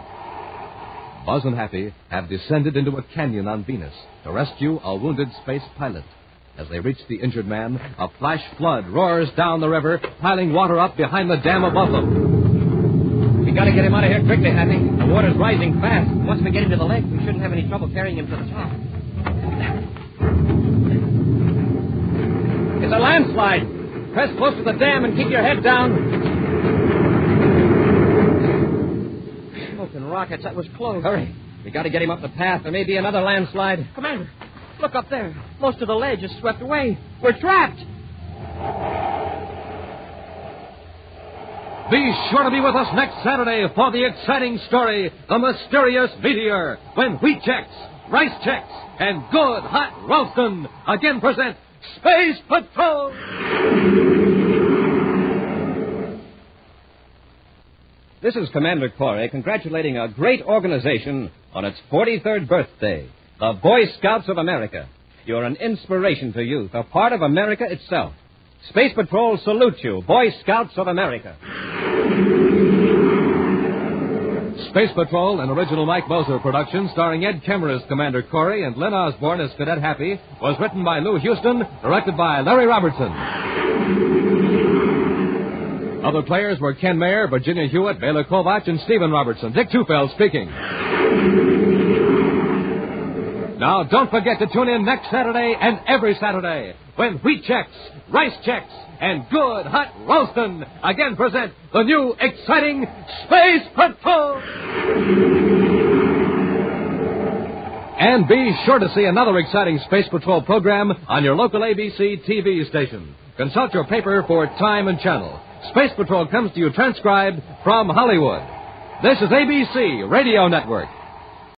Buzz and Happy have descended into a canyon on Venus to rescue a wounded space pilot. As they reach the injured man, a flash flood roars down the river, piling water up behind the dam above them. We gotta get him out of here quickly, Happy. The water's rising fast. Once we get him to the lake, we shouldn't have any trouble carrying him to the top. It's a landslide. Press close to the dam and keep your head down. Smoking rockets, that was close. Hurry. We gotta get him up the path. There may be another landslide. Commander, look up there. Most of the ledge is swept away. We're trapped. Be sure to be with us next Saturday for the exciting story, The Mysterious Meteor, when wheat checks, rice checks, and good hot roastin' again present Space Patrol! This is Commander Corey congratulating a great organization on its 43rd birthday, the Boy Scouts of America. You're an inspiration to youth, a part of America itself. Space Patrol salutes you, Boy Scouts of America. Space Patrol, an original Mike Moser production starring Ed Kemmer as Commander Corey and Len Osborne as Cadet Happy, was written by Lou Houston, directed by Larry Robertson. Other players were Ken Mayer, Virginia Hewitt, Bela Kovach, and Stephen Robertson. Dick Tufeld speaking. Now, don't forget to tune in next Saturday and every Saturday when wheat checks, rice checks, and good hot roastin' again present the new exciting Space Patrol. And be sure to see another exciting Space Patrol program on your local ABC TV station. Consult your paper for time and channel. Space Patrol comes to you transcribed from Hollywood. This is ABC Radio Network.